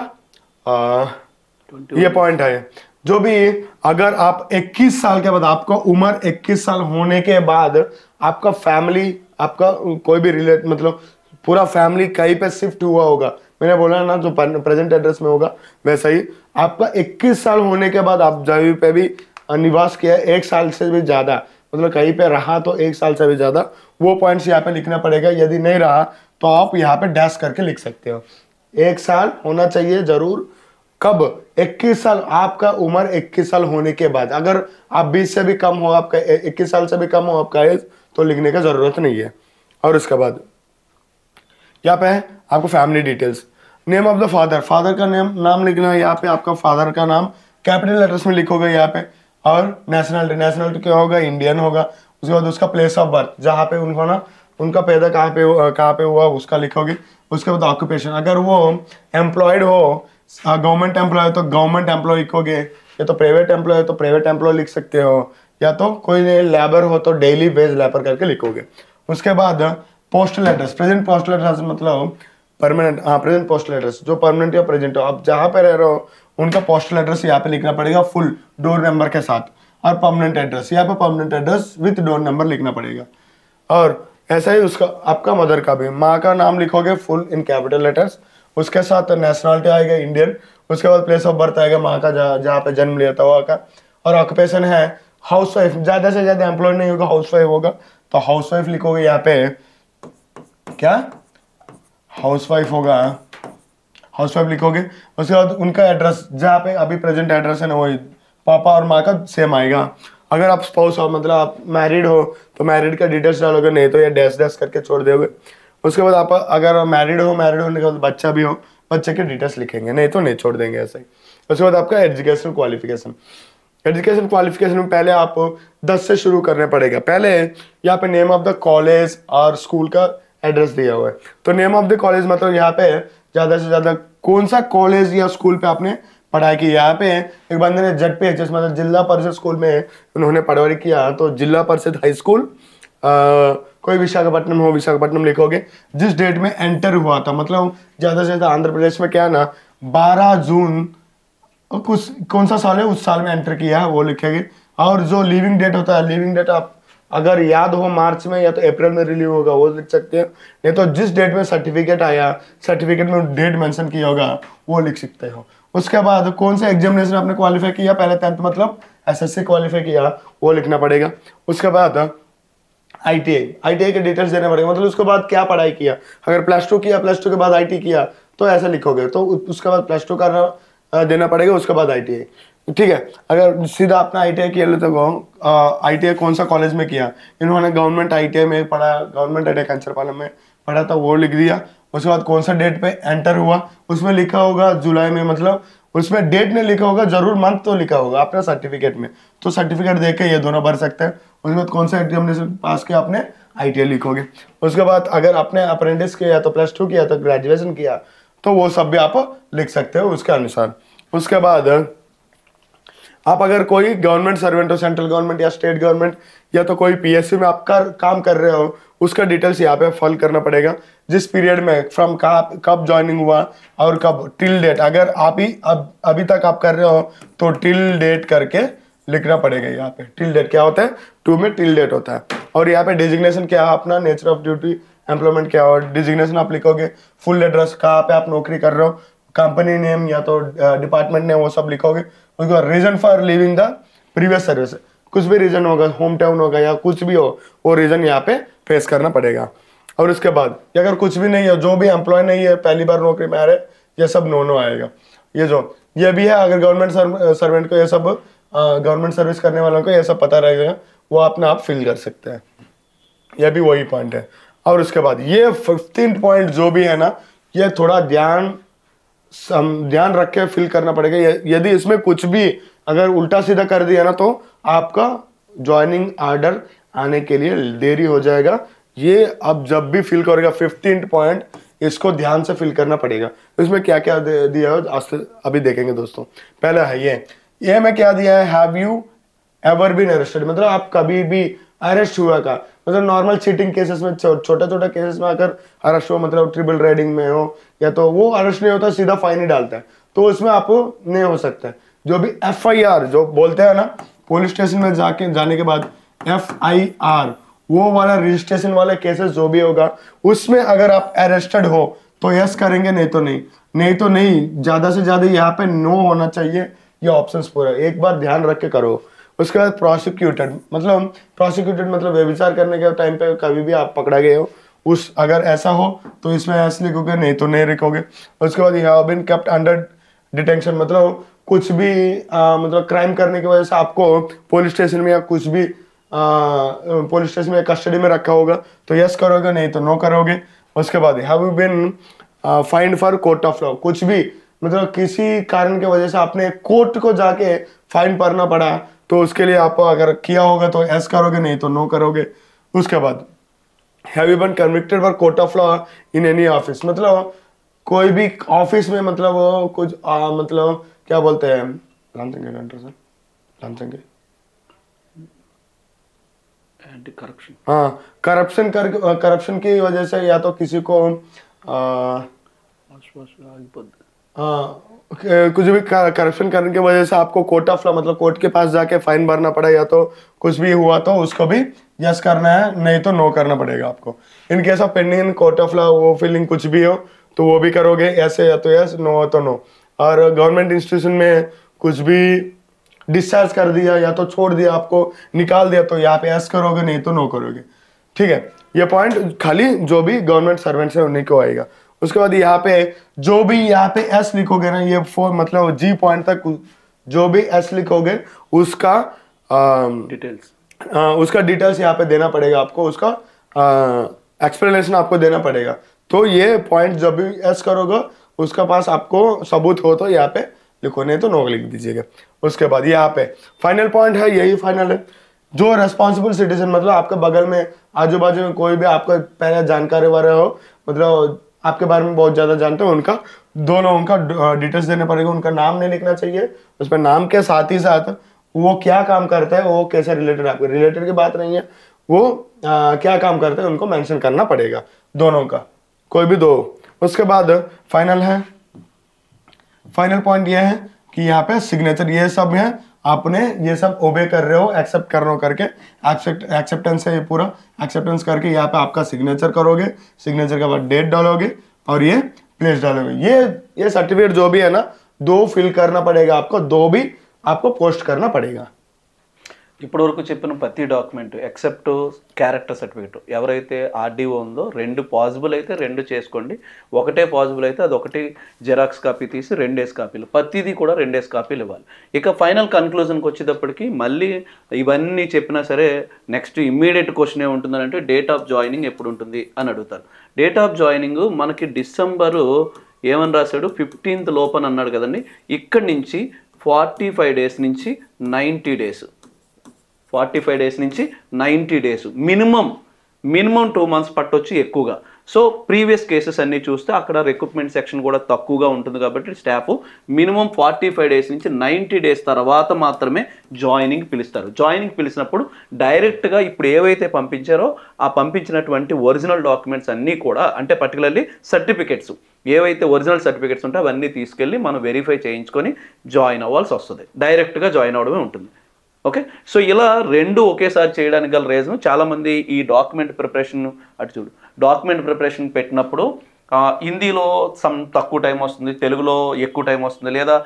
ये पॉइंट है, जो भी अगर आप 21 साल के बाद, आपका उम्र 21 साल होने के बाद आपका फैमिली, आपका कोई भी रिलेट मतलब पूरा फैमिली कहीं पे शिफ्ट हुआ होगा, मैंने बोला ना जो प्रेजेंट एड्रेस में होगा वैसा ही, आपका 21 साल होने के बाद आप जहाँ पे भी निवास किया 1 साल से भी ज्यादा, मतलब कहीं पे रहा तो 1 साल से भी ज्यादा, वो पॉइंट्स यहाँ पे लिखना पड़ेगा. यदि नहीं रहा तो आप यहाँ पे डैश करके लिख सकते हो. 1 साल होना चाहिए जरूर. कब? 21 साल, आपका उम्र 21 साल होने के बाद. अगर आप 20 से भी कम हो, आपका 21 साल से भी कम हो आपका एज, तो लिखने का जरूरत नहीं है. और उसके बाद यहाँ पे है आपको family details. Name of the father का नाम लिखना है. यहाँ पे आपका फादर का नाम कैपिटल लेटर्स में लिखोगे यहाँ पे. और नेशनलिटी क्या होगा, इंडियन होगा. उसके बाद उसका प्लेस ऑफ बर्थ, जहाँ पे उनको ना उनका पैदा कहाँ पे हुआ उसका लिखोगे। उसके बाद ऑक्यूपेशन, अगर वो एम्प्लॉयड हो, गवर्नमेंट एम्प्लॉय तो गवर्नमेंट एम्प्लॉय लिखोगे, या तो प्राइवेट एम्प्लॉय हो तो प्राइवेट एम्प्लॉय लिख सकते हो, या तो कोई लेबर हो तो डेली वेज लेबर करके लिखोगे। उसके बाद postal address, present postal address मतलब परमानेंट, हाँ प्रेजेंट पोस्टल एड्रेस जो परमानेंट या प्रेजेंट हो, आप जहाँ पे रह रहे हो उनका पोस्टल एड्रेस यहाँ पे लिखना पड़ेगा फुल डोर नंबर के साथ। और परमानेंट एड्रेस, यहाँ पे permanent address with door number लिखना पड़ेगा। और ऐसा ही उसका आपका मदर का भी, माँ का नाम लिखोगे फुल इन कैपिटल लेटर्स, उसके साथ नेशनलिटी आएगा इंडियन, उसके बाद प्लेस ऑफ बर्थ आएगा माँ का जहाँ पे जन्म लिया था वहाँ का, और ऑक्यूपेशन है हाउस वाइफ, ज्यादा से ज्यादा एम्प्लॉय नहीं होगा, हाउस वाइफ होगा तो हाउस वाइफ लिखोगे यहाँ पे, क्या हाउस वाइफ होगा, हाउस वाइफ लिखोगे। उसके बाद उनका एड्रेस जहाँ पे अभी प्रेजेंट एड्रेस है ना वही पापा और माँ का सेम आएगा। अगर आप स्पाउस हो मतलब आप मैरिड हो तो मैरिड का डिटेल्स डालोगे, नहीं तो ये डैश डैश करके छोड़ दोगे। उसके बाद आप अगर मैरिड होने के बाद बच्चा भी हो, बच्चे के डिटेल्स लिखेंगे, नहीं तो नहीं छोड़ देंगे ऐसे ही। उसके बाद आपका एजुकेशन क्वालिफिकेशन, एजुकेशन क्वालिफिकेशन में पहले आप 10 से शुरू करने पड़ेगा। पहले यहाँ पे नेम ऑफ द कॉलेज और स्कूल का एड्रेस दिया हुआ है, तो नेम ऑफ द कॉलेज मतलब यहाँ पे ज्यादा से ज्यादा कौन सा कॉलेज या स्कूल पे आपने पढ़ाई की। यहाँ पे एक बंदे ने ZPHS मतलब जिला परिषद स्कूल में उन्होंने पढ़ाई किया, तो जिला परिषद हाई स्कूल कोई विशाखापट्टनम हो, विशाखापट्टनम लिखोगे। जिस डेट में एंटर हुआ था, मतलब ज्यादा से ज्यादा आंध्र प्रदेश में क्या है ना 12 जून कुछ कौन सा साल है उस साल में एंटर किया है वो लिखेंगे। और जो लिविंग डेट होता है, लिविंग डेट आप अगर याद हो मार्च में या तो अप्रैल में रिलीव होगा वो लिख सकते हैं, नहीं तो जिस डेट में सर्टिफिकेट आया सर्टिफिकेट में डेट मेंशन किया होगा वो लिख सकते हो। उसके बाद कौन सा एग्जामिनेशन आपने क्वालिफाई किया, पहले 10th मतलब SSC क्वालिफाई किया वो लिखना पड़ेगा। उसके बाद ITI के डिटेल्स देने पड़ेगा, मतलब उसके बाद क्या पढ़ाई किया, अगर +2 किया +2 के बाद IT किया तो ऐसा लिखोगे, तो उसके बाद +2 का देना पड़ेगा, उसके बाद ITI, ठीक है। अगर सीधा अपना ITI किया लेते हो, ITI कौन सा कॉलेज में किया, इन्होंने गवर्नमेंट ITI में पढ़ा, गवर्नमेंट ITI कंचरपालम में पढ़ा था वो लिख दिया। उसके बाद कौन सा डेट पे एंटर हुआ उसमें लिखा होगा जुलाई में, मतलब उसमें डेट नहीं लिखा होगा, जरूर मंथ तो लिखा होगा अपने सर्टिफिकेट में, तो सर्टिफिकेट देख के ये दोनों भर सकते हैं। उसके बाद कौन सा एग्जामिनेशन पास किया आपने ITI लिखोगे। उसके बाद अगर आपने अप्रेंटिस किया तो +2 किया तो ग्रेजुएशन किया तो वो सब भी आप लिख सकते हो उसके अनुसार। उसके बाद आप अगर कोई गवर्नमेंट सर्वेंट हो, सेंट्रल गवर्नमेंट या स्टेट गवर्नमेंट या तो कोई PSU में आप काम कर रहे हो, उसका डिटेल्स यहाँ पे फॉल करना पड़ेगा, जिस पीरियड में फ्रॉम कब ज्वाइनिंग हुआ और कब टिल डेट। अगर आप ही अभी तक आप कर रहे हो तो टिल डेट करके लिखना पड़ेगा। यहाँ पे टिल डेट क्या होता है, 2 में टिल डेट होता है। और यहाँ पे डिजिग्नेशन क्या है अपना, नेचर ऑफ ड्यूटी, एम्प्लॉयमेंट क्या हो, डिजिग्नेशन आप लिखोगे, फुल एड्रेस कहाँ पे आप नौकरी कर रहे हो, कंपनी नेम या तो डिपार्टमेंट नेम वो सब लिखोगे। उसके बाद reason for leaving the previous service, कुछ भी रीजन होगा, होम टाउन होगा या कुछ भी हो, वो रीजन यहाँ पे फेस करना पड़ेगा। और उसके बाद अगर कुछ भी नहीं है, जो भी एम्प्लॉय नहीं है, पहली बार नौकरी में आ रहे, ये सब नो आएगा। ये भी है, अगर गवर्नमेंट सर्वेंट को ये सब गवर्नमेंट सर्विस करने वालों को ये सब पता रहेगा, वो अपने आप फिल कर सकते हैं। यह भी वही पॉइंट है। और उसके बाद ये 15 पॉइंट जो भी है ना, ये थोड़ा ध्यान रख के फिल करना पड़ेगा। यदि इसमें कुछ भी अगर उल्टा सीधा कर दिया ना तो आपका ज्वाइनिंग ऑर्डर आने के लिए देरी हो जाएगा। ये अब जब भी फिल करेगा 15 पॉइंट, इसको ध्यान से फिल करना पड़ेगा। इसमें क्या क्या दिया है अभी देखेंगे दोस्तों। पहला है ये में क्या दिया है, have you ever been arrested, मतलब आप कभी भी अरेस्ट हुआ का, मतलब नॉर्मल चीटिंग केसेस में, छोटा छोटा केसेस में अगर अरेस्ट हो, मतलब ट्रिपल राइडिंग में हो या तो वो अरेस्ट नहीं होता, सीधा फाइन ही डालता है, तो उसमें आपको नहीं हो सकता है। जो भी FIR जो बोलते हैं ना, पुलिस स्टेशन में जाने के बाद FIR वो वाला रजिस्ट्रेशन वाले केसेस जो भी होगा, उसमें अगर आप अरेस्टेड हो तो यस करेंगे, नहीं तो नहीं। ज्यादा से ज्यादा यहाँ पे नो होना चाहिए, ये ऑप्शंस पूरा एक बार ध्यान रख के करो। उसके बाद प्रोसिक्यूटेड मतलब व्यभिचार करने के टाइम पे कभी भी आप पकड़ा गए हो, उस अगर ऐसा हो तो इसमें ऐसे लिखोगे, नहीं तो नहीं लिखोगे। उसके बाद you have been kept under detention, मतलब कुछ भी मतलब क्राइम करने की वजह से आपको पुलिस स्टेशन में या कुछ भी पुलिस स्टेशन में कस्टडी में रखा होगा तो यस करोगे, नहीं तो नो करोगे। उसके बाद have you been fined for court of law, कुछ भी मतलब किसी कारण की वजह से आपने कोर्ट को जाके फाइन भरना पड़ा तो उसके लिए आप अगर किया होगा तो यस करोगे, नहीं तो नो करोगे। उसके बाद have you been convicted for court of law in any office, मतलब कोई भी ऑफिस में मतलब कुछ मतलब क्या बोलते हैं एंटी करप्शन, हाँ करप्शन की वजह से या तो किसी को हाँ कुछ भी करप्शन करने की वजह से आपको कोर्ट ऑफ लॉ मतलब कोर्ट के पास जाके फाइन भरना पड़ा, या तो कुछ भी हुआ तो उसको भी यस करना है, नहीं तो नो करना पड़ेगा आपको। In case of pending in court of law वो फीलिंग कुछ भी हो तो वो भी करोगे, ऐसे या तो यस, नो तो नो। और गवर्नमेंट इंस्टीट्यूशन में कुछ भी डिस्चार्ज कर दिया या तो छोड़ दिया, आपको निकाल दिया, तो यहाँ पे यस करोगे, नहीं तो नो करोगे, ठीक है। ये पॉइंट खाली जो भी गवर्नमेंट सर्वेंट्स है उन्हीं को आएगा। उसके बाद यहाँ पे जो भी यहाँ पे एस लिखोगे ना, ये फोर मतलब जी पॉइंट तक जो भी एस लिखोगे उसका डिटेल्स यहाँ पे देना पड़ेगा आपको, उसका एक्सप्लेनेशन आपको देना पड़ेगा। तो ये पॉइंट जब भी एस करोगे उसका पास आपको सबूत हो तो यहाँ पे लिखो, नहीं तो नो लिख दीजिएगा। उसके बाद यहाँ पे फाइनल पॉइंट है, यही फाइनल है, जो रेस्पॉन्सिबल सिटीजन मतलब आपके बगल में आजू बाजू में कोई भी आपको पहले जानकारी वाले हो, मतलब आपके बारे में बहुत ज्यादा जानते हो, उनका दोनों उनका डिटेल्स देने पड़ेगा। उनका नाम नहीं लिखना चाहिए, उसमें नाम के साथ ही साथ वो क्या काम करता है, वो कैसे रिलेटेड, आपके रिलेटेड की बात नहीं है, वो क्या काम करते हैं उनको मेंशन करना पड़ेगा, दोनों का, कोई भी दो। उसके बाद फाइनल पॉइंट ये है कि यहाँ पे सिग्नेचर, ये सब है, आपने ये सब ओबे कर रहे हो, एक्सेप्ट कर रहे हो करके, एक्सेप्टेंस है ये पूरा, एक्सेप्टेंस करके यहाँ पे आपका सिग्नेचर करोगे, सिग्नेचर के बाद डेट डालोगे और ये प्लेस डालोगे। ये सर्टिफिकेट जो भी है ना, 2 फिल करना पड़ेगा आपको, 2 भी आपको पोस्ट करना पड़ेगा। ఇప్పటివరకు చెప్పిన ప్రతి డాక్యుమెంట్ ఎక్సెప్ట్ క్యారెక్టర్ సర్టిఫికేట్ ఎవరైతే ఆర్డీఓ ఉందో 2 పాసిబుల్ అయితే 2 చేసుకోండి, ఒకటే పాసిబుల్ అయితే అది ఒకటి జెరాక్స్ కాపీ తీసి 2 కాపీలు, ప్రతిదీ కూడా 2 కాపీలు ఇవ్వాలి। ఇక ఫైనల్ కన్క్లూజన్కి వచ్చేటప్పటికి మళ్ళీ ఇవన్నీ చెప్పినా సరే నెక్స్ట్ ఇమ్మీడియట్ క్వశ్చన్ ఏముంటుందని అంటే డేట్ ఆఫ్ జాయినింగ్ ఎప్పుడు ఉంటుంది అని అడుగుతారు। డేట్ ఆఫ్ జాయినింగ్ మనకి డిసెంబరు ఏమని రాశాడు 15th లోపల అన్నాడు కదండి, ఇక్కడి నుంచి 45 days నుంచి 90 days, 45 days నుంచి 90 days మినిమం 2 months పట్టొచ్చు ఎక్కువగా। సో ప్రీవియస్ కేసెస్ అన్నీ చూస్తే అక్కడ రిక్రూట్మెంట్ సెక్షన్ కూడా తక్కువగా ఉంటుంది కాబట్టి స్టాఫ్ మినిమం 45 days నుంచి 90 days తర్వాత మాత్రమే జాయినింగ్ పిలుస్తారు। జాయినింగ్ పిలిచినప్పుడు డైరెక్ట్గా ఇప్పుడు ఏవైతే పంపించారో ఆ పంపించినటువంటి ఒరిజినల్ డాక్యుమెంట్స్ అన్నీ కూడా, అంటే పర్టికులర్లీ సర్టిఫికెట్స్ ఏవైతే ఒరిజినల్ సర్టిఫికెట్స్ ఉంటాయో అవన్నీ తీసుకెళ్ళి మనం వెరిఫై చేయించుకొని జాయిన్ అవ్వాల్సి వస్తుంది, డైరెక్ట్గా జాయిన్ అవ్వడమే ఉంటుంది। ఓకే, సో ఇలా 2 ఒకేసారి చేయడానికి గల రీజన్, చాలామంది ఈ డాక్యుమెంట్ ప్రిపరేషన్ అటు చూడు, డాక్యుమెంట్ ప్రిపరేషన్ పెట్టినప్పుడు హిందీలో తక్కువ టైం వస్తుంది, తెలుగులో ఎక్కువ టైం వస్తుంది, లేదా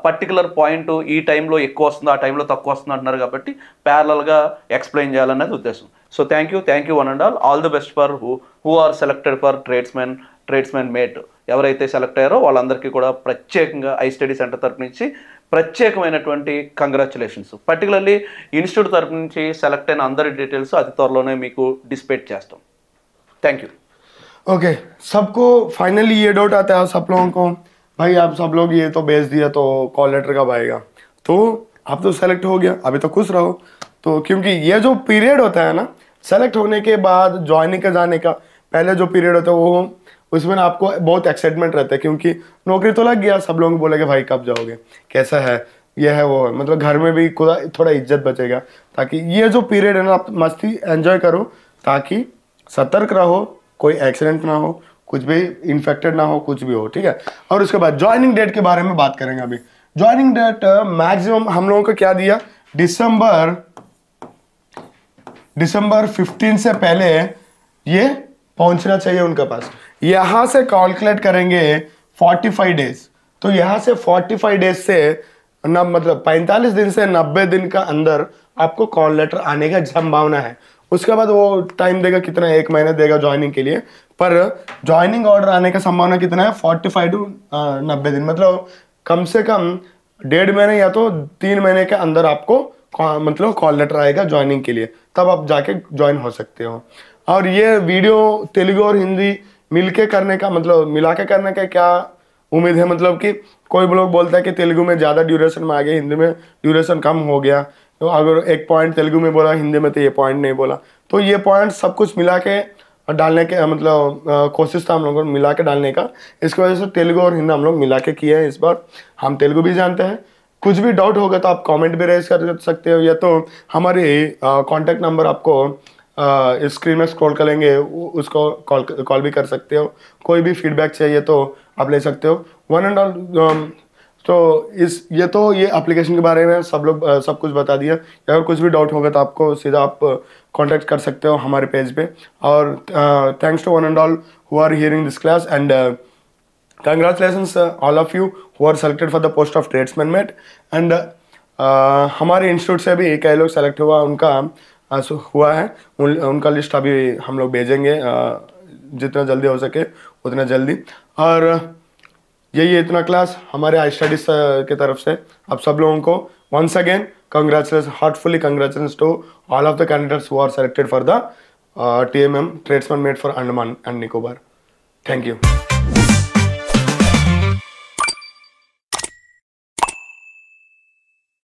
పర్టికులర్ పాయింట్ ఈ టైంలో ఎక్కువ వస్తుంది ఆ టైంలో తక్కువ వస్తుంది అంటున్నారు కాబట్టి ప్యారలల్గా ఎక్స్ప్లెయిన్ చేయాలన్నది ఉద్దేశం। So thank you one and all the best for who are selected for tradesmen mate, ఎవరైతే సెలెక్ట్ అయ్యారో వాళ్ళందరికీ కూడా ప్రత్యేకంగా ఐ స్టడీ సెంటర్ తరపు నుంచి ప్రత్యేకమైనటువంటి కంగ్రాచులేషన్స్। పర్టికులర్లీ ఇన్స్టిట్యూట్ తరపు నుంచి సెలెక్ట్ అయిన అందరి డీటెయిల్స్ అతి త్వరలోనే మీకు డిస్పేట్ చేస్తాం। Thank you. ओके, सबको फाइनली ये डाउट आता है सब लोगों को, भाई आप सब लोग ये तो भेज दिया तो कॉल लेटर कब आएगा, तो आप तो सेलेक्ट हो गया, अभी तो खुश रहो। तो क्योंकि ये जो पीरियड होता है ना सेलेक्ट होने के बाद ज्वाइनिंग का जाने का पहले जो पीरियड होता है वो, उसमें आपको बहुत एक्साइटमेंट रहता है, क्योंकि नौकरी तो लग गया, सब लोग बोलेंगे भाई कब जाओगे, कैसा है, ये है वो है, मतलब घर में भी थोड़ा इज्जत बचेगा। ताकि ये जो पीरियड है ना आप मस्ती एंजॉय करो, ताकि सतर्क रहो, कोई एक्सीडेंट ना हो, कुछ भी इन्फेक्टेड ना हो, कुछ भी हो, ठीक है। और उसके बाद ज्वाइनिंग डेट के बारे में बात करेंगे। अभी ज्वाइनिंग डेट मैक्सिमम हम लोगों को क्या दिया, दिसंबर 15 से पहले ये पहुंचना चाहिए उनके पास। यहां से कैलकुलेट करेंगे 45 डेज, तो यहां से 45 डेज से मतलब 45 दिन से 90 दिन का अंदर आपको कॉल लेटर आने का संभावना है। उसके बाद वो टाइम देगा कितना, 1 महीना देगा ज्वाइनिंग के लिए, पर ज्वाइनिंग ऑर्डर आने का संभावना कितना है 45 to 90 दिन, मतलब कम से कम 1.5 महीने या तो 3 महीने के अंदर आपको मतलब कॉल लेटर आएगा ज्वाइनिंग के लिए, तब आप जाके ज्वाइन हो सकते हो। और ये वीडियो तेलुगु और हिंदी मिलके करने का मतलब मिला के करने का क्या उम्मीद है, मतलब कि कोई लोग बोलता है कि तेलुगु में ज़्यादा ड्यूरेशन में आ गया, हिंदी में ड्यूरेशन कम हो गया, तो अगर एक पॉइंट तेलुगु में बोला हिंदी में तो ये पॉइंट नहीं बोला, तो ये पॉइंट सब कुछ मिला के डालने के मतलब कोशिश था हम लोगों को मिला के डालने का। इसकी वजह से तेलुगु और हिंदी हम लोग मिला के किए हैं इस बार। हम तेलुगु भी जानते हैं। कुछ भी डाउट होगा तो आप कमेंट भी रेज कर सकते हो, या तो हमारे कांटेक्ट नंबर आपको इस स्क्रीन में स्क्रॉल करेंगे, उसको कॉल भी कर सकते हो। कोई भी फीडबैक चाहिए तो आप ले सकते हो। वन एंड ऑल तो ये एप्लीकेशन के बारे में सब कुछ बता दिया। अगर कुछ भी डाउट होगा तो आपको सीधा आप कांटेक्ट कर सकते हो हमारे पेज पे। और thanks to one and all who are hearing this class, and congratulations all of you who are selected for the post of tradesman mate. एंड हमारे इंस्टीट्यूट से भी कई लोग सेलेक्ट हुआ है, उनका लिस्ट अभी हम लोग भेजेंगे जितना जल्दी हो सके उतना जल्दी। और यही इतना क्लास हमारे आई स्टडीज की तरफ से आप सब लोगों को once again congratulation, heartfully congratulation to all of the candidates who are selected for the TMM tradesman mate for Andaman and Nicobar. Thank you.